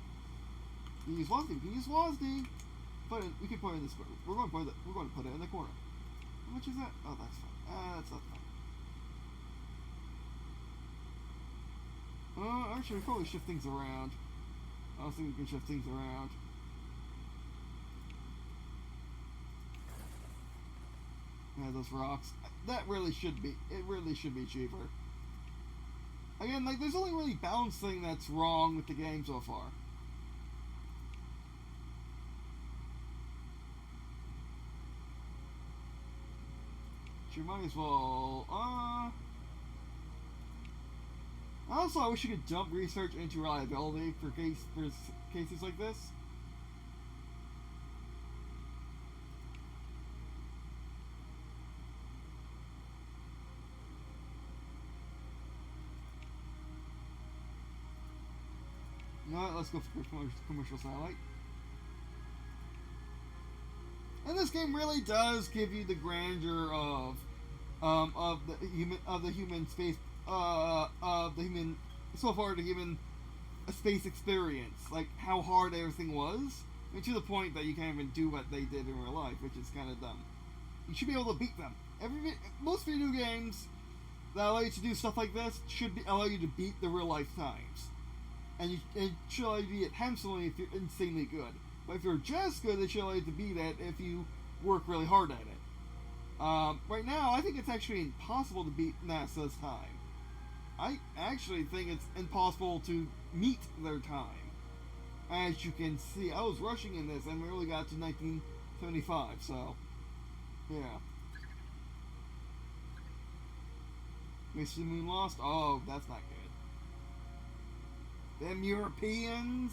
Can you use WASD? Can you use WASD? Put it. We can put it in this corner. We're going to put it in the corner. How much is that? Oh, that's fine. That's not fine. Actually, we probably shift things around. I don't think we can shift things around. Yeah, those rocks. That really should be. It really should be cheaper. Again, like, there's only really balancing that's wrong with the game so far. You might as well. Also, I wish you could dump research into reliability for cases like this. You know what, let's go for commercial satellite. And this game really does give you the grandeur of the human space of the human so far the human space experience, like how hard everything was. I mean, to the point that you can't even do what they did in real life, which is kind of dumb. You should be able to beat them. Most video games that allow you to do stuff like this should allow you to beat the real life times, and it should allow you to beat it handsomely if you're insanely good. But if you're just good, it should allow you to beat it if you work really hard at it. Right now, I think it's actually impossible to beat NASA's time. I actually think it's impossible to meet their time. As you can see, I was rushing in this, and we only got to 1975, so yeah. Mission Moon Lost? Oh, that's not good. Them Europeans?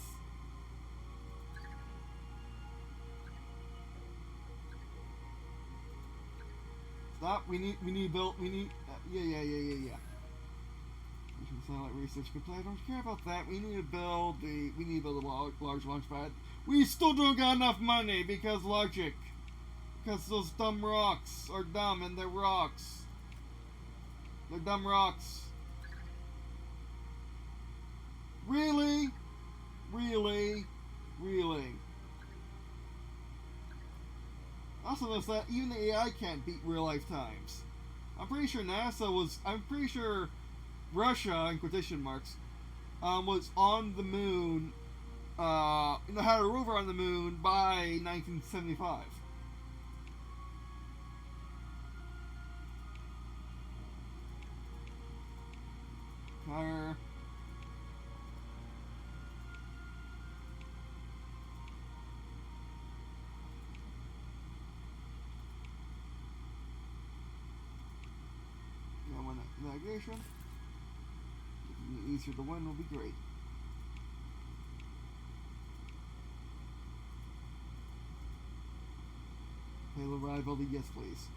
Stop. We need build. We need. Yeah. Satellite research complete. I don't care about that. We need to build a large launch pad. We still don't got enough money because logic. Because those dumb rocks are dumb and they're rocks. They're dumb rocks. Really? Also notice that even the AI can't beat real life times. I'm pretty sure Russia, in quotation marks, was on the moon, had a rover on the moon by 1975. Fire. Navigation. Easier to win will be great. Payload reliability, yes please.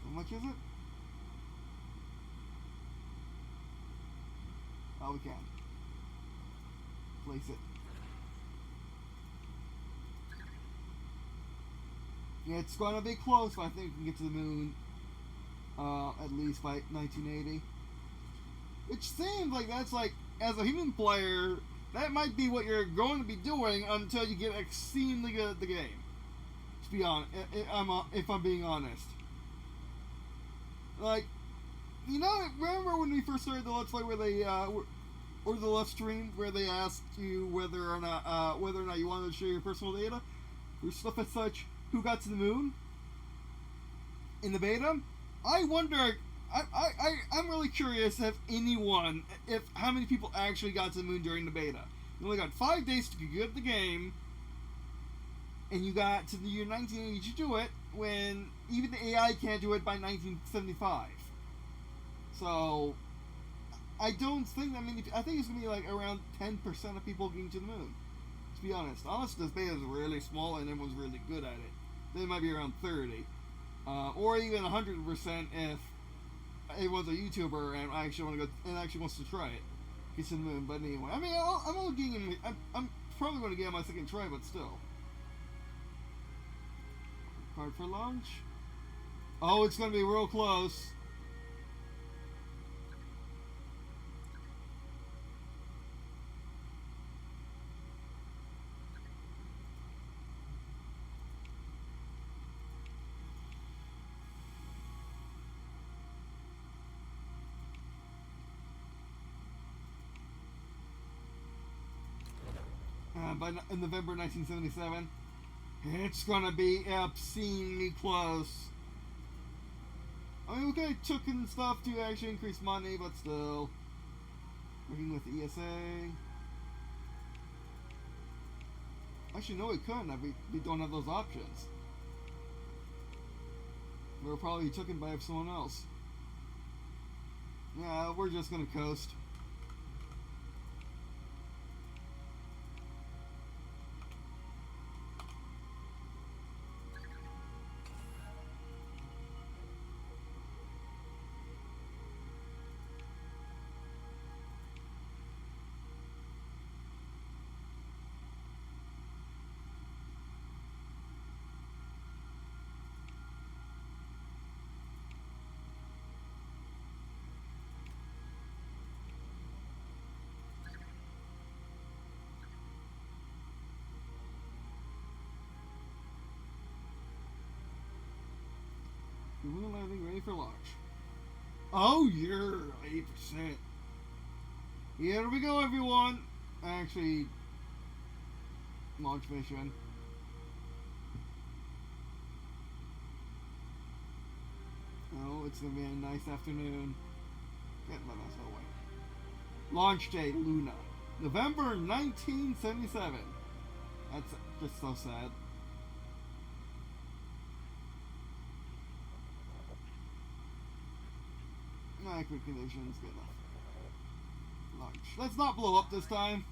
How much is it? Oh, we can. Place it. Yeah, it's gonna be close, but I think we can get to the moon at least by 1980. Which seems like that's like, as a human player, that might be what you're going to be doing until you get extremely good at the game. To be honest, if I'm being honest. Like, remember when we first started the Let's Play where they, or the Let's Stream, where they asked you whether or not you wanted to share your personal data or stuff as such? Who got to the moon in the beta? I wonder. I'm really curious if how many people actually got to the moon during the beta. You only got 5 days to get at the game, and you got to the year 1980 to do it when even the AI can't do it by 1975. So I don't think that many. I think it's gonna be like around 10% of people getting to the moon. To be honest, unless this beta is really small and everyone's really good at it. Then it might be around 30, or even 100% if everyone's a YouTuber and actually wants to try it. Get to the moon, but anyway, I mean, I'm only getting. I'm probably going to get on my second try, but still. Card for launch. Oh, it's going to be real close. In November 1977, it's gonna be obscenely close. I mean, we could have taken stuff to actually increase money, but still. Working with the ESA. Actually, no, we couldn't. We don't have those options. We were probably taken by someone else. Yeah, we're just gonna coast. The moon landing ready for launch. Oh, you're 8%. Here we go, everyone. Actually, launch mission. Oh, it's gonna be a nice afternoon. Get my mouse away. Launch date, Luna. November 1977. That's just so sad. Quick conditions, good enough. Launch. Let's not blow up this time.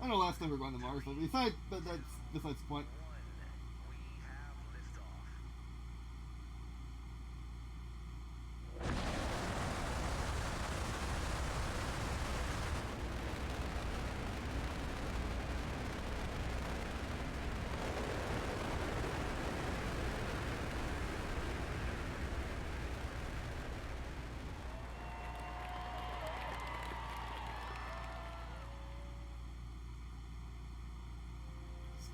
I know last time we were going to Mars, but that's besides the point. We have liftoff.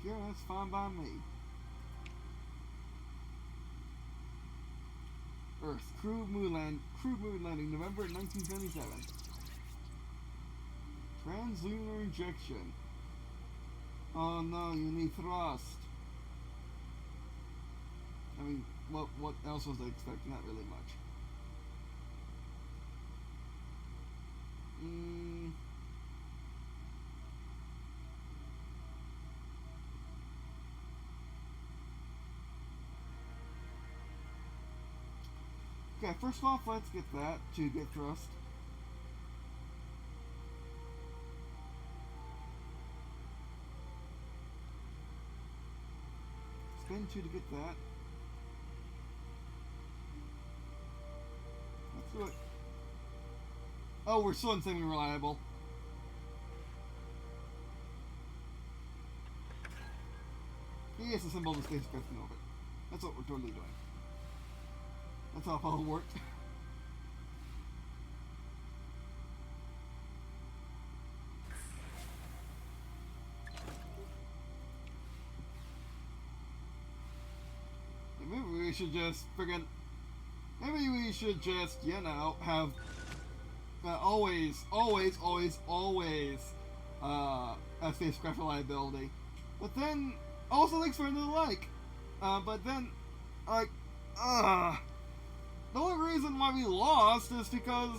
Yeah, that's fine by me. Earth, crude moon landing, November 1977. Translunar injection. Oh no, you need thrust. I mean, what else was I expecting? Not really much. Okay, first off, let's get that to get thrust. Spin 2 to get that. Let's do it. Oh, we're so insanely reliable. He has assembled the spacecraft in orbit. That's what we're totally doing. That's how it worked. Maybe we should just friggin'. Maybe we should just, you know, have always a spacecraft reliability. But then, also thanks for another like. But then, like, the only reason why we lost is because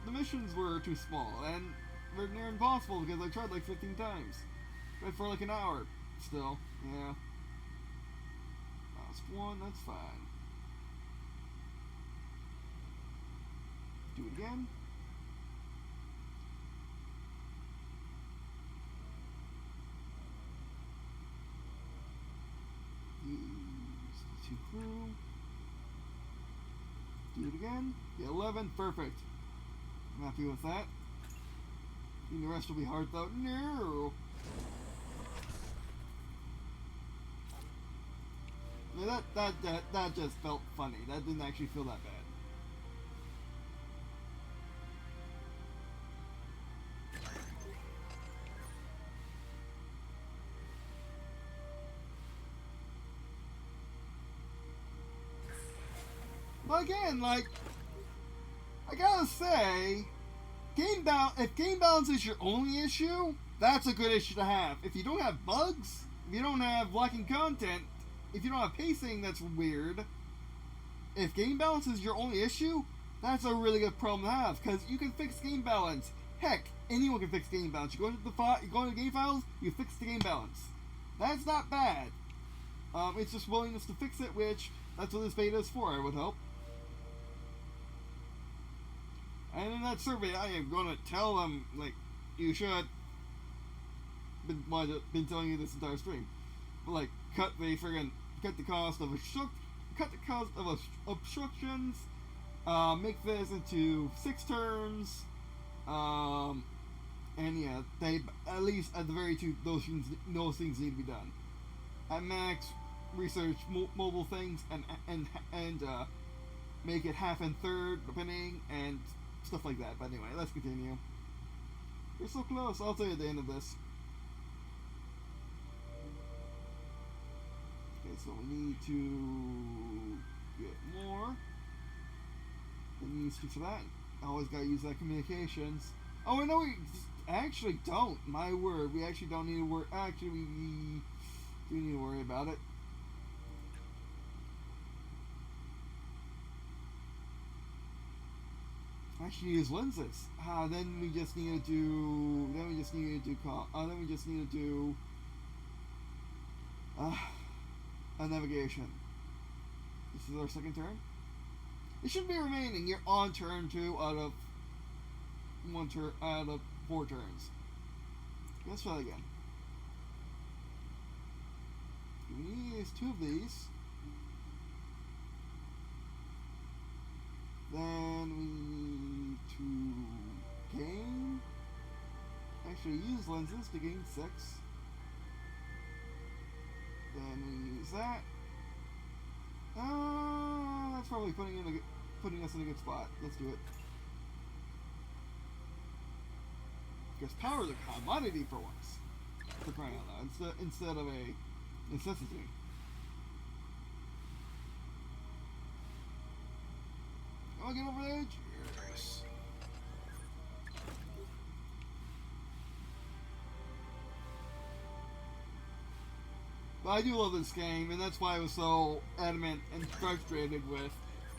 the missions were too small, and they're near impossible because I tried like 15 times. But for like an hour, still, yeah. Lost one, that's fine. Do it again. Use the 2 crew. Do it again. The 11, perfect. I'm happy with that. And the rest will be hard though. No. Yeah, that just felt funny. That didn't actually feel that bad. But again, like, I gotta say, if game balance is your only issue, that's a good issue to have. If you don't have bugs, if you don't have lacking content, if you don't have pacing that's weird, if game balance is your only issue, that's a really good problem to have, because you can fix game balance. Heck, anyone can fix game balance. You go into game files, you fix the game balance. That's not bad. It's just willingness to fix it, which that's what this beta is for, I would hope. And in that survey, I am going to tell them, like, you should. Been telling you this entire stream, but like, cut the cost of obstructions. Make this into 6 turns. And yeah, they at least at the very two those things need to be done. At max, research mobile things and make it half and third depending and stuff like that. But anyway, let's continue. We're so close. I'll tell you at the end of this. Okay, so we need to get more. use for that. Always gotta use that communications. Oh, no, we actually don't. My word, we actually don't need to worry. Actually, we do need to worry about it. Actually, use lenses. Then we just need to do. Then we just need to do. Then we just need to do. A navigation. This is our second turn. It should be remaining. You're on turn 2 out of 4 turns. Let's try again. We need to use 2 of these. Then we need to gain. Actually, use lenses to gain 6. Then we use that. That's probably putting us in a good spot. Let's do it. Because power is a commodity for once. For crying out loud. Instead of a necessity. Can I get over the edge? Yes. But I do love this game, and that's why I was so adamant and frustrated with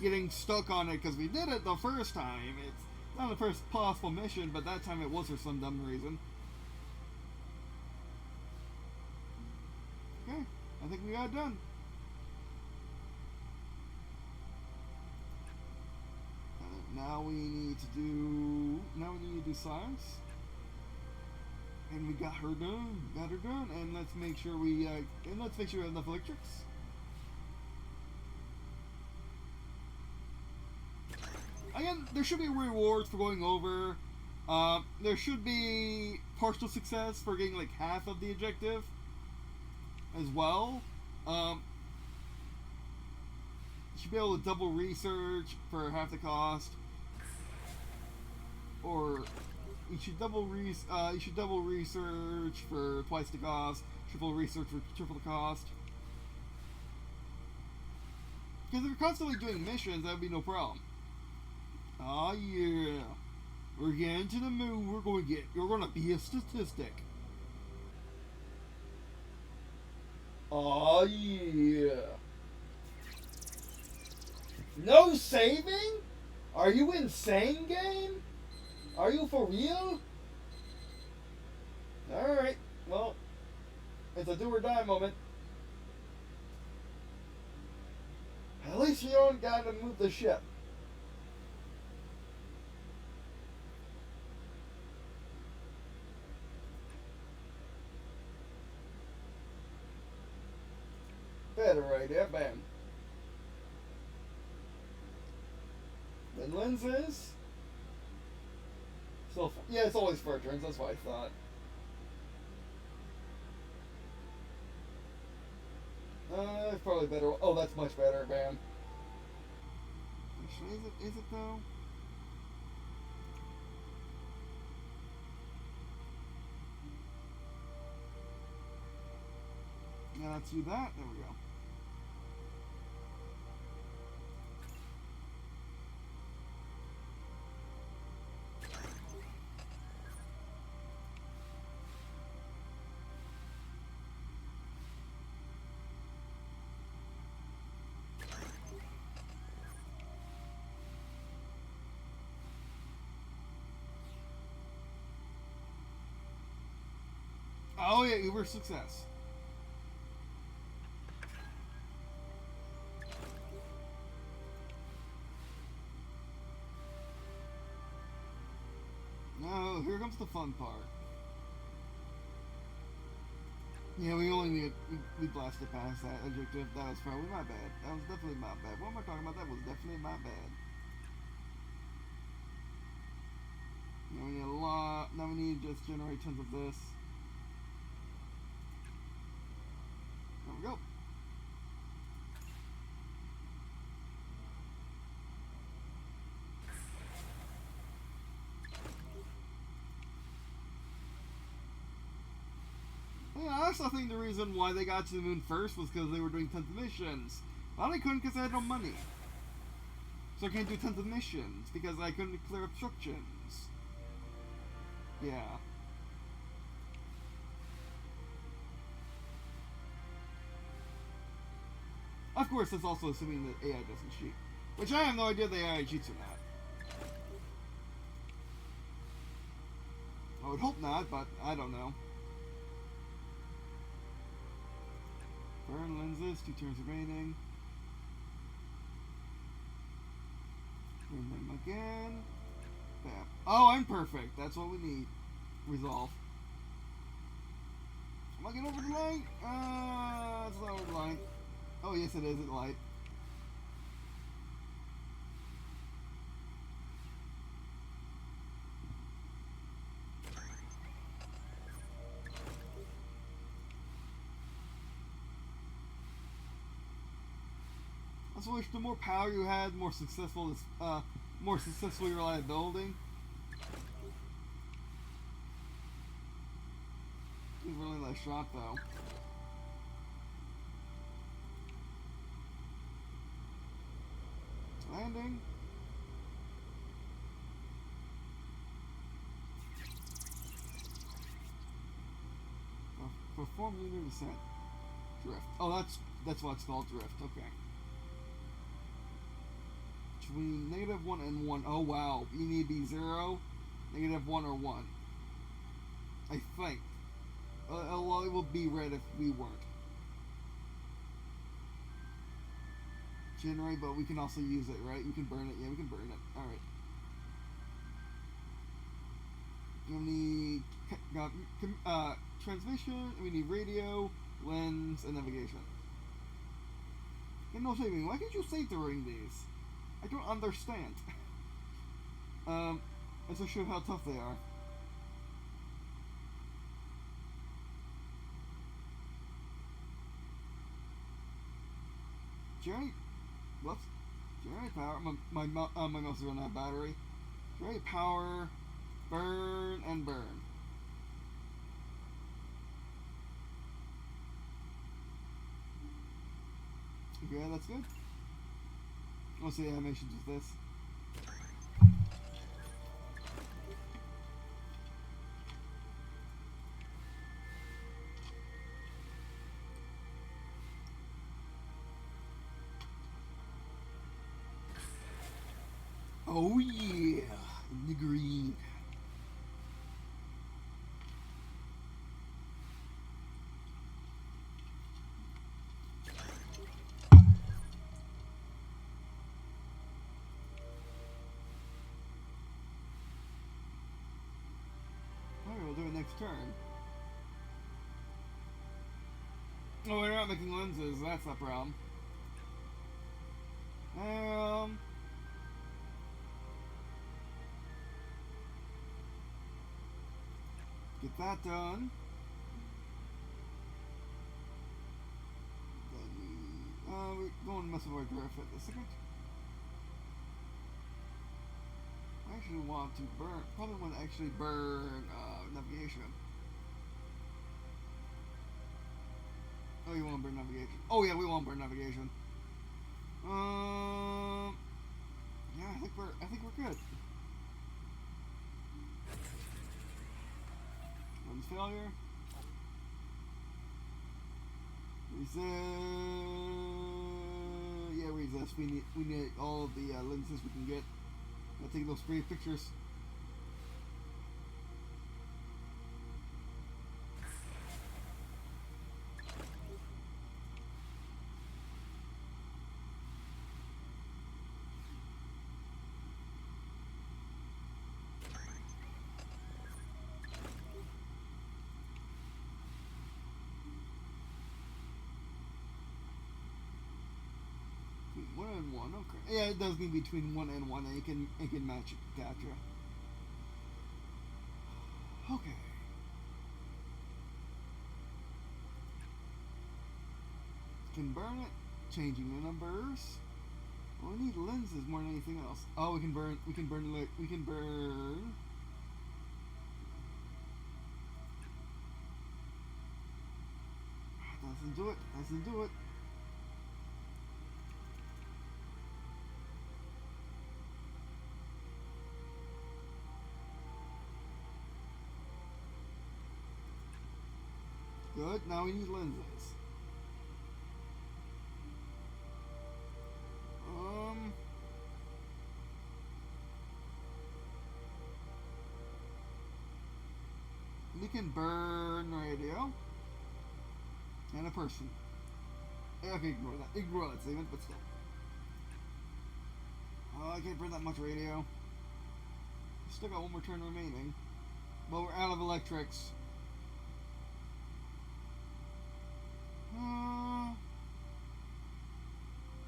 getting stuck on it, because we did it the first time. It's not the first possible mission, but that time it was for some dumb reason. Okay, I think we got it done. Now we need to do science. And we got her done. And let's make sure we have enough electrics. Again, there should be rewards for going over. There should be partial success for getting like half of the objective as well. You should be able to double research for half the cost, or you should double research for twice the cost, triple research for triple the cost. Because if you're constantly doing missions, that would be no problem. Oh yeah, we're getting to the moon. You're gonna be a statistic. Oh yeah. No saving? Are you insane, game? Are you for real? Alright, well, it's a do or die moment. At least you don't gotta move the ship. Better right there, bam. Then lenses. So yeah, it's always 4 turns. That's what I thought. It's probably better. Oh, that's much better. Bam. Actually, is it though? Yeah, let's do that. There we go. Oh yeah, Uber success. Now here comes the fun part. Yeah, we blasted past that objective. That was probably my bad. That was definitely my bad. What am I talking about? That was definitely my bad. Now we need a lot. Now we need to just generate tons of this. There we go. Yeah, I also think the reason why they got to the moon first was because they were doing tons of missions. But they couldn't because they had no money. So I can't do tons of missions because I couldn't clear obstructions. Yeah. Of course, that's also assuming that AI doesn't cheat. Which I have no idea if the AI cheats or not. I would hope not, but I don't know. Burn lenses, 2 turns remaining. Burn them again. Bam. Oh, I'm perfect. That's what we need. Resolve. Am I getting over the line? It's not over the line. Oh, yes, it is at light. I just wish the more power you had, more successful reliability. It's a really nice shot, though. Landing. Perform lunar descent. Drift. Oh, that's what it's called, drift. Okay. Between -1 and 1. Oh wow. You need to be 0, -1, or 1. I think. Well, it will be red if we weren't. Generate, but we can also use it, right? We can burn it. Yeah, we can burn it. Alright. We need transmission, we need radio, lens, and navigation. And no saving. Why can't you save during these? I don't understand. This will show how tough they are. Generate. Whoops. Generate power. My mouse is running out of battery. Generate power. Burn and burn. Okay, that's good. I'll see animations with this. Oh yeah, in the green. Alright, we'll do it next turn. Oh, we're not making lenses, that's the problem. Get that done. Then we're going to mess with our drift at the second. I actually want to burn, probably want to actually burn navigation. Oh, you want to burn navigation? Oh yeah, we want to burn navigation. Yeah, I think we're good. Lens failure. Resist. Yeah, resist. We need all of the lenses we can get. I'll take those pretty pictures. One and one, okay. Yeah, it does mean between 1 and 1, and it can match it. Gotcha. Okay. Can burn it. Changing the numbers. Well, we need lenses more than anything else. Oh, we can burn. Doesn't do it. Doesn't do it. Good. Now we need lenses. We can burn radio and a person. Okay, ignore that. Ignore that statement, but still. I can't burn that much radio. Still got one more turn remaining. But we're out of electrics.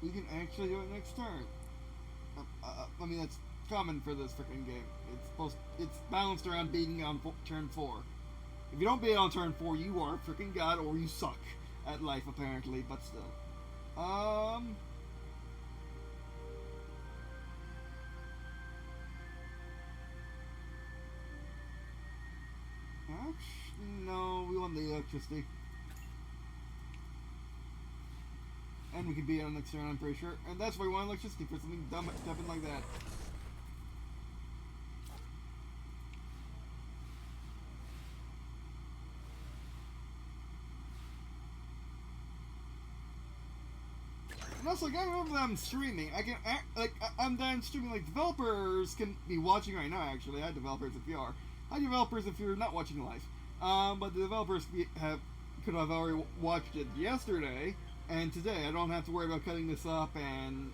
We can actually do it next turn. I mean, that's common for this freaking game. It's balanced around beating on turn 4. If you don't beat on turn 4, you are a freaking god or you suck at life, apparently, but still. Actually, no, we want the electricity. And we can beat on next turn, I'm pretty sure. And that's why we want electricity, for something dumb happened like that. And also, I gotta remember that I'm streaming. I'm done streaming. Like, developers can be watching right now, actually. Hi, developers, if you are. Hi, developers, if you're not watching live. But the developers could have already watched it yesterday and today. I don't have to worry about cutting this up and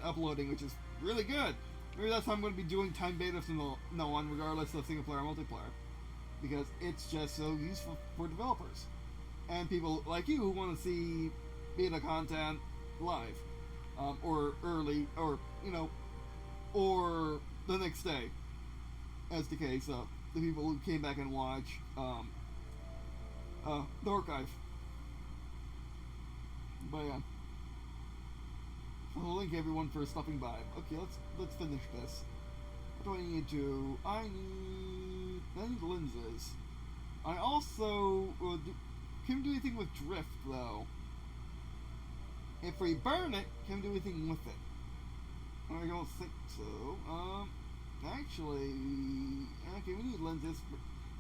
uploading, which is really good. Maybe that's how I'm going to be doing time beta from no one, regardless of single player or multiplayer. Because it's just so useful for developers. And people like you who want to see beta content live, or early, or or the next day, as the case of the people who came back and watched the archive. But yeah, I'll thank everyone for stopping by. Okay, let's finish this. What do I need to do? I need lenses. I also can we do anything with drift though? If we burn it, can we do anything with it? I don't think so. Actually, okay, we need lenses.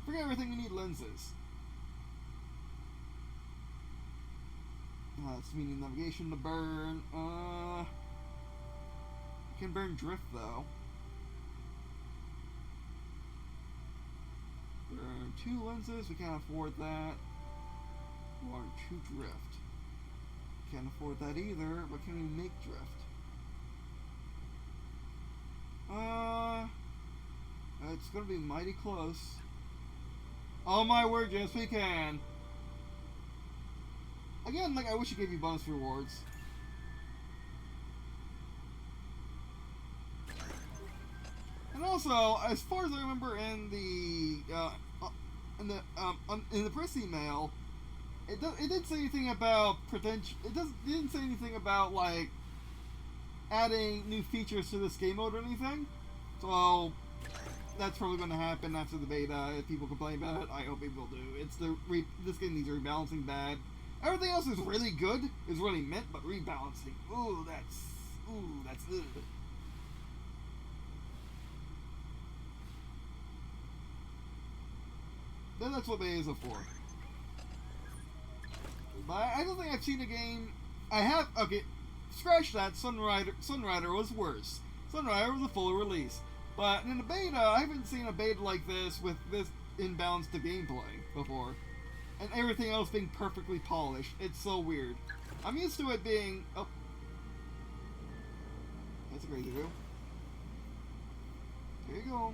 Forget everything, we need lenses. It's meaning navigation to burn. Can burn drift though. Burn 2 lenses, we can't afford that. Or 2 drift. Can't afford that either, but can we make drift? It's gonna be mighty close. Oh my word, yes we can! Again, like, I wish it gave you bonus rewards. And also, as far as I remember in the press email, it didn't say anything about potential. It didn't say anything about like adding new features to this game mode or anything. So that's probably going to happen after the beta. If people complain about it, I hope people do. This game needs rebalancing bad. Everything else is really good, is really mint, but rebalancing. Ooh, that's ugh. Then that's what beta is for. But I don't think I've seen a game. I have. Okay, scratch that. Sunrider was worse. Sunrider was a full release. But in the beta, I haven't seen a beta like this with this imbalanced to gameplay before. And everything else being perfectly polished. It's so weird. I'm used to it being... Oh. That's a crazy view. There you go.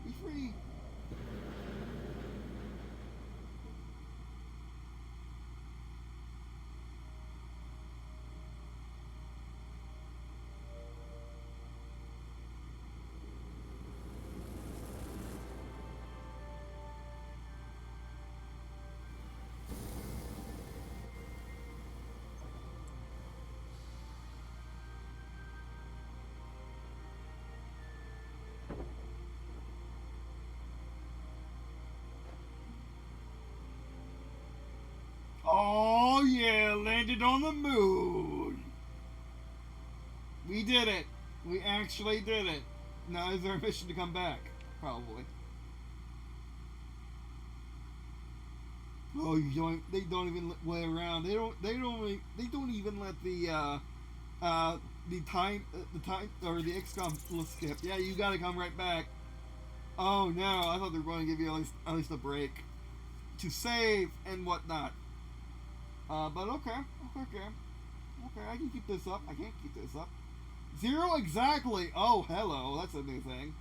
Be free. Oh yeah, landed on the moon. We did it. We actually did it. Now is our mission to come back? Probably. Oh, you don't. They don't even wait around. They don't. They don't. They don't even let the time or the XCOM skip. Yeah, you gotta come right back. Oh no! I thought they were going to give you at least a break to save and whatnot. But okay. I can keep this up. I can't keep this up. 0 exactly. Oh, hello. That's a new thing.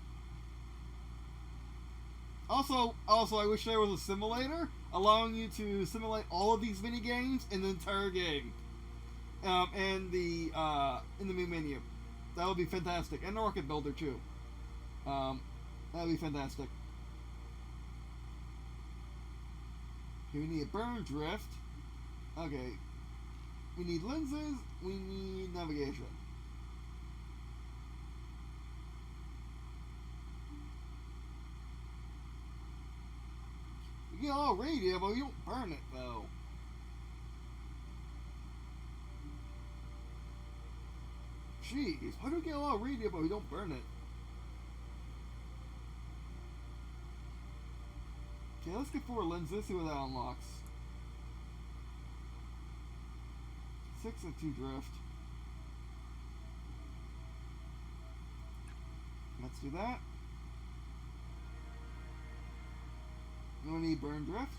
Also, I wish there was a simulator allowing you to simulate all of these mini games in the entire game, and in the main menu. That would be fantastic, and the rocket builder too. That would be fantastic. Here we need a burn drift. Okay, we need lenses. We need navigation. You get all radio, but you don't burn it though. Jeez, why do we get a lot of radio, but we don't burn it? Okay, let's get 4 lenses, see what that unlocks. 6 and 2 drift. Let's do that. We need burn drift.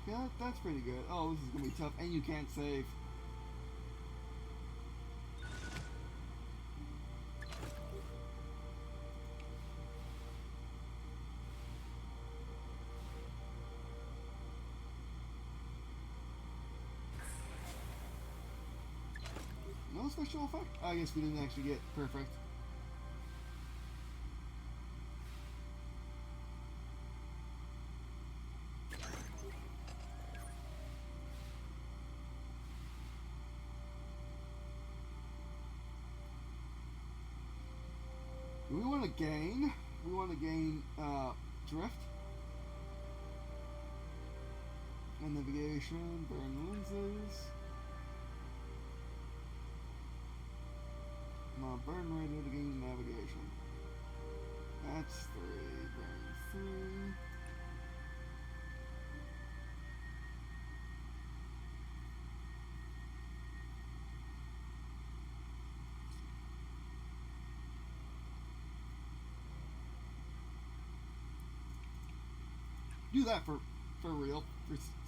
Yeah, that's pretty good. Oh, this is gonna be tough, and you can't save. No special effect? I guess we didn't actually get perfect. We want to gain. We want to gain drift and navigation. Burn lenses. Burn radio to gain navigation. That's 3. Burn 3. Do that for real.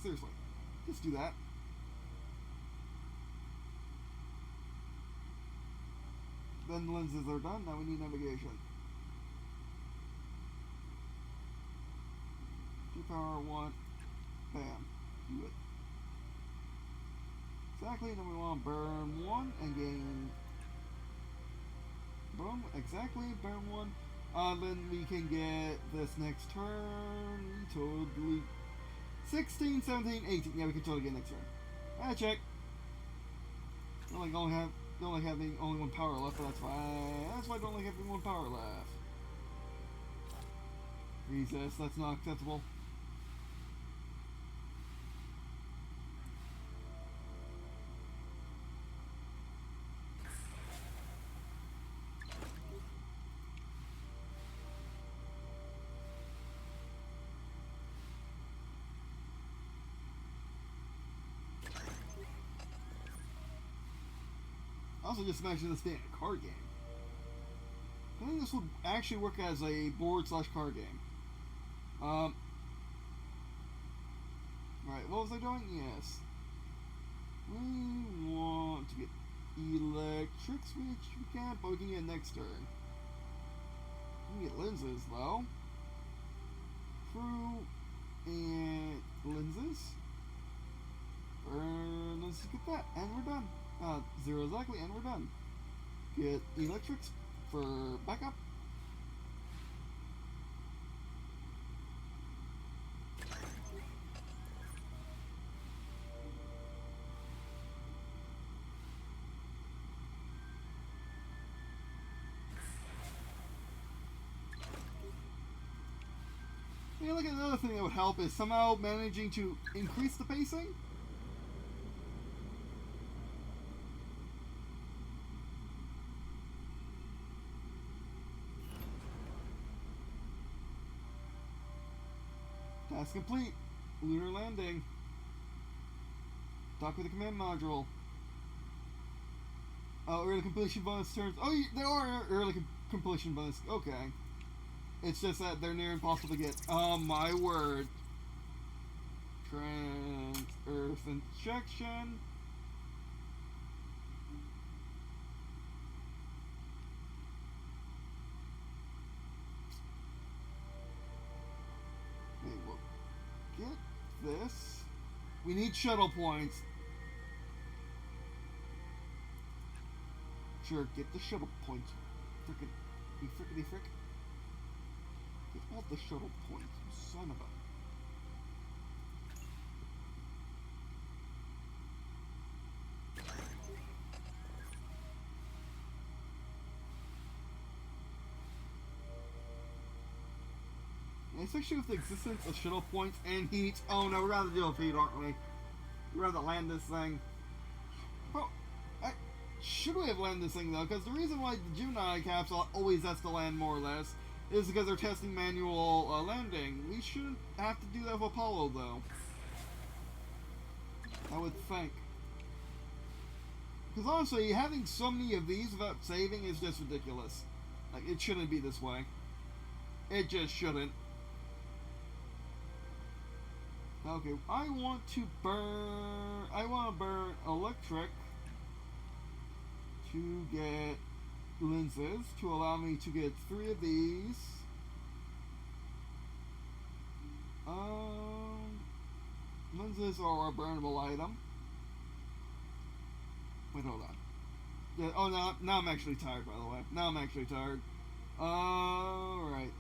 Seriously. Just do that. Then the lenses are done. Now we need navigation. G-power 1. Bam. Do it. Exactly. Then we want to burn 1 and gain. Boom. Exactly. Burn 1. Then we can get this next turn. Totally. 16, 17, 18. Yeah, we can totally get next turn. Check. Don't like having only 1 power left, but that's fine. That's why I don't like having 1 power left. Resist, that's not acceptable. Also, just imagine this being a card game. I think this would actually work as a board/card game. Right, what was I doing? Yes. We want to get electric switch. We can't, but we can get next turn. We can get lenses, though. Crew and lenses. Let's get that, and we're done. 0 exactly, and we're done. Get electrics for backup. Yeah, look at another thing that would help is somehow managing to increase the pacing. Task complete. Lunar landing. Dock with the command module. Oh, early completion bonus turns. Oh, there are early completion bonus. Okay. It's just that they're near impossible to get. Oh, my word. Trans-Earth injection. Okay, we'll get this. We need shuttle points. Sure, get the shuttle points. You frickety frick. Get all the shuttle points, you son of a... Especially with the existence of shuttle points and heat. Oh no, we're gonna have to deal with heat, aren't we? We're gonna have to land this thing. Bro, should we have landed this thing though? Because the reason why the Gemini capsule always has to land more or less is because they're testing manual landing. We shouldn't have to do that with Apollo though. I would think. Because honestly, having so many of these without saving is just ridiculous. Like, it shouldn't be this way. It just shouldn't. Okay, I want to burn electric to get lenses to allow me to get 3 of these. Lenses are a burnable item. Wait, hold on. Yeah, oh, now I'm actually tired, by the way. Now I'm actually tired. Alright.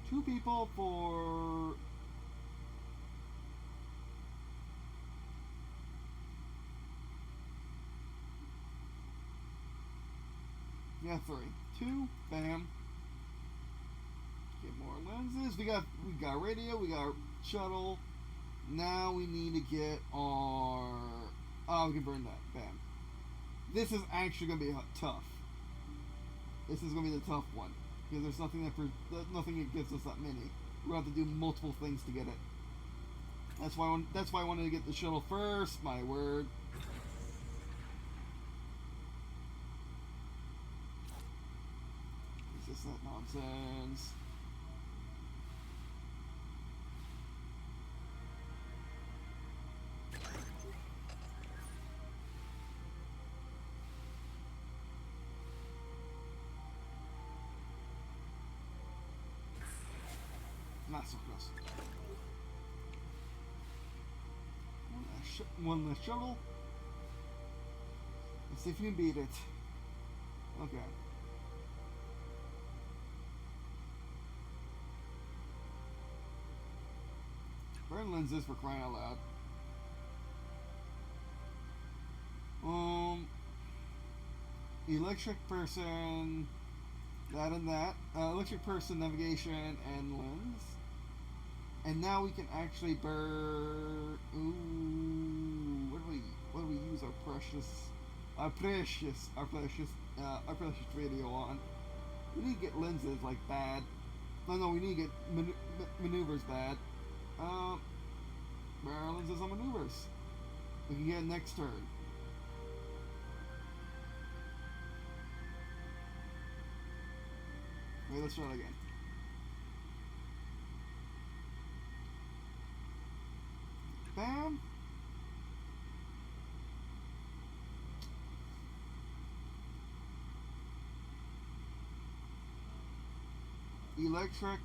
Two people for... Yeah, 3. 2, bam. Get more lenses. We got radio, we got shuttle. Now we need to get our... Oh, we can burn that. Bam. This is actually going to be tough. This is going to be the tough one. Because there's nothing that gives us that many. We're going to have to do multiple things to get it. That's why I wanted to get the shuttle first. My word. Is this that nonsense? Not so close. One less shuttle. Let's see if you can beat it. Okay. Burn lenses for crying out loud. Electric person. That and that. Electric person, navigation, and lens. And now we can actually burn. Ooh, what do we use our precious radio on? We need to get lenses like bad. No, we need to get maneuvers bad. Burn lenses on maneuvers. We can get next turn. Wait, let's try it again. Bam. Electric.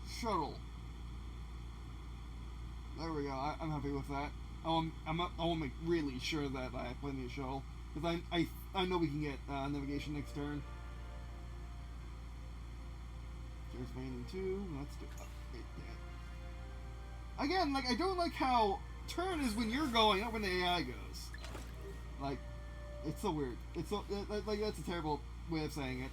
Shuttle. There we go. I'm happy with that. I want to make really sure that I have plenty of shuttle. Because I know we can get navigation next turn. There's remaining 2. Let's do it. Again, like, I don't like how turn is when you're going, not when the AI goes. Like, it's so weird. It's so, like, that's a terrible way of saying it.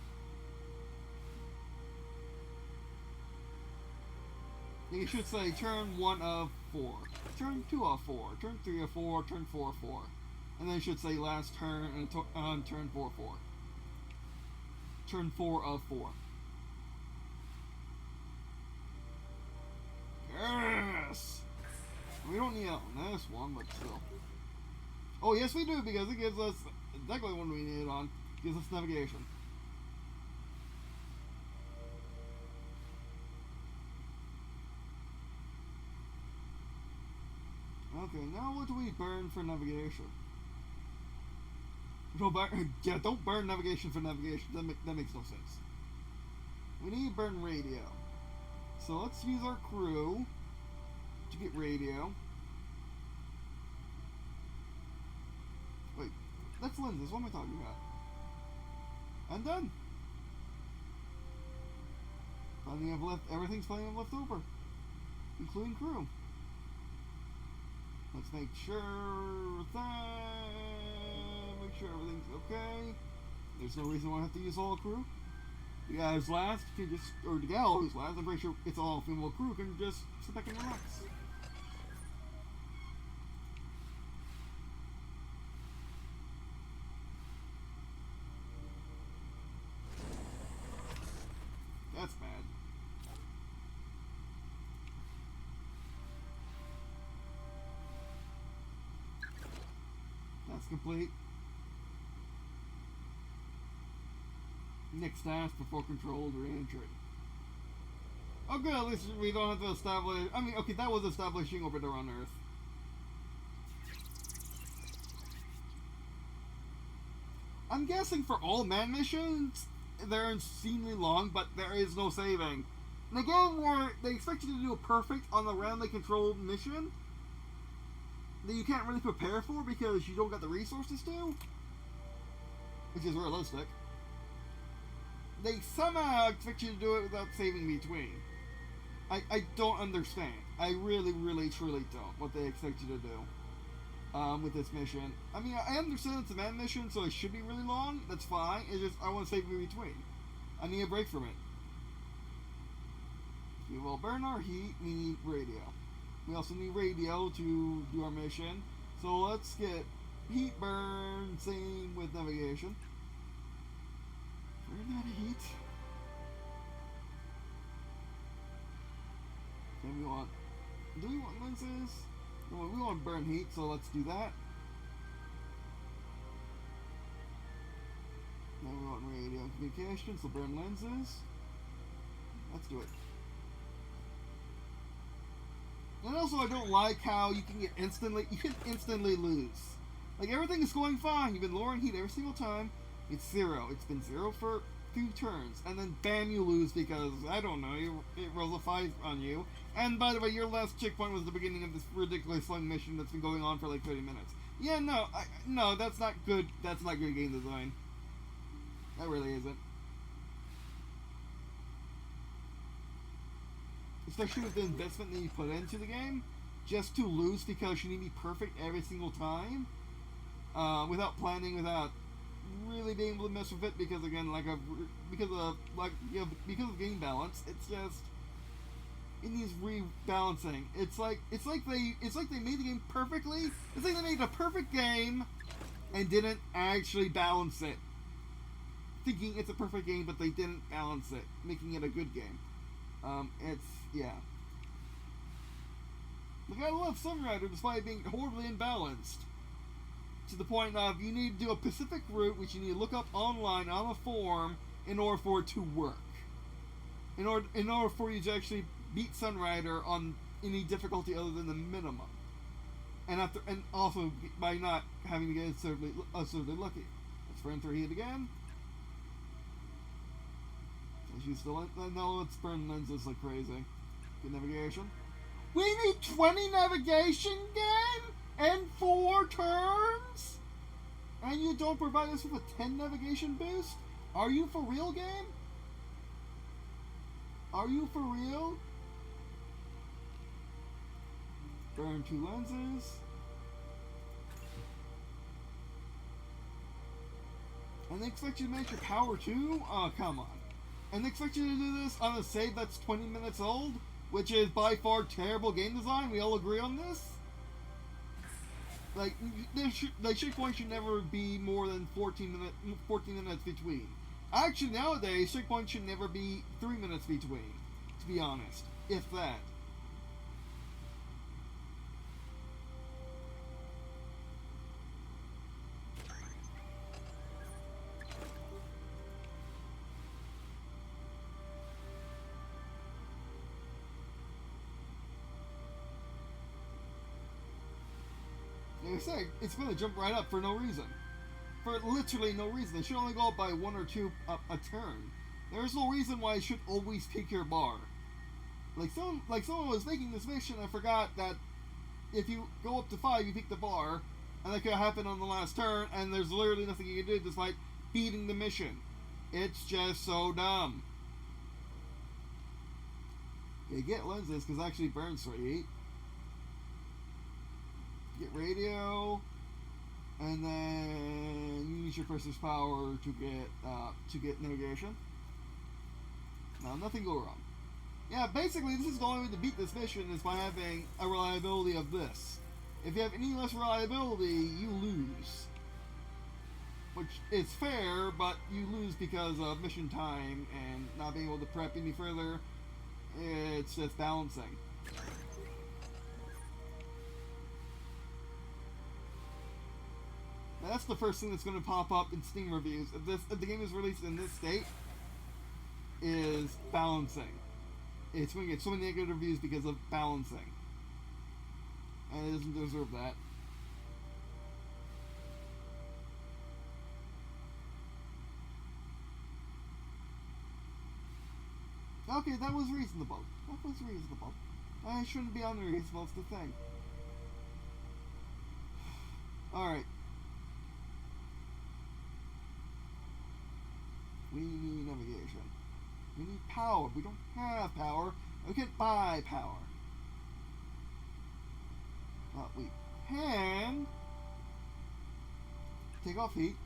You should say turn 1 of 4, turn 2 of 4, turn 3 of 4, turn 4 of 4. And then it should say last turn on turn 4 of 4. Turn 4 of 4. Yes! We don't need it on this one, but still. Oh, yes we do, because it gives us exactly what we need it on. It gives us navigation. Okay, now what do we burn for navigation? Yeah, don't burn navigation for navigation. That makes no sense. We need to burn radio. So let's use our crew to get radio. Wait, that's lenses. What am I talking about? I'm done. Plenty of left. Everything's plenty of left over, including crew. Let's make sure everything's okay. There's no reason why I have to use all crew. The guy who's last can just, or the gal who's last, I'm pretty sure it's all female crew, can just sit back and relax. That's bad. That's complete. Next task before controlled re-entry. Oh good, at least we don't have to establish... I mean, okay, that was establishing orbiter on Earth. I'm guessing for all man missions, they're insanely long, but there is no saving. And again, where they expect you to do a perfect on the randomly controlled mission that you can't really prepare for because you don't got the resources to, which is realistic. They somehow expect you to do it without saving between. I don't understand. I really, really, truly don't what they expect you to do with this mission. I mean, I understand it's a man mission, so it should be really long. That's fine. It's just I want to save in between. I need a break from it. We will burn our heat. We need radio. We also need radio to do our mission. So let's get heat burn. Same with navigation. Burn that heat. And we want... Do we want lenses? No, we want to burn heat, so let's do that. Now we want radio communication, so burn lenses. Let's do it. And also, I don't like how you can instantly lose. Like, everything is going fine. You've been lowering heat every single time. It's 0. It's been 0 for 2 turns. And then, bam, you lose because, I don't know, it rolls a 5 on you. And, by the way, your last checkpoint was the beginning of this ridiculous long mission that's been going on for like 30 minutes. Yeah, no, that's not good. That's not good game design. That really isn't. Especially with the investment that you put into the game, just to lose because you need to be perfect every single time, without planning, without really being able to mess with it, because again, because of game balance, it's just it needs rebalancing. It's like they made the game perfectly. It's like they made a perfect game and didn't actually balance it, thinking it's a perfect game, but they didn't balance it, making it a good game. Yeah. Like, I love Sunrider despite being horribly imbalanced. To the point of you need to do a specific route, which you need to look up online on a form in order for it to work. In order for you to actually beat Sunrider on any difficulty other than the minimum. And also by not having to get absurdly lucky. Let's burn through heat again. Let's use now let's burn lenses like crazy. Good navigation. We need 20 navigation game and 4 turns? And you don't provide us with a 10 navigation boost? Are you for real, game? Are you for real? Burn 2 lenses. And they expect you to make your power too? Oh, come on. And they expect you to do this on a save that's 20 minutes old? which is by far terrible game design. We all agree on this. Like, checkpoints should never be more than 14 minutes between. Actually, nowadays, checkpoints should never be 3 minutes between, to be honest, if that. Like I said, it's going to jump right up for no reason. For literally no reason. It should only go up by 1 or 2 a turn. There's no reason why it should always pick your bar. Like someone was making this mission and forgot that if you go up to 5, you pick the bar, and that could happen on the last turn, and there's literally nothing you can do despite beating the mission. It's just so dumb. Okay, get lenses, because it actually burns 38. Get radio, and then you use your person's power to get navigation. Now, nothing go wrong. Yeah, basically, this is the only way to beat this mission is by having a reliability of this. If you have any less reliability, you lose. Which is fair, but you lose because of mission time and not being able to prep any further. It's just balancing. Now, that's the first thing that's going to pop up in Steam reviews. If the game is released in this state, is balancing. It's going to get so many negative reviews because of balancing. And it doesn't deserve that. Okay, that was reasonable. That was reasonable. I shouldn't be unreasonable, it's the thing. Alright. We need navigation. We need power. We don't have power. We can't buy power. But we can take off heat.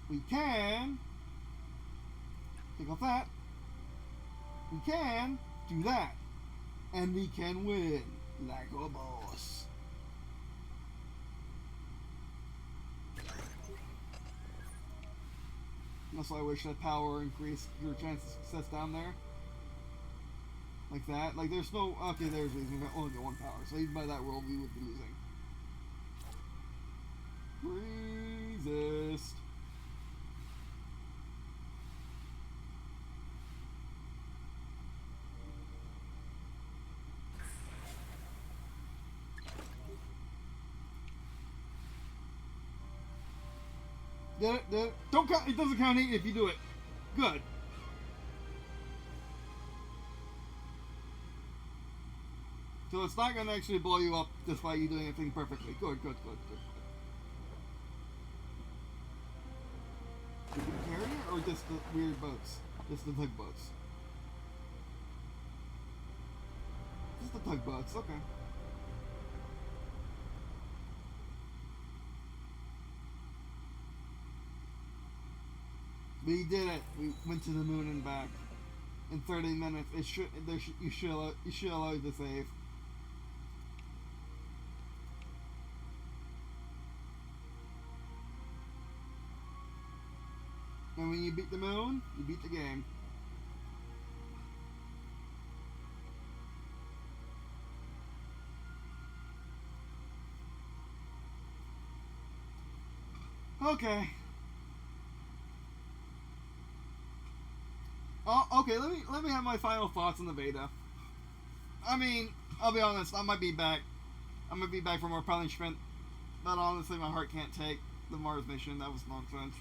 We can take off that. We can do that. And we can win like a boss. That's why I wish that power increased your chance of success down there. Like that. Like there's no... Okay, there's reason. We only get 1 power. So even by that rule, we would be losing. Resist. Did it? Don't count. It doesn't count 8 if you do it. Good. So it's not going to actually blow you up just by you doing everything perfectly. Good. Did you carry it or just the weird boats? Just the tugboats? Just the tugboats, okay. We did it. We went to the moon and back in 30 minutes. You should allow it to save. And when you beat the moon, you beat the game. Okay. Oh, okay, let me have my final thoughts on the beta. I mean, I'll be honest, I might be back. I might be back for more punishment. But honestly, my heart can't take the Mars mission. That was nonsense.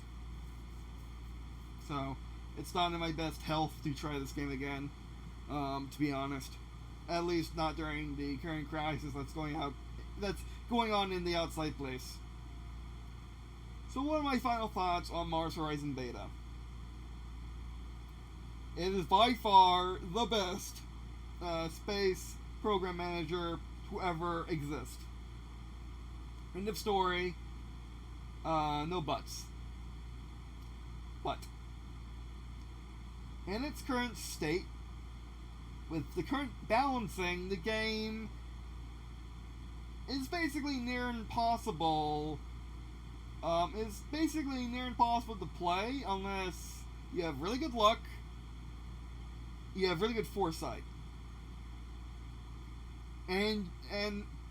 So, it's not in my best health to try this game again. To be honest. At least not during the current crisis that's going on in the outside place. So what are my final thoughts on Mars Horizon Beta? It is by far the best space program manager to ever exist. End of story. No buts. But in its current state, with the current balancing, the game is basically near impossible. It's basically near impossible to play unless you have really good luck, you have really good foresight, and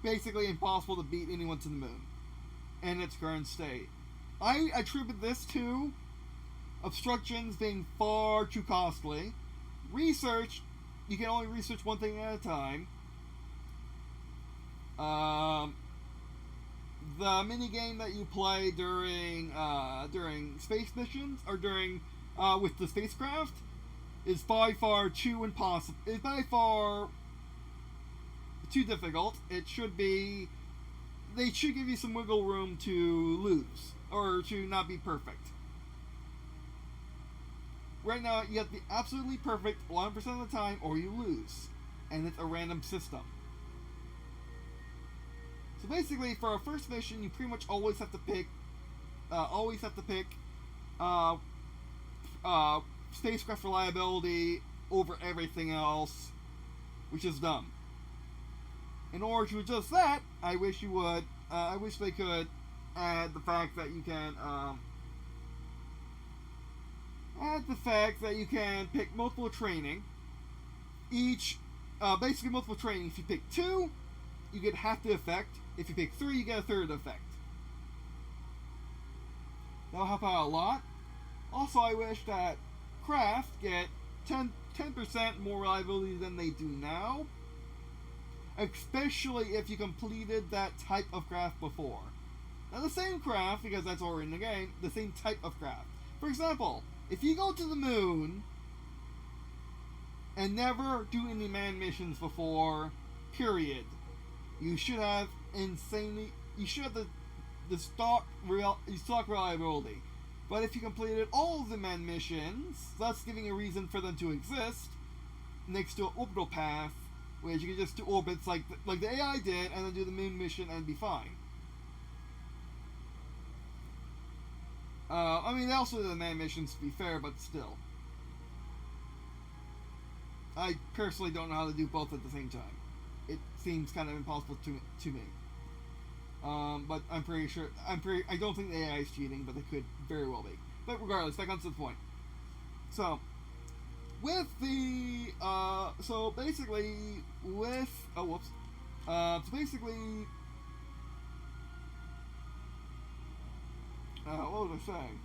basically impossible to beat anyone to the moon in its current state. I attribute this to obstructions being far too costly. Research, you can only research one thing at a time. The mini game that you play during space missions or during with the spacecraft is by far too impossible. Is by far too difficult. It should be. They should give you some wiggle room to lose or to not be perfect. Right now, you have to be absolutely perfect 100% of the time, or you lose, and it's a random system. So basically, for our first mission, you pretty much always have to pick, spacecraft reliability over everything else, which is dumb. In order to adjust that, I wish you would. I wish they could add the fact that you can. Add the fact that you can pick multiple training. Basically multiple training. If you pick 2, you get half the effect. If you pick 3, you get a third effect. That'll help out a lot. Also, I wish that craft get 10% more reliability than they do now. Especially if you completed that type of craft before. Now the same craft, because that's already in the game, the same type of craft. For example, if you go to the moon and never do any manned missions before, period, you should have the stock reliability. But if you completed all of the manned missions, thus giving a reason for them to exist, next to an orbital path, which you can just do orbits like the AI did, and then do the moon mission and be fine. I mean, they also did the manned missions, to be fair, but still. I personally don't know how to do both at the same time. It seems kind of impossible to me. But I'm pretty sure. I don't think the AI is cheating, but they could very well be. But regardless, back on to the point. So, with the so basically with what was I saying?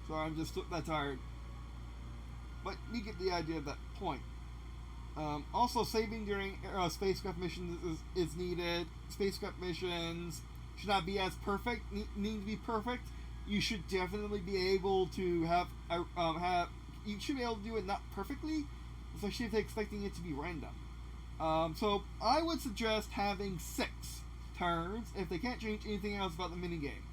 Sorry, I'm just that tired. But you get the idea of that point. Also, saving during spacecraft missions is needed. Spacecraft missions should not be as perfect. Need to be perfect. You should definitely be able to have. You should be able to do it not perfectly, especially if they're expecting it to be random. So I would suggest having 6 turns if they can't change anything else about the minigame.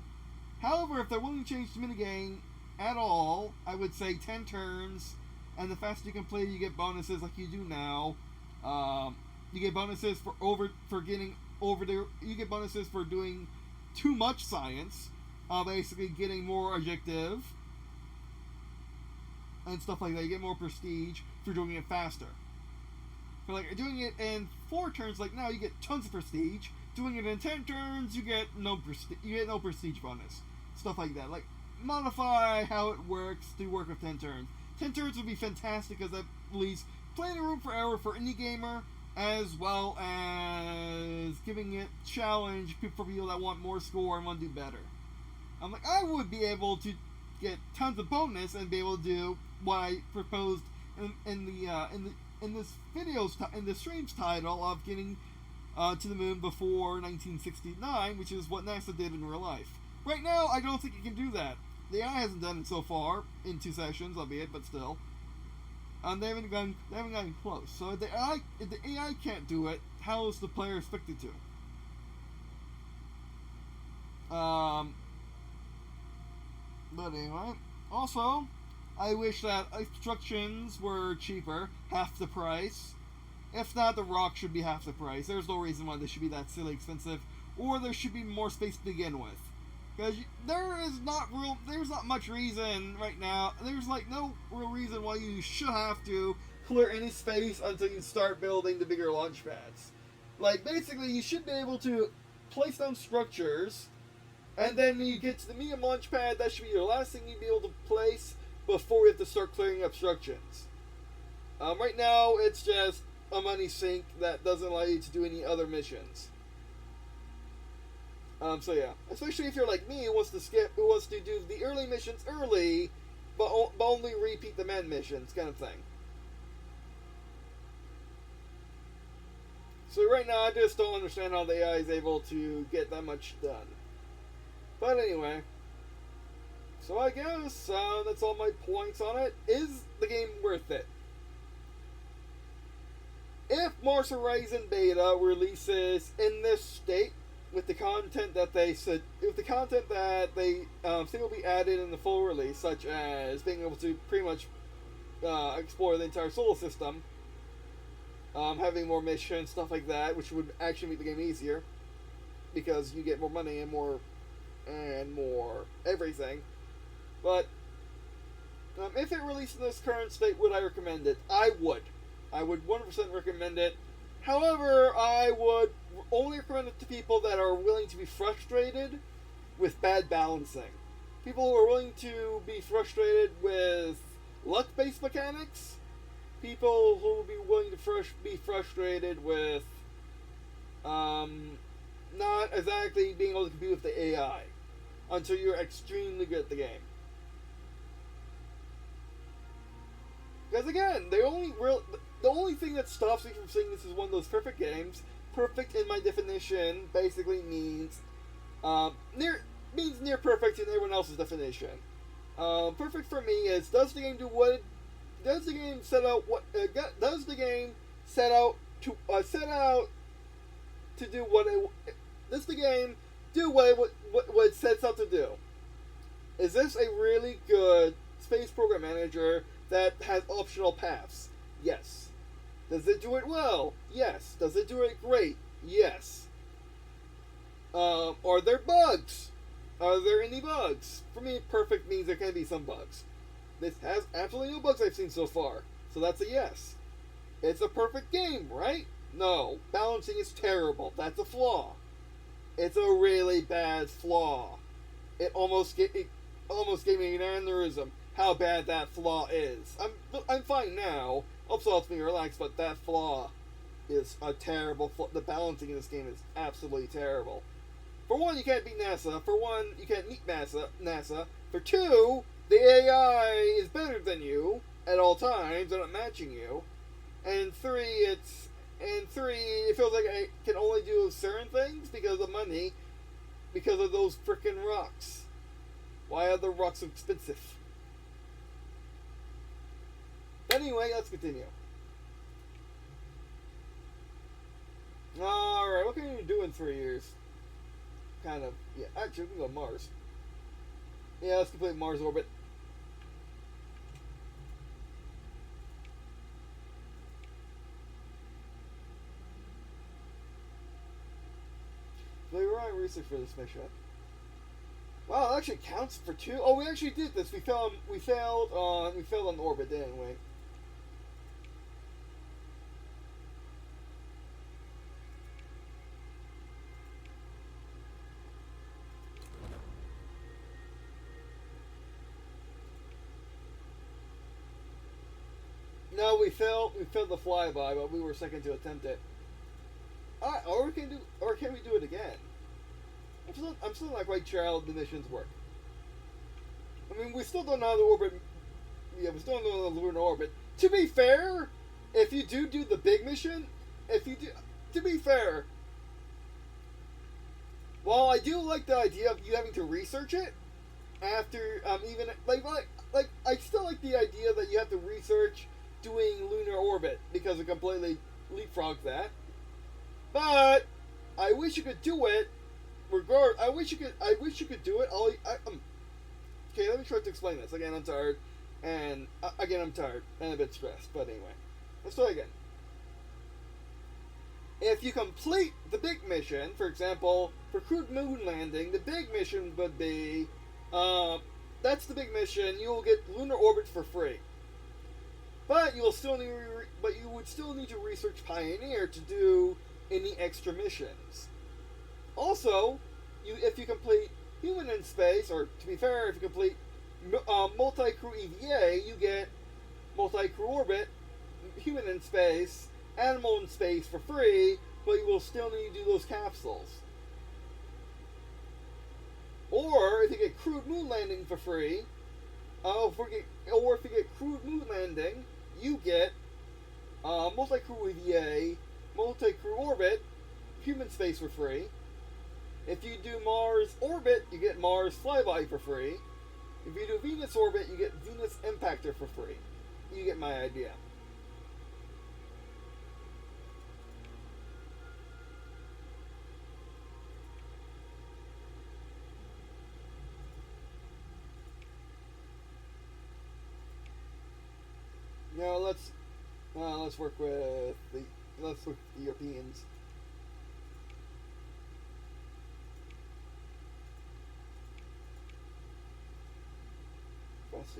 However, if they're willing to change the minigame at all, I would say 10 turns. And the faster you complete, you get bonuses like you do now. You get bonuses for getting over there. You get bonuses for doing too much science. Basically, getting more objective and stuff like that. You get more prestige for doing it faster. For like doing it in 4 turns, like now you get tons of prestige. Doing it in 10 turns, you get no prestige bonus. Stuff like that. Like modify how it works to work with 10 turns. 10 turns would be fantastic because that leaves plenty of room for error for any gamer, as well as giving it challenge for people that want more score and want to do better. I'm like, I would be able to get tons of bonus and be able to do what I proposed in this stream's title of getting to the moon before 1969, which is what NASA did in real life. Right now, I don't think it can do that. The AI hasn't done it so far in 2 sessions, albeit, but still. They haven't gotten close. So if the AI can't do it, how is the player expected to? But anyway, also, I wish that instructions were cheaper, half the price. If not, the rock should be half the price. There's no reason why they should be that silly expensive, or there should be more space to begin with. Because there's not much reason right now. There's like no real reason why you should have to clear any space until you start building the bigger launch pads. Like, basically, you should be able to place down structures, and then when you get to the medium launch pad, that should be your last thing you'd be able to place before you have to start clearing obstructions. Right now, it's just a money sink that doesn't allow you to do any other missions. So yeah, especially if you're like me, who wants to do the early missions early, but only repeat the main missions, kind of thing. So right now, I just don't understand how the AI is able to get that much done. But anyway, so I guess that's all my points on it. Is the game worth it? If Mars Horizon Beta releases in this state, with the content that they say will be added in the full release, such as being able to pretty much explore the entire solar system, having more missions, stuff like that, which would actually make the game easier because you get more money and more everything. But if it released in this current state, would I recommend it? I would 100% recommend it. However, I would only recommend it to people that are willing to be frustrated with bad balancing. People who are willing to be frustrated with luck-based mechanics. People who will be willing to be frustrated with not exactly being able to compete with the AI until you're extremely good at the game. Because again, the only thing that stops me from saying this is one of those perfect games. Perfect, in my definition, basically means near perfect in everyone else's definition. Perfect for me is, does the game set out to do what it sets out to do? Is this a really good space program manager that has optional paths? Yes. Does it do it well? Yes. Does it do it great? Yes. Are there bugs? Are there any bugs? For me, perfect means there can be some bugs. This has absolutely no bugs I've seen so far, so that's a yes. It's a perfect game, right? No. Balancing is terrible. That's a flaw. It's a really bad flaw. It almost gave me an aneurysm how bad that flaw is. I'm fine now. Also helps me relax, but that flaw is a terrible flaw. The balancing in this game is absolutely terrible. For one, you can't beat NASA. For one, you can't meet NASA. For two, the AI is better than you at all times. They're not matching you. And three, it feels like I can only do certain things because of money, because of those frickin' rocks. Why are the rocks so expensive? Anyway, let's continue. Alright, what can you do in 3 years? Kind of, yeah, actually, we can go to Mars. Yeah, let's complete Mars orbit. We were on research for this mission. Wow, it actually counts for 2. Oh, we actually did this. We failed on orbit, didn't we? No, we failed the flyby, but we were second to attempt it. Or can we do it again? I'm still not quite sure how the missions work. I mean, we still don't know how the orbit. Yeah, we still don't know the lunar orbit. To be fair, if you do the big mission, to be fair, while I do like the idea of you having to research it after even like I still like the idea that you have to research doing lunar orbit because it completely leapfrogs that. But I wish you could do it. I wish you could do it. Okay, let me try to explain this. Again, I'm tired, and a bit stressed. But anyway, let's try again. If you complete the big mission, for example, for crewed moon landing, the big mission would be, that's the big mission. You will get lunar orbit for free. But you will still need, but you would still need to research Pioneer to do any extra missions. Also, if you complete Human in Space, or to be fair, if you complete multi-crew EVA, you get multi-crew orbit, Human in Space, Animal in Space for free, but you will still need to do those capsules. Or if you get crewed moon landing for free, or if you get crewed moon landing, you get multi-crew EVA, multi-crew orbit, Human Space for free. If you do Mars orbit, you get Mars flyby for free. If you do Venus orbit, you get Venus impactor for free. You get my idea. Now let's work with the Europeans.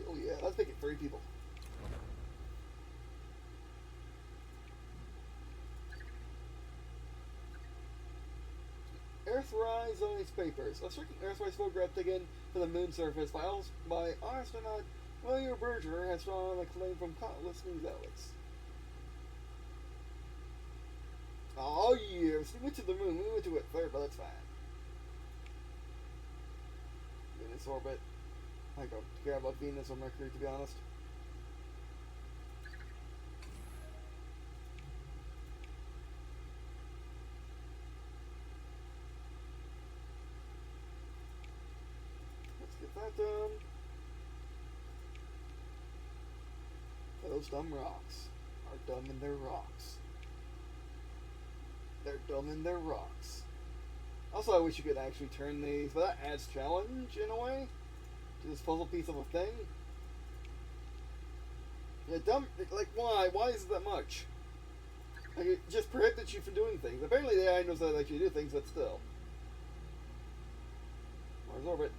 Oh yeah, let's make it 3 people. Earthrise on its papers. A striking Earthrise photograph taken from the moon surface by astronaut William Berger has drawn acclaim from countless news outlets. Oh yes, we went to the moon. We went to it third, but that's fine. Venus orbit. I don't care about Venus or Mercury, to be honest. Let's get that done. Those dumb rocks are dumb in their rocks. They're dumb in their rocks. Also, I wish you could actually turn these, but that adds challenge in a way to this puzzle piece of a thing. Yeah, dumb. Like, why? Why is it that much? Like, it just prohibits you from doing things. Apparently, the AI knows how to actually do things, but still. Mars orbit.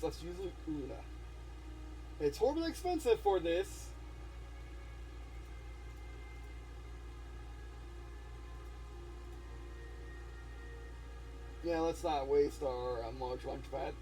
Let's use Luna. It's horribly expensive for this. Yeah, let's not waste our large launch pad.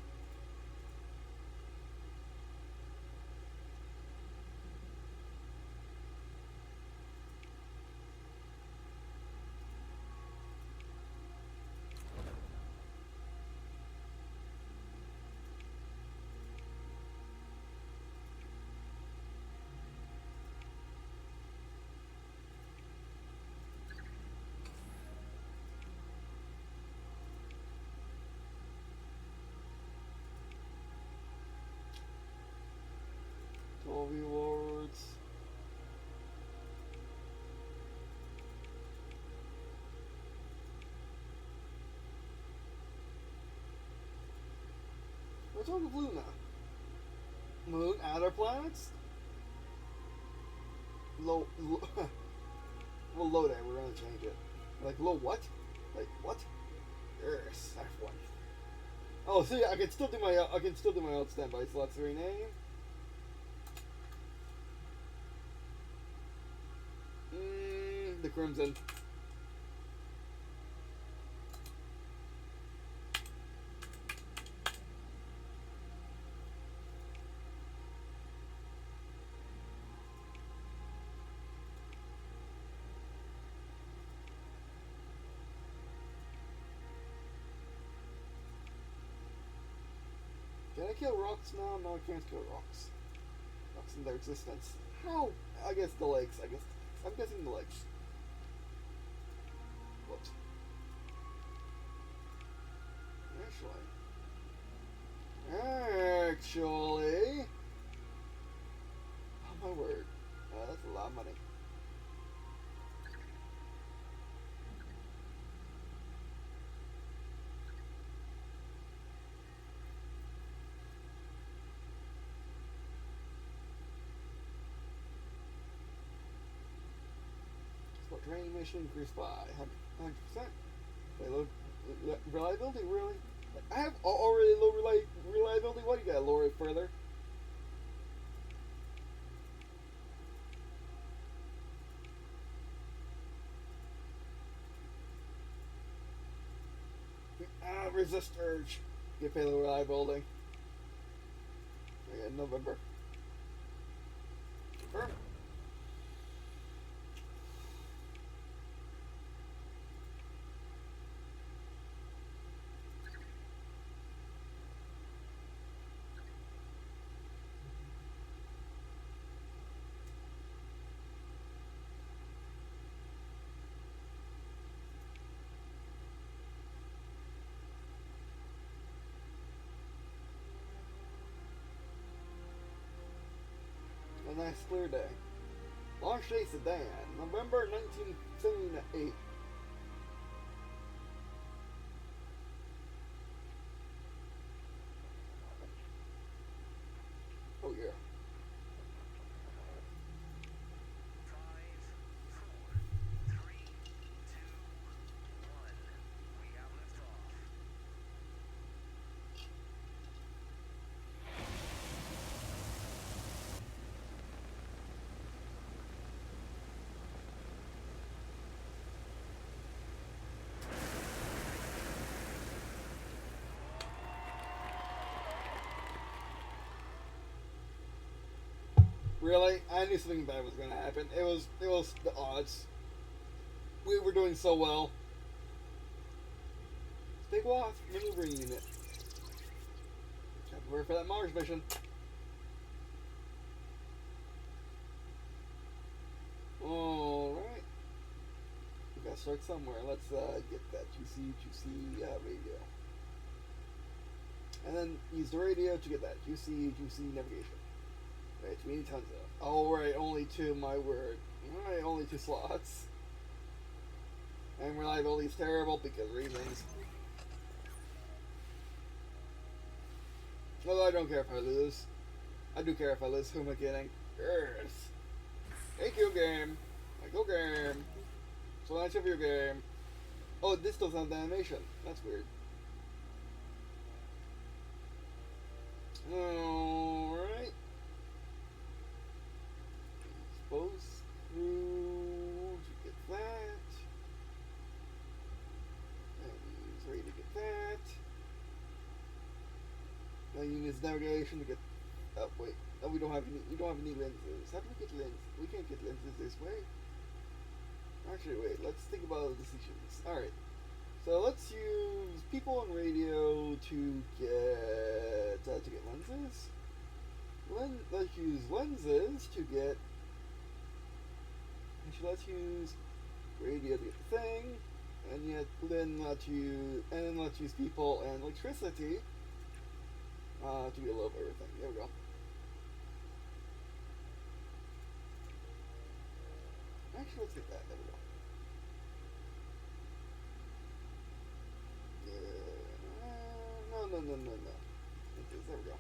Rewards. What's wrong with Luna? Moon, outer planets? Well, low day, we're gonna change it. Like, low what? Like, what? Yes, F1. Oh, see, I can still do my old standby slots rename. The Crimson. Can I kill rocks now? No, I can't kill rocks. Rocks in their existence. How? I guess the lakes. I'm guessing the lakes. Whoops. Actually, oh my word, that's a lot of money. Training mission increased by 100%. Payload reliability, really? I have already low reliability. Why do you gotta lower it further? Resist urge. Get payload reliability. Okay, November. Confirm. A nice clear day. Launch day sedan, November 1978. Oh yeah. 5, 4, 3, 2, 1. We have liftoff. Really? I knew something bad was going to happen. It was the odds. We were doing so well. Big Wasp maneuvering unit. Have to work for that Mars mission. Alright. We gotta start somewhere. Let's get that juicy radio. And then use the radio to get that juicy navigation. Right, we need tons of. Alright, only two, my word. Alright, only 2 slots. And reliability is terrible because reasons. Although I don't care if I lose. I do care if I lose. Who am I kidding? Yes. Thank you, game. Like, go game. So nice of your game. Oh, this doesn't have the animation. That's weird. Alright. Expose through to get that. And use ready to get that. Now you use navigation to get. Oh wait. Oh, we don't have any lenses. How do we get lenses? We can't get lenses this way. Actually, wait. Let's think about the decisions. All right. So let's use people on radio to get lenses. Let's use lenses to get. Actually, let's use radio to get the thing, and then let's use people and electricity to get a little bit of everything. There we go. Actually, let's get that. There we go. No. There we go.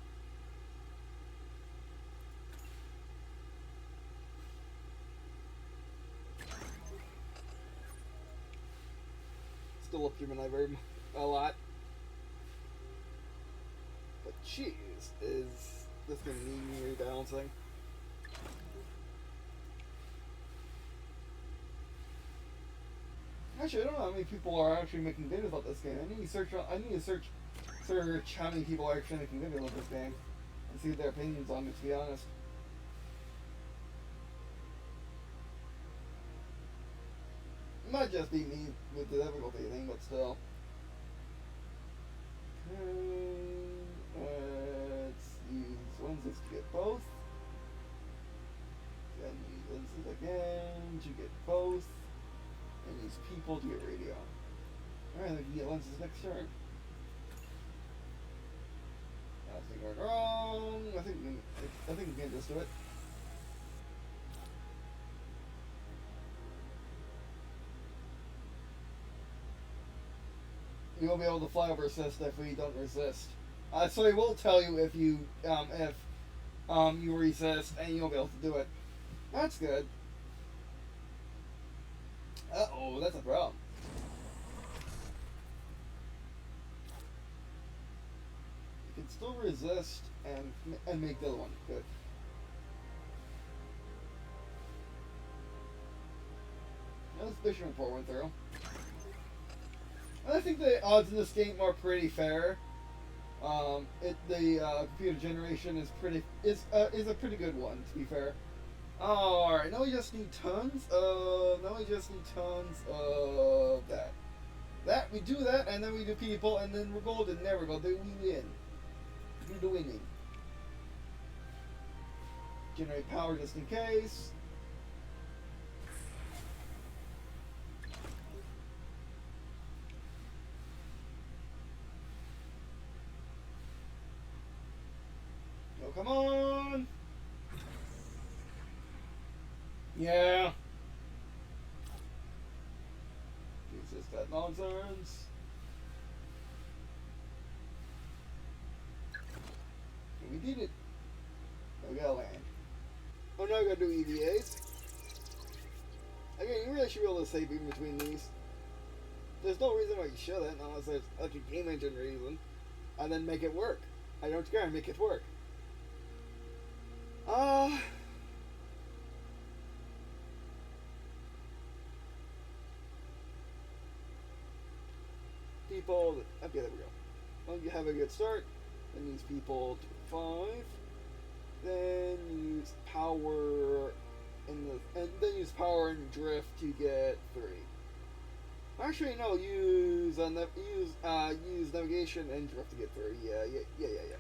Still up Gemini a lot. But jeez, is this gonna need me rebalancing? Actually, I don't know how many people are actually making videos about this game. I need to search how many people are actually making videos about this game and see their opinions on it, to be honest. It might just be me with the difficulty thing, but still. Let's use lenses to get both. Then use lenses again to get both. And use people to get radio. Alright, we can get lenses next turn. Nothing going wrong. I think we can just do it. You won't be able to fly over assist if we don't resist. So he will tell you if you resist, and you'll be able to do it. That's good. Uh-oh, that's a problem. You can still resist and make the other one. Good. This mission report went through. And I think the odds in this game are pretty fair. The computer generation is a pretty good one, to be fair. All right, now we just need tons of that. We do that, and then we do people, and then we're golden. There we go. Then we win. Do the winning. Generate power just in case. Oh, come on! Yeah. Jesus, that nonsense. We did it. Now we gotta land. Oh, now we gotta do EVAs. Again, you really should be able to save in between these. There's no reason why you shouldn't, unless there's like a game engine reason. And then make it work. I don't care, make it work. People. Okay, there we go. Well, you have a good start. Then use people to 5. Then use power and then use power and drift to get 3. Actually, no. Use navigation and drift to get 3. Yeah. There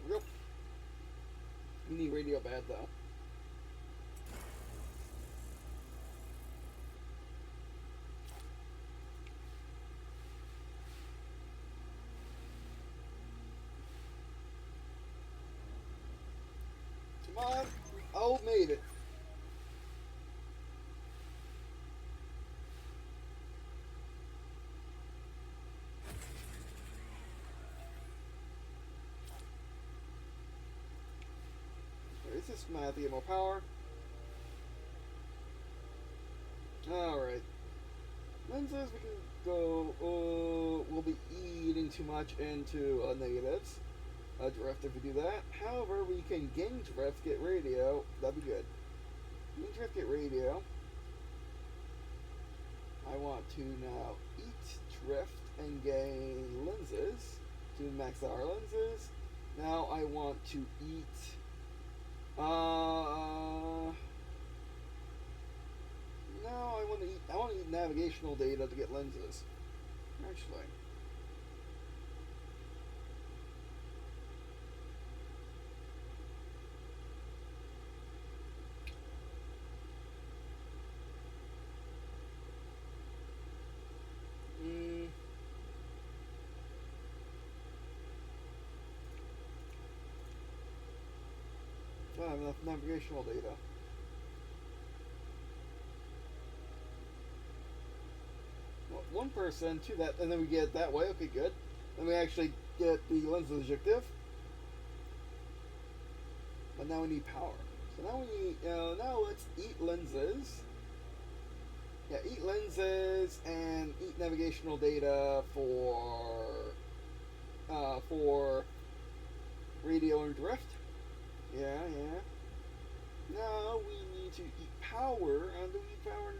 we go. We need radio bad though. Come on. Oh, made it. Is this mad to get more power? Alright. Lenses, we can go. We'll be eating too much into negatives. Drift if we do that. However, we can gain drift, get radio. That'd be good. Gain drift, get radio. I want to now eat drift and gain lenses to max our lenses. Now I want to eat. No, I want to eat navigational data to get lenses. Actually. I don't have enough navigational data. Well, 1 person, 2 that, and then we get it that way. Okay, good. Then we actually get the lens objective. But now we need power. So now we need. Now let's eat lenses. Yeah, eat lenses and eat navigational data for radio and drift. Yeah. Now we need to eat power. Do we eat power?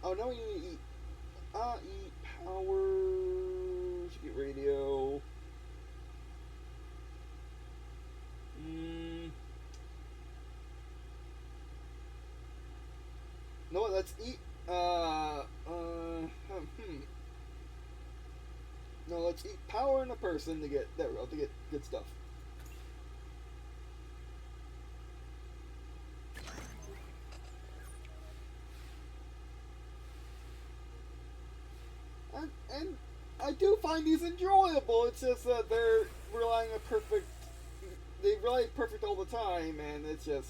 Oh, now we need to eat. Eat power. Should get radio. No, let's eat. No, let's eat power in a person to get. There we go. To get good stuff. And I do find these enjoyable. It's just that they're relying on perfect. They rely perfect all the time, and it's just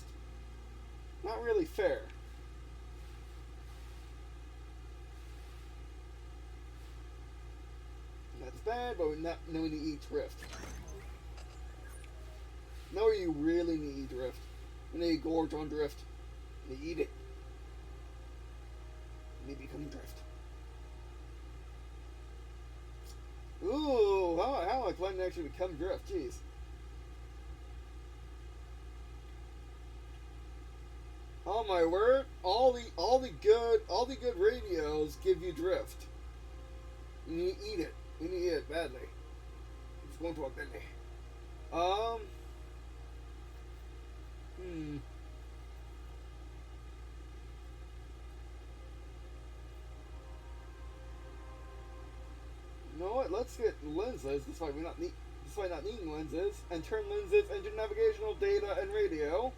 not really fair. That's bad, but now we need to eat drift. Now you really need drift. We need to gorge on drift. And eat it. Me become drift. Ooh, how am I planning to actually become drift? Jeez. Oh my word! All the good radios give you drift. You need to eat it. You need to eat it badly. It's going to a belly. Hmm. You know what? Let's get lenses. Despite not needing lenses, and turn lenses into navigational data and radio.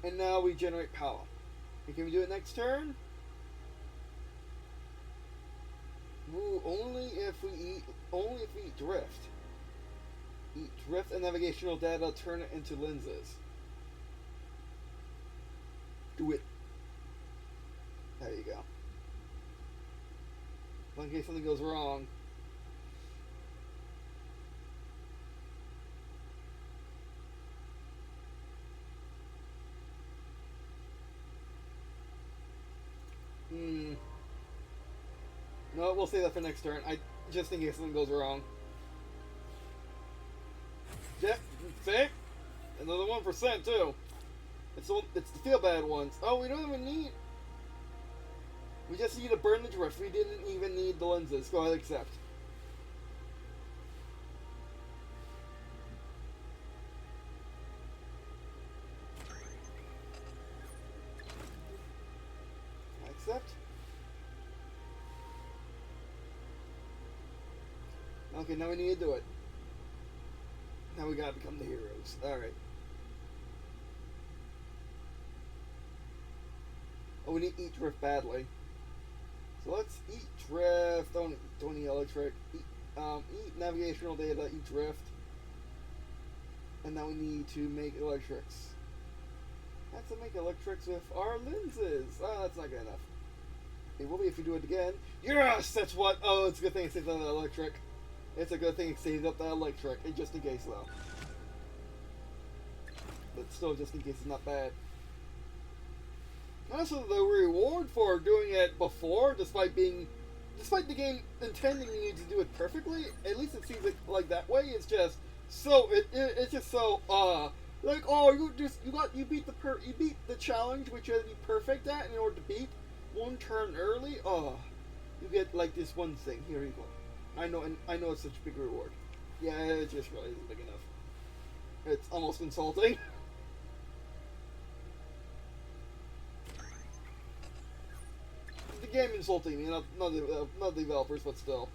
And now we generate power. And can we do it next turn? Ooh, only if we eat drift. Eat drift and navigational data, turn it into lenses. Do it. There you go. In case something goes wrong. No, we'll save that for next turn. Just in case something goes wrong. Yeah, see? Another 1% too. It's the feel bad ones. Oh, we don't even need. We just need to burn the drift. We didn't even need the lenses. Go ahead, accept. Accept. Okay, now we need to do it. Now we gotta become the heroes. Alright. Oh, we need to eat drift badly. So let's eat drift. Don't eat electric. Eat navigational data. Eat drift. And now we need to make electrics. Have to make electrics with our lenses. Oh, that's not good enough. It will be if we do it again. Yes, that's what. Oh, it's a good thing it saved up that electric. It's a good thing it saved up that electric, and just in case though. But still, just in case, it's not bad. Also, the reward for doing it before, despite the game intending you to do it perfectly, at least it seems like that way. It's just so it's just so like, oh, you beat the challenge which you had to be perfect at in order to beat one turn early. Oh, you get like this one thing. Here you go. I know it's such a big reward. Yeah, it just really isn't big enough. It's almost insulting. The game insulting me, not the developers, but still.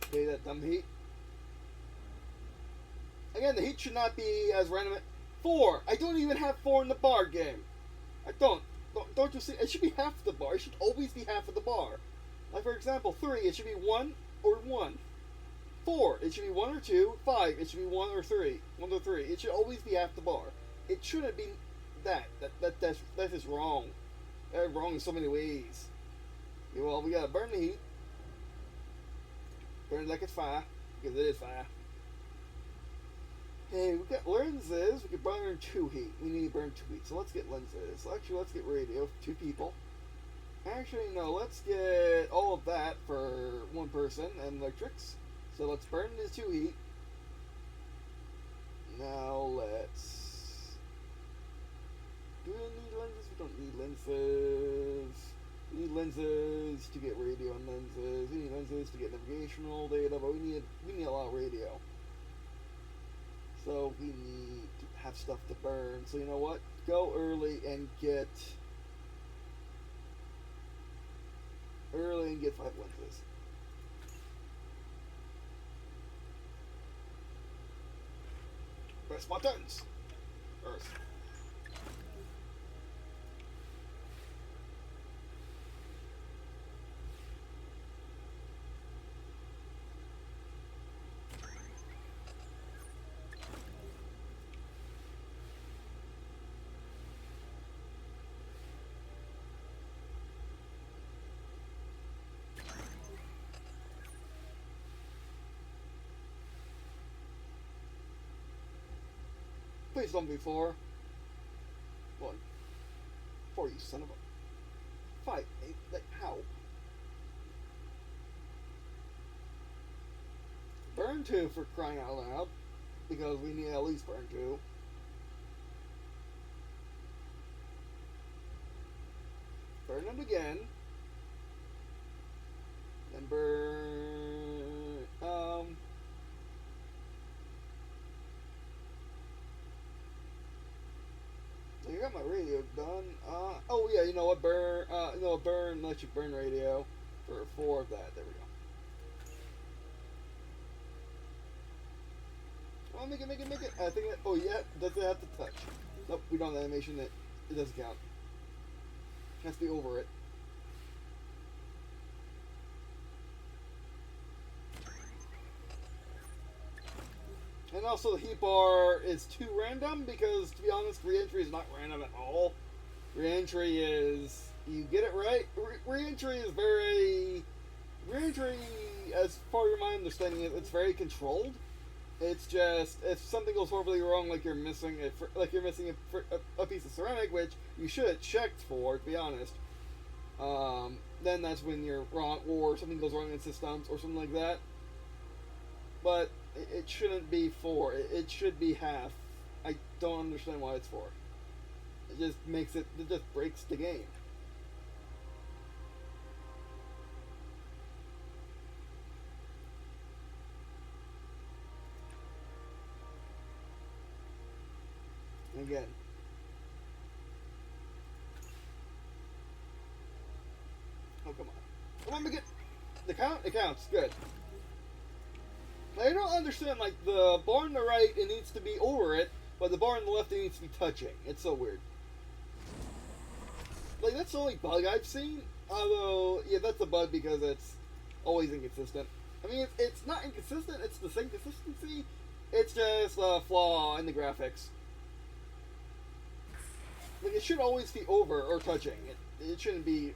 Okay, that dumb heat. Again, the heat should not be as random. 4. I don't even have 4 in the bar game. I don't. Don't you see? It should be half the bar. It should always be half of the bar. Like for example, 3. It should be 1 or 1. 4. It should be 1 or 2. 5. It should be 1 or 3. 1 or 3. It should always be half the bar. It shouldn't be that. That is wrong. That's wrong in so many ways. Yeah, well, we gotta burn the heat. Burn it like it's fire, because it is fire. Hey, we got lenses. We can burn 2 heat. We need to burn 2 heat. So let's get lenses. Actually, let's get radio. 2 people. Actually, no. Let's get all of that for 1 person and electrics. So let's burn this 2 heat. Now let's. Do we need lenses? We don't need lenses. We need lenses to get radio and lenses. We need lenses to get navigational data, but we need a lot of radio. So we need to have stuff to burn. So you know what? Go early and get 5 lenses. Press buttons. Earth. Please don't be 4. 1. 4, you son of a... 5, 8, like, how? Burn 2 for crying out loud. Because we need at least burn 2. Burn it again. Then burn... I got my radio done. Oh yeah, you know what? Burn, burn electric burn radio for 4 of that. There we go. Oh, make it. I think that, oh yeah, does it have to touch? Nope, we don't have animation. It doesn't count. Has to be over it. And also the heat bar is too random because, to be honest, re-entry is not random at all. Re-entry is, you get it right. Re-entry is very... Re-entry, as far as my understanding is, it's very controlled. It's just, if something goes horribly wrong, like you're missing a piece of ceramic, which you should have checked for, to be honest, then that's when you're wrong, or something goes wrong in systems, or something like that. But it shouldn't be 4. It should be half. I don't understand why it's 4. It just makes it just breaks the game. And again. Oh, come on. Come on, make it. The count? It counts. Good. I don't understand, like, the bar on the right, it needs to be over it, but the bar on the left, it needs to be touching. It's so weird. Like, that's the only bug I've seen. Although, yeah, that's a bug because it's always inconsistent. I mean, it's not inconsistent, it's the same consistency. It's just a flaw in the graphics. Like, it should always be over or touching. It shouldn't be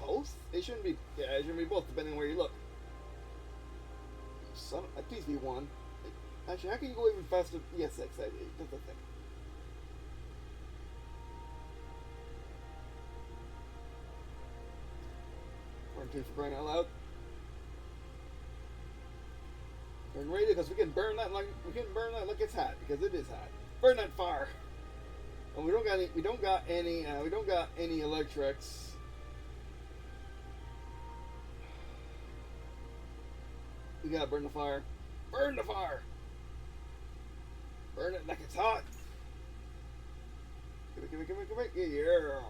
both. It shouldn't be, yeah, it shouldn't be both, depending on where you look. Son of, please be 1. Actually, how can you go even faster? Yes, that's the thing. Burn 2 for crying out loud. Burn radio because we can burn that like it's hot because it is hot. Burn that fire. And we don't got any electrics. We gotta burn the fire. Burn the fire! Burn it like it's hot! Come here. Yeah!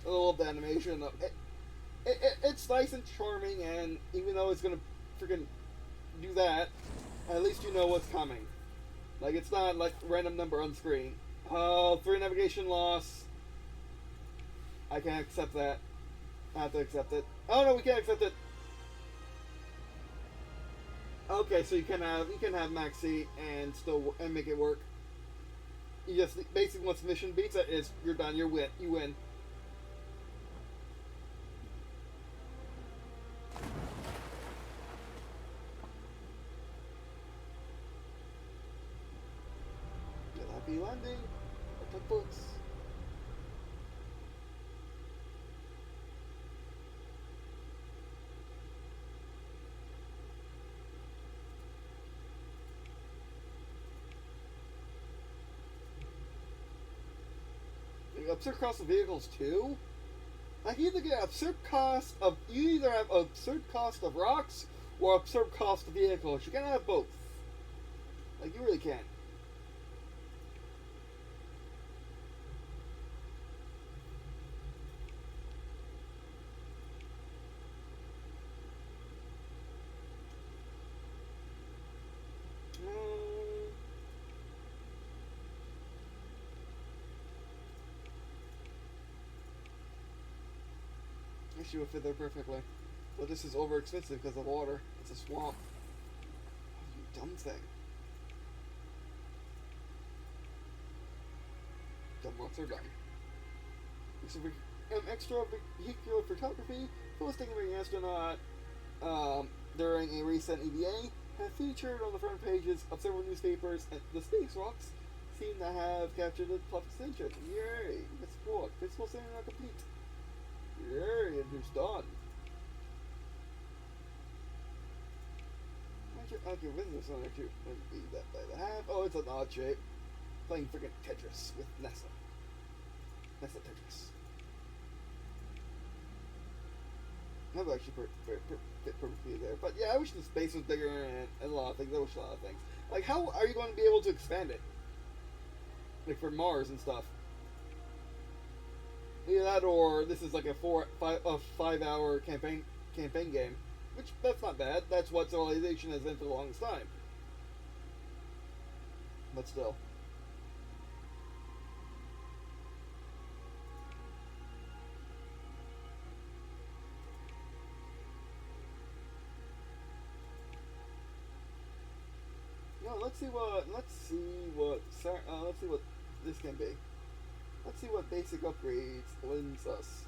I love the animation. It's nice and charming, and even though it's gonna freaking do that, at least you know what's coming. Like, it's not like random number on screen. Oh, 3 navigation loss. I can't accept that. I have to accept it. Oh no, we can't accept it. Okay, so you can have maxi and still make it work. You just basically once the mission beats it, is you're done. You win. Happy landing. Books. Absurd cost of vehicles too? Like you either have absurd cost of rocks or absurd cost of vehicles. You can't have both. Like you really can't. She would fit there perfectly. But this is over expensive because of water. It's a swamp. Oh, you dumb thing. Dumb rocks are dumb. Extra vehicular photography. Posting of an astronaut during a recent EVA. have featured on the front pages of several newspapers, and the space rocks seem to have captured the public's interest. Yay! It's what? Physical standing not complete. Yay! It is done. Okay, business on actually be that by the half. Oh, it's an odd shape. Playing freaking Tetris with NASA. NASA Tetris. That would actually fit perfectly there. But yeah, I wish the space was bigger and a lot of things. I wish a lot of things. Like, how are you going to be able to expand it? Like for Mars and stuff. Either that, or this is like a 5-hour campaign game, which that's not bad. That's what civilization has been for the longest time. But still. No, let's see what this can be. Let's see what basic upgrades wins us.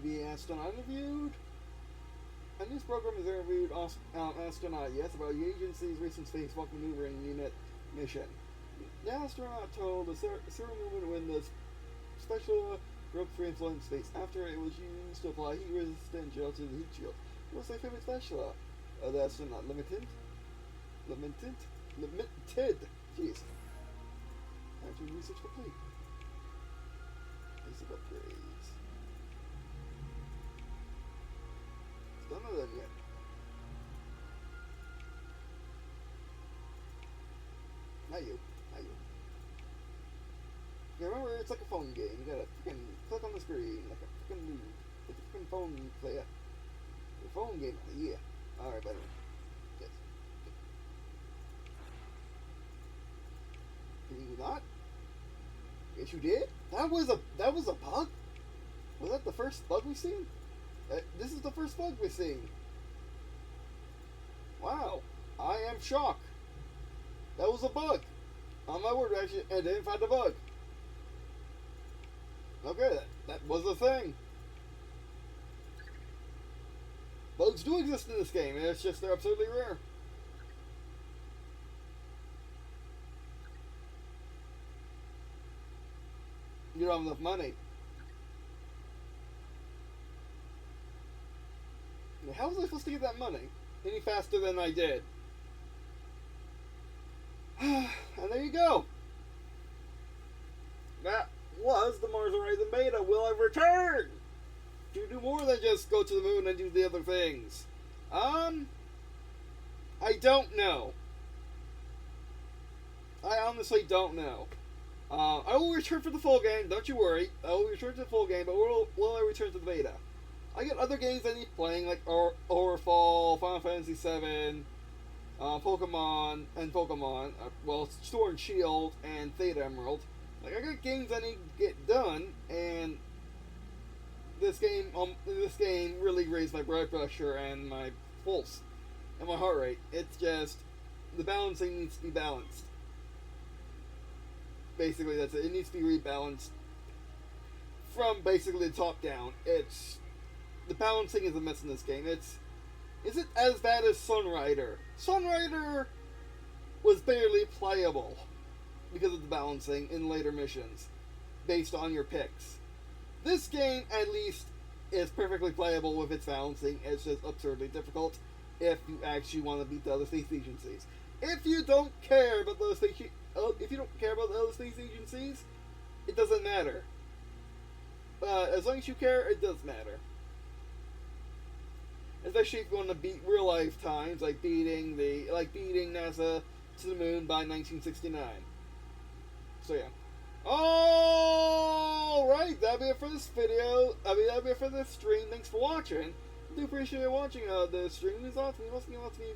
The astronaut interviewed. A news program has interviewed astronaut, yes, about the agency's recent spacewalk maneuvering unit mission. The astronaut told the serial movement when the special broke free and floated in space after it was used to apply heat-resistant gel to the heat shield. What's their favorite special? The astronaut limited. Jeez. After research complete. Basic upgrades. Still not done yet. Not you. Yeah, remember, it's like a phone game. You gotta freaking click on the screen like a freaking phone player. The phone game, yeah. Alright, buddy. Yes. Did you not? Yes, you did? That was a bug? Was that the first bug we've seen? This is the first bug we've seen. Wow. I am shocked. That was a bug. On my word, actually, I didn't find the bug. Okay, that was a thing. Bugs do exist in this game, and it's just they're absolutely rare. You don't have enough money. How was I supposed to get that money any faster than I did? And there you go. That was the Mars Horizon Beta. Will I return to do more than just go to the moon and do the other things? I don't know. I honestly don't know. I will return for the full game. Don't you worry. I will return to the full game, but will I return to the beta? I got other games I need playing, like Overfall, Final Fantasy VII, Pokemon, well, Sword and Shield, and Theta Emerald. Like, I got games I need to get done, and this game really raised my blood pressure and my pulse and my heart rate. It's just the balancing needs to be balanced. Basically, that's it. It needs to be rebalanced from basically the top down. The balancing is a mess in this game. Is it as bad as Sunrider? Sunrider was barely playable because of the balancing in later missions, based on your picks. This game, at least, is perfectly playable with its balancing. It's just absurdly difficult if you actually want to beat the other space agencies. If you don't care about those the other space agencies, it doesn't matter. But as long as you care, it does matter. Especially if you want to beat real life times, like beating NASA to the moon by 1969. So yeah. Alright, that'll be it for this video. That'll be it for this stream. Thanks for watching. I do appreciate you watching the stream. It lots of me if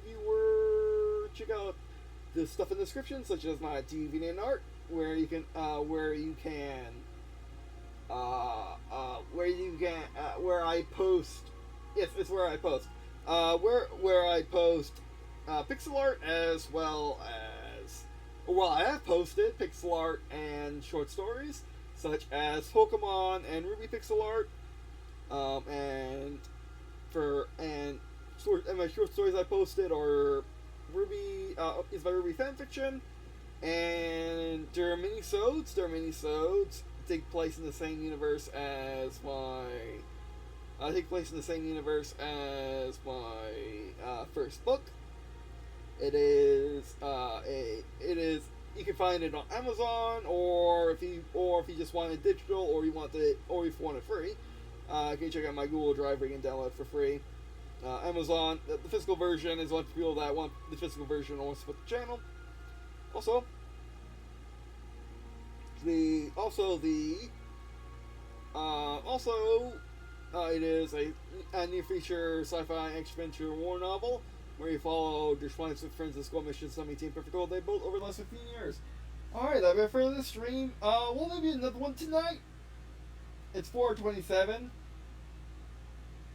you were check out the stuff in the description, such as my Deviant Art, where I post. Yes, it's where I post. Where I post pixel art as well as. Well, I have posted pixel art and short stories, such as Pokemon and Ruby pixel art, And my short stories I posted are Ruby is by Ruby Fanfiction, and there are mini-sodes. Take place in the same universe as my first book. It is you can find it on Amazon, or if you just want it digital, or if you want it free, you can check out my Google Drive where you can download it for free. Amazon, the physical version is one for people that want the physical version or want to support the channel. It is a new feature sci-fi action-adventure war novel where you follow your planets with friends and school missions to maintain perfect world they built over the last 15 years. Alright, that'll be it for this stream. We'll maybe another one tonight. It's 4:27.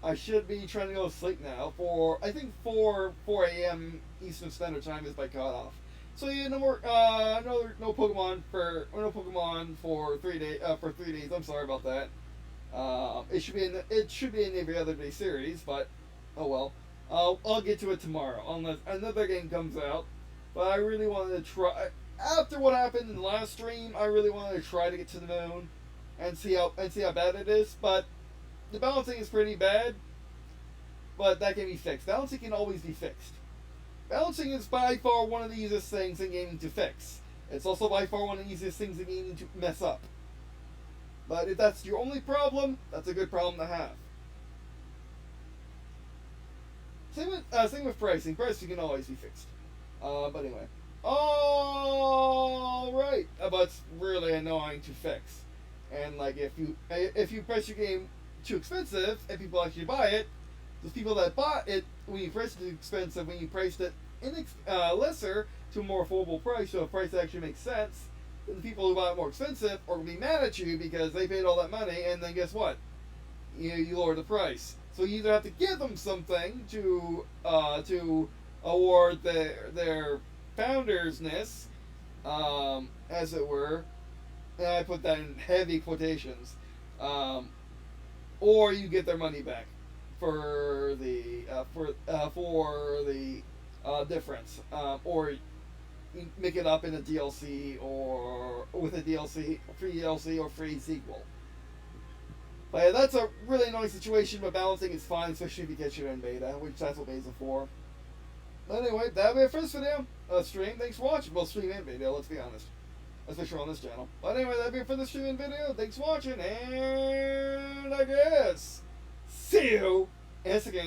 I should be trying to go to sleep now. I think 4 a.m. Eastern Standard Time is my cutoff. So yeah, no more no Pokemon for 3 days. For 3 days. I'm sorry about that. It should be in every other day series, but oh well. I'll get to it tomorrow unless another game comes out. But I really wanted to try. After what happened in the last stream, I really wanted to try to get to the moon and see how bad it is. But the balancing is pretty bad. But that can be fixed. Balancing can always be fixed. Balancing is by far one of the easiest things in gaming to fix. It's also by far one of the easiest things in gaming to mess up. But if that's your only problem, that's a good problem to have. Same with pricing. Pricing can always be fixed. But anyway. Alright. But it's really annoying to fix. And like if you price your game too expensive and people actually buy it, those people that bought it when you priced it expensive, when you priced it lesser to a more affordable price, so a price that actually makes sense, then the people who buy it more expensive are going to be mad at you because they paid all that money, and then guess what? You lower the price. So you either have to give them something to award their foundersness, as it were, and I put that in heavy quotations, or you get their money back for the difference, or you make it up in a DLC or with a free DLC or free sequel. But yeah, that's a really annoying situation, but balancing is fine, especially if you get your in beta, which that's what beta's for. But anyway, that'll be it for this video. Stream. Thanks for watching. Well, stream and video, let's be honest. Especially on this channel. But anyway, that'll be it for the stream and video. Thanks for watching, and I guess see you in a second.